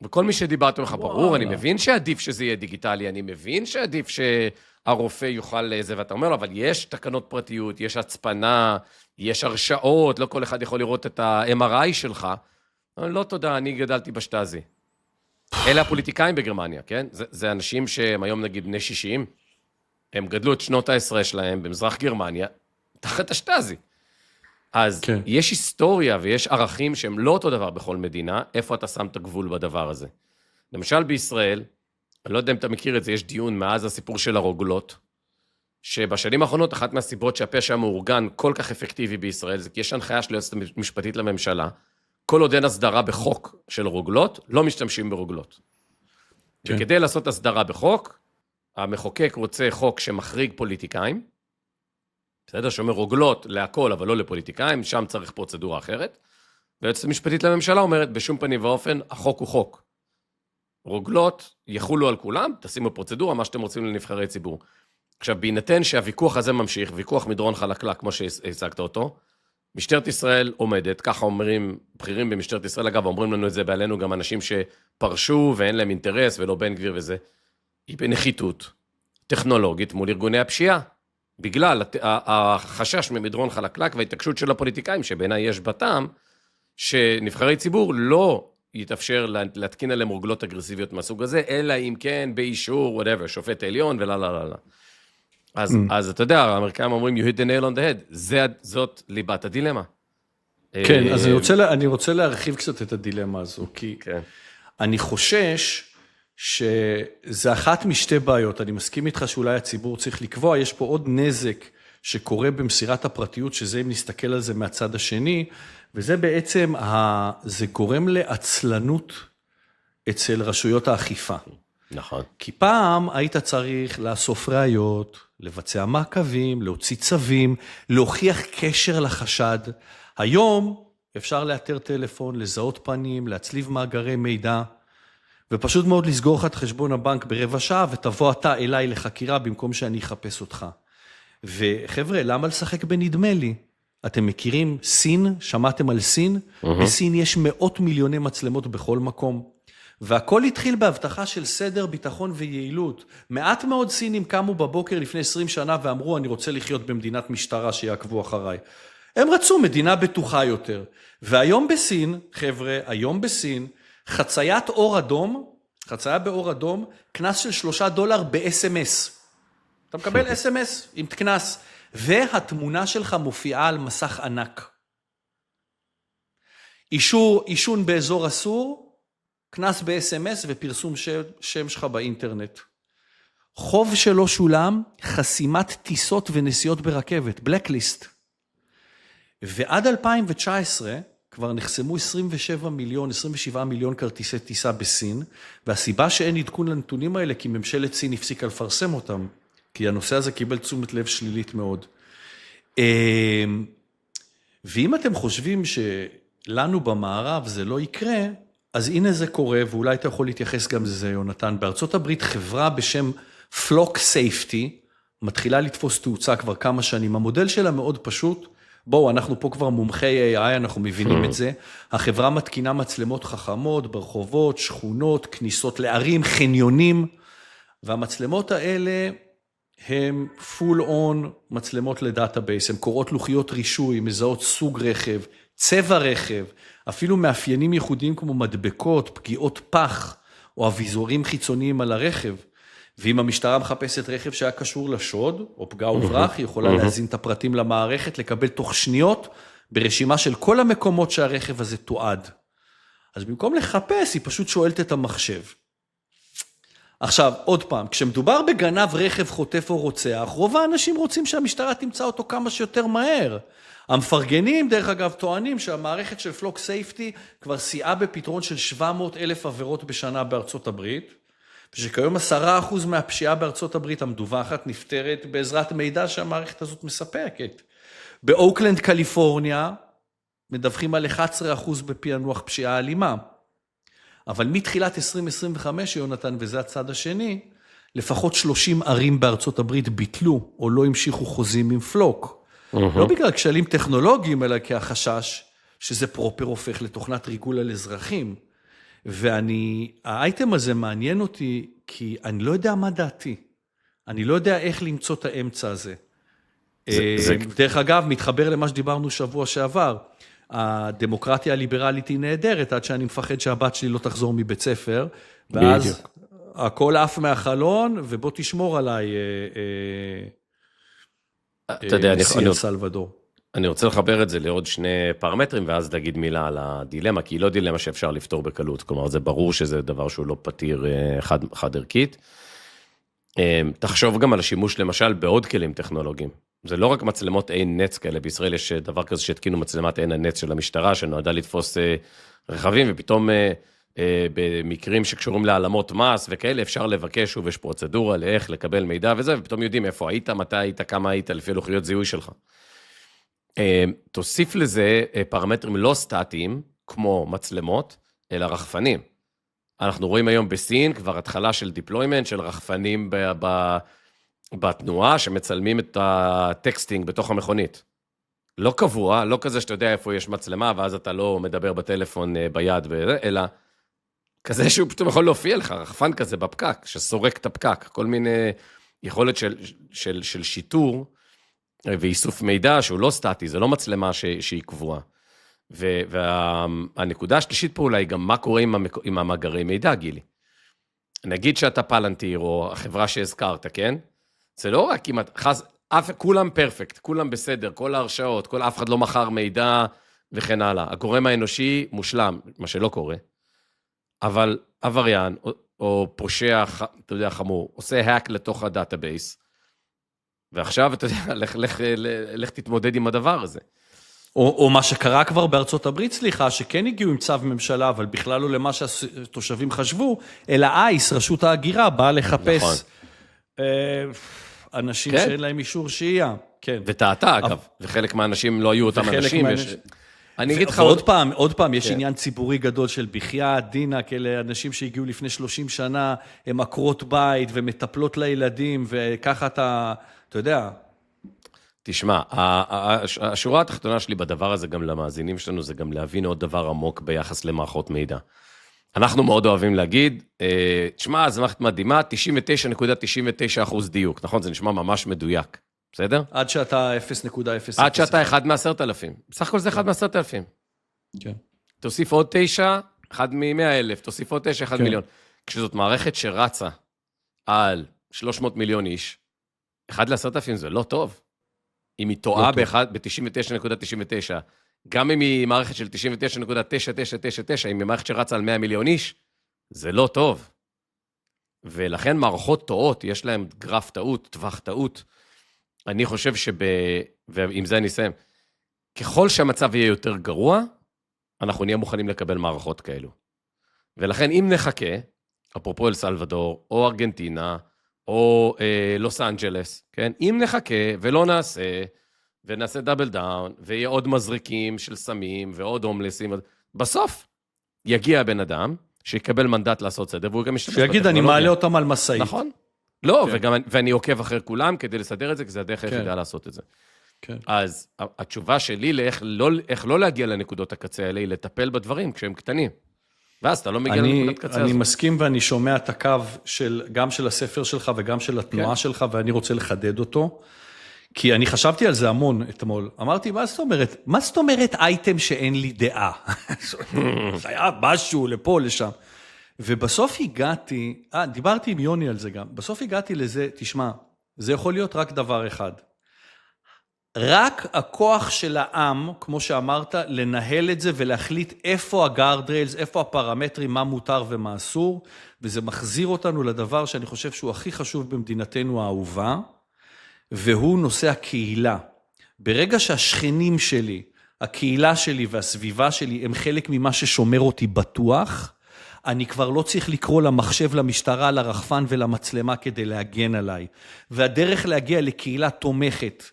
Speaker 2: וכל מי שדיברתם לך, ברור, אני מבין שעדיף שזה יהיה דיגיטלי, אני מבין שעדיף שהרופא יוכל לזה, ואתה אומר לו, אבל יש תקנות פרטיות, יש הצפנה, יש הרשאות, לא כל אחד יכול לראות את ה-MRI שלך. לא תודה, אני גדלתי בשטאזי. אלה הפוליטיקאים בגרמניה, כן? זה אנשים שהם היום נגיד בני 60, הם גדלו את שנות ה-10 שלהם במזרח גרמניה, תחת השטאזי. אז כן. יש היסטוריה ויש ערכים שהם לא אותו דבר בכל מדינה, איפה אתה שם את הגבול בדבר הזה. למשל בישראל, אני לא יודע אם אתה מכיר את זה, יש דיון מאז הסיפור של הרוגלות, שבשנים האחרונות אחת מהסיבות שהפשע המאורגן כל כך אפקטיבי בישראל, זה כי יש הנחיה של היועצת המשפטית לממשלה, כל עוד אין הסדרה בחוק של רוגלות, לא משתמשים ברוגלות. כן. וכדי לעשות הסדרה בחוק, המחוקק רוצה חוק שמחריג פוליטיקאים, בסדר, שאומר רוגלות להכל, אבל לא לפוליטיקאים, שם צריך פרוצדורה אחרת, והיועצת המשפטית לממשלה אומרת, בשום פנים ואופן, החוק הוא חוק. רוגלות יחולו על כולם, תשימו פרוצדורה, מה שאתם רוצים לנבחרי ציבור. עכשיו, בהינתן שהוויכוח הזה ממשיך, ויכוח מדרון חלקלק, כמו שהצגת אותו, משטרת ישראל עומדת, ככה אומרים, בכירים במשטרת ישראל, אגב, אומרים לנו את זה בעלינו גם אנשים שפרשו ואין להם אינטרס ולא בן גביר וזה, היא בנחיתות טכנולוגית מול ארגוני הפשיעה, בגלל החשש ממדרון חלקלק וההתעקשות של הפוליטיקאים, שבעיניי יש בטעם, שנבחרי ציבור לא יתאפשר להתקין עליהם רוגלות אגרסיביות מהסוג הזה, אלא אם כן באישור, whatever, שופט עליון ולא, לא, לא, לא. אז אתה יודע, האמריקאים אומרים, you hit the nail on the head, זאת ליבת הדילמה.
Speaker 1: כן, אז אני רוצה להרחיב קצת את הדילמה הזו, כי אני חושש שזה אחת משתי בעיות, אני מסכים איתך שאולי הציבור צריך לקבוע, יש פה עוד נזק שקורה במסירת הפרטיות, שזה אם נסתכל על זה מהצד השני, וזה בעצם, זה גורם לעצלנות אצל רשויות האכיפה.
Speaker 2: נכון.
Speaker 1: כי פעם היית צריך לאסוף ראיות, לבצע מעקבים, להוציא צווים, להוכיח קשר לחשד. היום אפשר לאתר טלפון, לזהות פנים, להצליב מאגרי מידע, ופשוט מאוד לסגור לך את חשבון הבנק ברבע שעה, ותבוא אתה אליי לחקירה במקום שאני אחפש אותך. וחבר'ה, למה לשחק בנדמה לי? אתם מכירים סין? שמעתם על סין? בסין יש מאות מיליוני מצלמות בכל מקום. והכל התחיל בהבטחה של סדר, ביטחון ויעילות. מעט מאוד סינים קמו בבוקר לפני 20 שנה ואמרו, אני רוצה לחיות במדינת משטרה שיעקבו אחריי. הם רצו מדינה בטוחה יותר. והיום בסין, חבר'ה, היום בסין, חצייה באור אדום, קנס של $3 ב-SMS. אתה מקבל SMS עם קנס, והתמונה שלך מופיעה על מסך ענק. עישון באזור אסור, קנס ב-SMS ופרסום שם שלך באינטרנט. חוב שלא שולם, חסימת טיסות ונסיעות ברכבת, בלקליסט. ועד 2019 כבר נחסמו 27 מיליון כרטיסי טיסה בסין, והסיבה שאין עדכון לנתונים האלה, כי ממשלת סין הפסיקה לפרסם אותם, כי הנושא הזה קיבל תשומת לב שלילית מאוד. ואם אתם חושבים שלנו במערב זה לא יקרה, אז הנה זה קורה, ואולי אתה יכול להתייחס גם לזה, יונתן. בארצות הברית חברה בשם Flock Safety, מתחילה לתפוס תאוצה כבר כמה שנים. המודל שלה מאוד פשוט, בואו, אנחנו פה כבר מומחי AI, אנחנו מבינים את זה. החברה מתקינה מצלמות חכמות, ברחובות, שכונות, כניסות לערים, חניונים, והמצלמות האלה, הם full on מצלמות לדאטאבייס, הן קוראות לוחיות רישוי, מזהות סוג רכב, צבע רכב, אפילו מאפיינים ייחודיים כמו מדבקות, פגיעות פח, או אביזורים חיצוניים על הרכב. ואם המשטרה מחפשת רכב שהיה קשור לשוד, או פגע וברח, היא יכולה להזין את הפרטים למערכת, לקבל תוך שניות ברשימה של כל המקומות שהרכב הזה תועד. אז במקום לחפש, היא פשוט שואלת את המחשב. עכשיו, עוד פעם, כשמדובר בגנב רכב חוטף או רוצח, רוב האנשים רוצים שהמשטרה תמצא אותו כמה שיותר מהר. המפרגנים, דרך אגב, טוענים שהמערכת של פלוק סייפטי כבר סייעה בפתרון של 700,000 עבירות בשנה בארצות הברית, ושכיום 10% מהפשיעה בארצות הברית המדווחת נפטרת בעזרת מידע שהמערכת הזאת מספקת. באוקלנד, קליפורניה, מדווחים על 11% בפענוח פשיעה אלימה. אבל מתחילת 2025, יונתן, וזה הצד השני, לפחות 30 ערים בארצות הברית ביטלו או לא המשיכו חוזים עם פלוק. לא בגלל כשלים טכנולוגיים, אלא כהחשש שזה פרופר הופך לתוכנת ריגול על אזרחים. האייטם הזה מעניין אותי, כי אני לא יודע מה דעתי. אני לא יודע איך למצוא את האמצע הזה. דרך אגב, מתחבר למה שדיברנו שבוע שעבר. הדמוקרטיה הליברלית היא נהדרת, עד שאני מפחד שהבת שלי לא תחזור מבית ספר, ואז הכל עף מהחלון, ובוא תשמור עליי, נשיא אל סלוודור.
Speaker 2: אני רוצה לחבר את זה לעוד שני פרמטרים, ואז להגיד מילה על הדילמה, כי היא לא דילמה שאפשר לפתור בקלות, כלומר זה ברור שזה דבר שהוא לא פתיר חד ערכית. תחשוב גם על השימוש למשל בעוד כלים טכנולוגיים. זה לא רק מצלמות עין נץ כאלה, בישראל יש דבר כזה שהתקינו מצלמת עין הנץ של המשטרה, שנועדה לתפוס רכבים, ופתאום במקרים שקשורים להעלמות מס וכאלה, אפשר לבקש, ויש פרוצדורה לאיך לקבל מידע וזה, ופתאום יודעים איפה היית, מתי היית, כמה היית, לפי לוחיות זיהוי שלך. תוסיף לזה פרמטרים לא סטטיים, כמו מצלמות, אלא רחפנים. אנחנו רואים היום בסין כבר התחלה של דיפלוימנט, של רחפנים בתנועה, שמצלמים את הטקסטינג בתוך המכונית. לא קבוע, לא כזה שאתה יודע איפה יש מצלמה, ואז אתה לא מדבר בטלפון ביד, אלא כזה שהוא פתאום יכול להופיע לך, רחפן כזה בפקק, שסורק את הפקק, כל מיני יכולת של שיטור, ואיסוף מידע שהוא לא סטטי, זה לא מצלמה שהיא קבועה. והנקודה השלישית פה אולי גם מה קורה עם המאגרי מידע, גילי. נגיד שאתה פלנטיר, או החברה שהזכרת, כן? זה לא רק אם כולם פרפקט, כולם בסדר, כל ההרשאות, אף אחד לא מחר מידע וכן הלאה. הגורם האנושי מושלם, מה שלא קורה. אבל עבריין או פושע, אתה יודע, חמור, עושה האק לתוך הדאטאבייס, ועכשיו, אתה יודע, לך תתמודד עם הדבר הזה.
Speaker 1: או מה שקרה כבר בארצות הברית, סליחה, שכן הגיעו עם צו ממשלה, אבל בכלל לא למה שהתושבים חשבו, אלא אייס, רשות ההגירה, באה לחפש אנשים שאין להם אישור שהייה.
Speaker 2: וטעתה, אגב, וחלק מהאנשים לא היו אותם אנשים. אני אגיד לך
Speaker 1: עוד פעם, יש עניין ציבורי גדול של בחיה, דינה, כאלה אנשים שהגיעו לפני 30 שנה, הם עקרות בית ומטפלות לילדים, וככה אתה יודע.
Speaker 2: תשמע, השורה התחתונה שלי בדבר הזה, גם למאזינים שלנו, זה גם להבין עוד דבר עמוק ביחס למערכות מידע. אנחנו מאוד אוהבים להגיד, תשמע, זו מערכת מדהימה, 99.99% דיוק, נכון? זה נשמע ממש מדויק, בסדר?
Speaker 1: עד שאתה 0.0.
Speaker 2: עד שאתה 1 מ-10,000. בסך הכל זה 1 מ-10,000.
Speaker 1: כן.
Speaker 2: תוסיף עוד 9, 1 מ-100,000, תוסיף עוד 9, 1 מיליון. כשזאת מערכת שרצה על 300 מיליון איש, 1 ל-10,000 זה לא טוב. אם היא טועה ב-99.99, גם אם היא מערכת של 99.9999, אם היא מערכת שרצה על 100 מיליון איש, זה לא טוב. ולכן מערכות טועות, יש להן גרף טעות, טווח טעות. אני חושב ועם זה אני אסיים, ככל שהמצב יהיה יותר גרוע, אנחנו נהיה מוכנים לקבל מערכות כאלו. ולכן אם נחכה, אפרופו אל סלוודור, או ארגנטינה, או לוס אנג'לס, כן? אם נחכה ולא ונעשה דאבל דאון, ויהיה עוד מזריקים של סמים, ועוד הומלסים, בסוף יגיע הבן אדם, שיקבל מנדט לעשות סדר, והוא גם משתמש
Speaker 1: שיגיד, אני מעלה אותם על מסעית.
Speaker 2: נכון? לא, ואני עוקב אחרי כולם, כדי לסדר את זה, כי זה הדרך היחידה לעשות את זה. אז התשובה שלי לאיך לא להגיע לנקודות הקצה האלה, היא לטפל בדברים כשהם קטנים. ואז אתה לא מגיע לנקודת קצה
Speaker 1: אני
Speaker 2: הזאת.
Speaker 1: מסכים ואני שומע את הקו גם של הספר שלך וגם של התנועה שלך, ואני רוצה לחדד אותו, כי אני חשבתי על זה המון אתמול. אמרתי, מה זאת אומרת אייטם שאין לי דעה? זה היה משהו לפה, לשם. ובסוף הגעתי, דיברתי עם יוני על זה גם, בסוף הגעתי לזה, תשמע, זה יכול להיות רק דבר אחד. רק הכוח של העם, כמו שאמרת, לנהל את זה ולהחליט איפה הגארדריילס, איפה הפרמטרים, מה מותר ומה אסור, וזה מחזיר אותנו לדבר שאני חושב שהוא הכי חשוב במדינתנו האהובה, והוא נושא הקהילה. ברגע שהשכנים שלי, הקהילה שלי והסביבה שלי הם חלק ממה ששומר אותי בטוח, אני כבר לא צריך לקרוא למחשב, למשטרה, לרחפן ולמצלמה כדי להגן עליי. והדרך להגיע לקהילה תומכת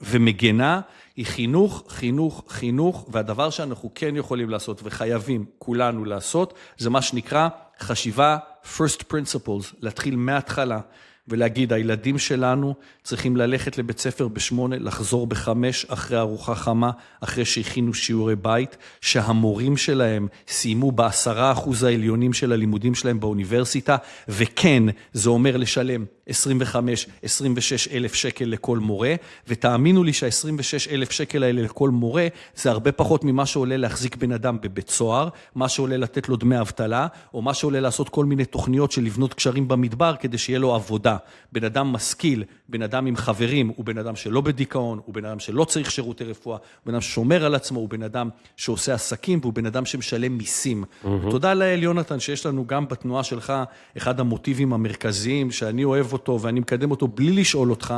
Speaker 1: ומגנה היא חינוך, חינוך, חינוך, והדבר שאנחנו כן יכולים לעשות וחייבים כולנו לעשות, זה מה שנקרא חשיבה first principles, להתחיל מההתחלה. ולהגיד, הילדים שלנו צריכים ללכת לבית ספר ב8, לחזור ב5, אחרי ארוחה חמה, אחרי שהכינו שיעורי בית, שהמורים שלהם סיימו ב10% העליונים של הלימודים שלהם באוניברסיטה, וכן, זה אומר לשלם 25, 26 אלף שקל לכל מורה, ותאמינו לי שה-26 אלף שקל האלה לכל מורה, זה הרבה פחות ממה שעולה להחזיק בן אדם בבית סוהר, מה שעולה לתת לו דמי אבטלה, או מה שעולה לעשות כל מיני תוכניות של לבנות קשרים במדבר, כדי שיהיה לו עבודה. בן אדם משכיל, בן אדם עם חברים, הוא בן אדם שלא בדיכאון, הוא בן אדם שלא צריך שירותי רפואה, הוא בן אדם ששומר על עצמו, הוא בן אדם שעושה עסקים, והוא בן אדם שמשלם מיסים. תודה לאל יונתן, שיש לנו גם בתנועה שלך, אחד המוטיבים המרכזיים, שאני אוהב אותו, ואני מקדם אותו בלי לשאול אותך,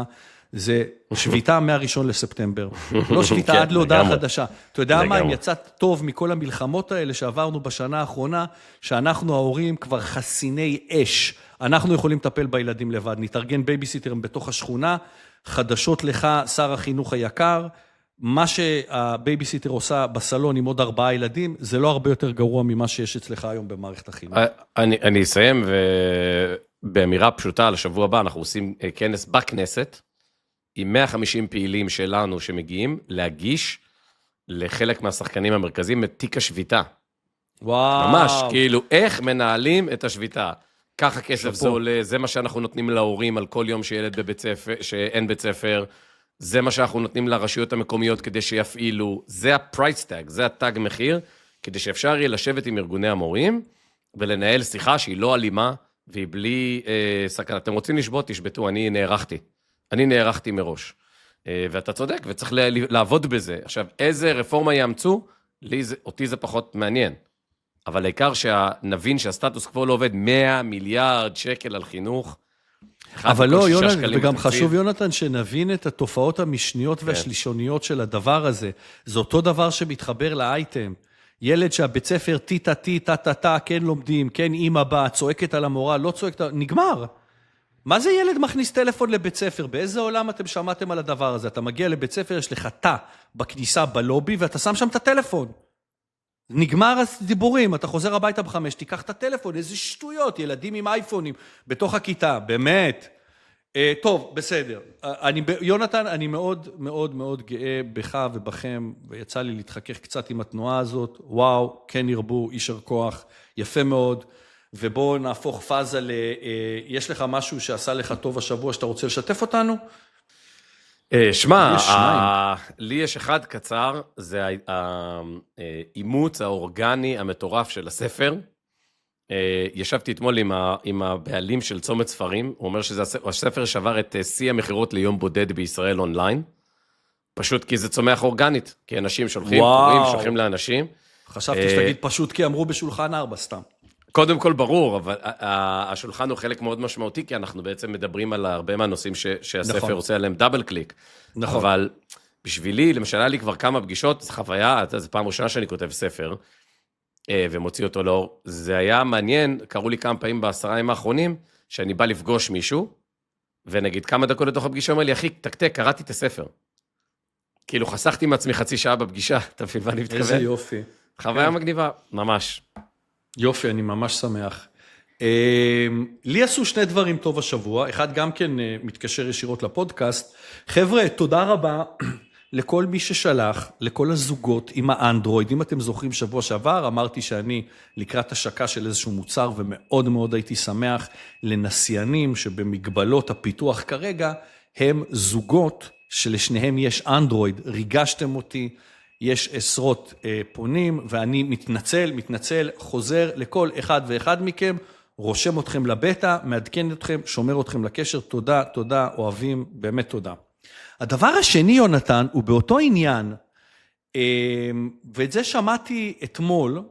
Speaker 1: זה שביתה מה-1 לספטמבר. לא שביתה עד להודעה חדשה. אתה יודע מה, אם יצאת טוב מכל המלחמות האלה שעברנו בשנה האחרונה, שאנחנו ההורים כבר חסיני אש. אנחנו יכולים לטפל בילדים לבד. נתארגן בייביסיטרים בתוך השכונה, חדשות לך, שר החינוך היקר, מה שהבייביסיטר עושה בסלון עם עוד 4 ילדים, זה לא הרבה יותר גרוע ממה שיש אצלך היום במערכת החינוך.
Speaker 2: אני אסיים, ובאמירה פשוטה, לשבוע הבא אנחנו עושים כנס בכנסת, עם 150 פעילים שלנו שמגיעים להגיש לחלק מהשחקנים המרכזיים את תיק השביתה.
Speaker 1: וואו.
Speaker 2: ממש, כאילו, איך מנהלים את השביתה. ככה כסף זה עולה, זה מה שאנחנו נותנים להורים על כל יום שילד בבית ספר, שאין בית ספר, זה מה שאנחנו נותנים לרשויות המקומיות כדי שיפעילו, זה הפרייס טאג, זה הטאג מחיר, כדי שאפשר יהיה לשבת עם ארגוני המורים, ולנהל שיחה שהיא לא אלימה, והיא בלי סכנה. אתם רוצים לשבות, תשבתו, אני נערכתי מראש. ואתה צודק, וצריך לעבוד בזה. עכשיו, איזה רפורמה יאמצו? אותי זה פחות מעניין. אבל העיקר שנבין שהסטטוס קוו לא עובד 100 מיליארד שקל על חינוך.
Speaker 1: אבל לא, יונתן, וגם חשוב, יונתן, שנבין את התופעות המשניות והשלישוניות של הדבר הזה. זה אותו דבר שמתחבר לאייטם. ילד שהבית ספר טה, כן לומדים, כן אמא באה, צועקת על המורה, לא צועקת, נגמר. מה זה ילד מכניס טלפון לבית ספר? באיזה עולם אתם שמעתם על הדבר הזה? אתה מגיע לבית ספר, יש לך תא בכניסה בלובי, ואתה שם שם את הטלפון. נגמר הדיבורים, אתה חוזר הביתה ב5, תיקח את הטלפון, איזה שטויות, ילדים עם אייפונים בתוך הכיתה, באמת. טוב, בסדר. יונתן, אני מאוד מאוד מאוד גאה בך ובכם, ויצא לי להתחכך קצת עם התנועה הזאת. וואו, כן ירבו, אישר כוח, יפה מאוד. ובואו נהפוך פאזה יש לך משהו שעשה לך טוב השבוע שאתה רוצה לשתף אותנו?
Speaker 2: שמע, לי יש אחד קצר, זה האימוץ האורגני המטורף של הספר. ישבתי אתמול עם הבעלים של צומת ספרים, הוא אומר שהספר שבר את שיא המחירות ליום בודד בישראל אונליין, פשוט כי זה צומח אורגנית, כי אנשים שולחים, קוראים, שולחים לאנשים.
Speaker 1: חשבתי שתגיד פשוט כי אמרו בשולחן 4 סתם.
Speaker 2: קודם כל ברור, אבל השולחן הוא חלק מאוד משמעותי, כי אנחנו בעצם מדברים על הרבה מהנושאים שהספר עושה עליהם דאבל קליק. נכון. אבל בשבילי, למשל, היה לי כבר כמה פגישות, זו חוויה, זו פעם ראשונה שאני כותב ספר, ומוציא אותו לאור. זה היה מעניין, קראו לי כמה פעמים ב10 ימים האחרונים, שאני בא לפגוש מישהו, ונגיד כמה דקות לתוך הפגישה, אומר לי, אחי, תקתק, קראתי את הספר. כאילו חסכתי מעצמי חצי שעה בפגישה, אתה מבין מה אני מתכוון?
Speaker 1: איזה יופי.
Speaker 2: חוויה מגניבה, ממש.
Speaker 1: יופי, אני ממש שמח. לי עשו 2 דברים טוב השבוע, אחד גם כן מתקשר ישירות לפודקאסט. חבר'ה, תודה רבה לכל מי ששלח, לכל הזוגות עם האנדרואיד. אם אתם זוכרים שבוע שעבר, אמרתי שאני לקראת השקה של איזשהו מוצר, ומאוד מאוד הייתי שמח לנסיינים שבמגבלות הפיתוח כרגע, הם זוגות שלשניהם יש אנדרואיד. ריגשתם אותי, יש עשרות פונים, ואני מתנצל, חוזר לכל אחד ואחד מכם, רושם אתכם לבטא, מעדכן אתכם, שומר אתכם לקשר. תודה, אוהבים, באמת תודה. הדבר השני, יונתן, הוא באותו עניין, ואת זה שמעתי אתמול,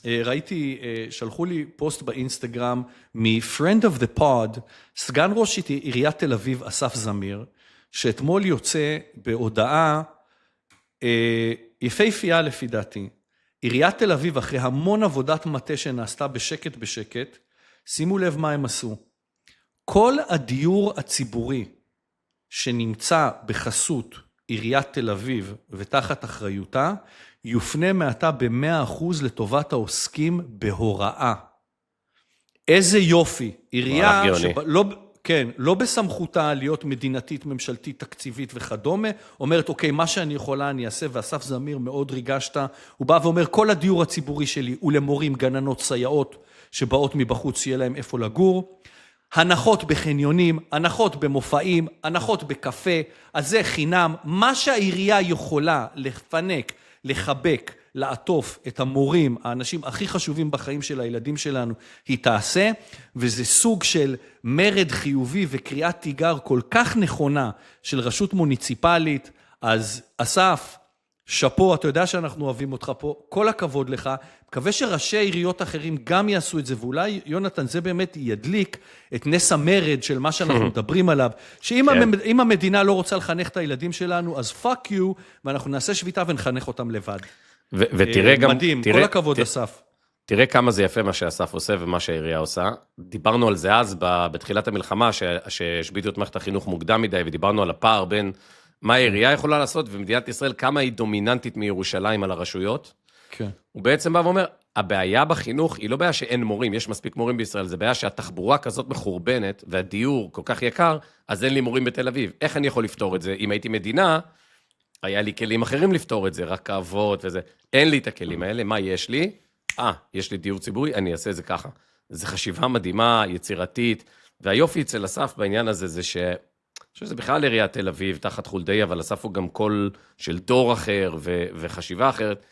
Speaker 1: ראיתי, שלחו לי פוסט באינסטגרם, מ-Friend of the Pod, סגן ראש עיריית תל אביב, אסף זמיר, שאתמול יוצא בהודעה יפהפייה לפי דעתי. עיריית תל אביב, אחרי המון עבודת מטה שנעשתה בשקט, שימו לב מה הם עשו. כל הדיור הציבורי שנמצא בחסות עיריית תל אביב ותחת אחריותה, יופנה מעתה ב100% לטובת העוסקים בהוראה. איזה יופי. עירייה לא בסמכותה להיות מדינתית, ממשלתית, תקציבית וכדומה, אומרת, אוקיי, מה שאני יכולה אני אעשה, ואסף זמיר מאוד ריגשת, הוא בא ואומר, כל הדיור הציבורי שלי הוא למורים, גננות, סייעות, שבאות מבחוץ, יהיה להם איפה לגור, הנחות בחניונים, הנחות במופעים, הנחות בקפה, אז זה חינם, מה שהעירייה יכולה לפנק, לחבק, לעטוף את המורים, האנשים הכי חשובים בחיים של הילדים שלנו, היא תעשה, וזה סוג של מרד חיובי וקריאת תיגר כל כך נכונה של רשות מוניציפלית. אז אסף, שפו, אתה יודע שאנחנו אוהבים אותך פה, כל הכבוד לך, מקווה שראשי עיריות אחרים גם יעשו את זה, ואולי יונתן זה באמת ידליק את נס המרד של מה שאנחנו מדברים עליו, שאם המדינה לא רוצה לחנך את הילדים שלנו, אז fuck you, ואנחנו נעשה שביתה ונחנך אותם לבד.
Speaker 2: ותראה גם...
Speaker 1: מדהים, כל הכבוד אסף.
Speaker 2: תראה כמה זה יפה מה שאסף עושה ומה שהעירייה עושה. דיברנו על זה אז בתחילת המלחמה, שהשביתו את מערכת החינוך מוקדם מדי, ודיברנו על הפער בין מה העירייה יכולה לעשות, ומדינת ישראל כמה היא דומיננטית מירושלים על הרשויות.
Speaker 1: כן.
Speaker 2: הוא בעצם בא ואומר, הבעיה בחינוך היא לא בעיה שאין מורים, יש מספיק מורים בישראל, זה בעיה שהתחבורה כזאת מחורבנת, והדיור כל כך יקר, אז אין לי מורים בתל אביב. איך אני יכול לפתור את זה? אם הייתי מדינה, היה לי כלים אחרים לפתור את זה, רכבות וזה. אין לי את הכלים האלה, מה יש לי? יש לי דיור ציבורי, אני אעשה את זה ככה. זו חשיבה מדהימה, יצירתית, והיופי אצל אסף בעניין הזה זה אני חושב שזה בכלל עיריית תל אביב, תחת חולדאי, אבל אסף הוא גם קול של דור אחר וחשיבה אחרת.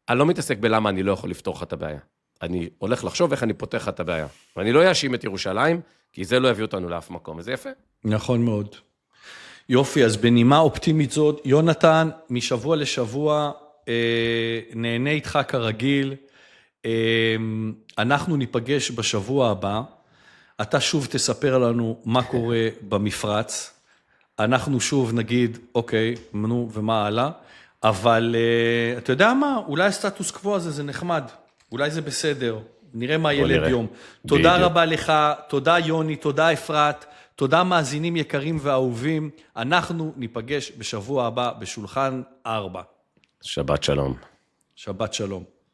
Speaker 2: אני לא מתעסק בלמה אני לא יכול לפתור לך את הבעיה. אני הולך לחשוב איך אני פותח את הבעיה. ואני לא אאשים את ירושלים, כי זה לא יביא אותנו לאף מקום. וזה יפה.
Speaker 1: נכון מאוד. יופי, אז בנימה אופטימית זאת, יונתן, משבוע לשבוע, נהנה איתך כרגיל. אנחנו ניפגש בשבוע הבא. אתה שוב תספר לנו מה קורה במפרץ. אנחנו שוב נגיד, אוקיי, נו, ומה הלאה. אבל אתה יודע מה? אולי הסטטוס קוו הזה זה נחמד. אולי זה בסדר. נראה מה ילד יום. תודה רבה לך, תודה יוני, תודה אפרת, תודה מאזינים יקרים ואהובים. אנחנו ניפגש בשבוע הבא בשולחן 4.
Speaker 2: שבת שלום.
Speaker 1: שבת שלום.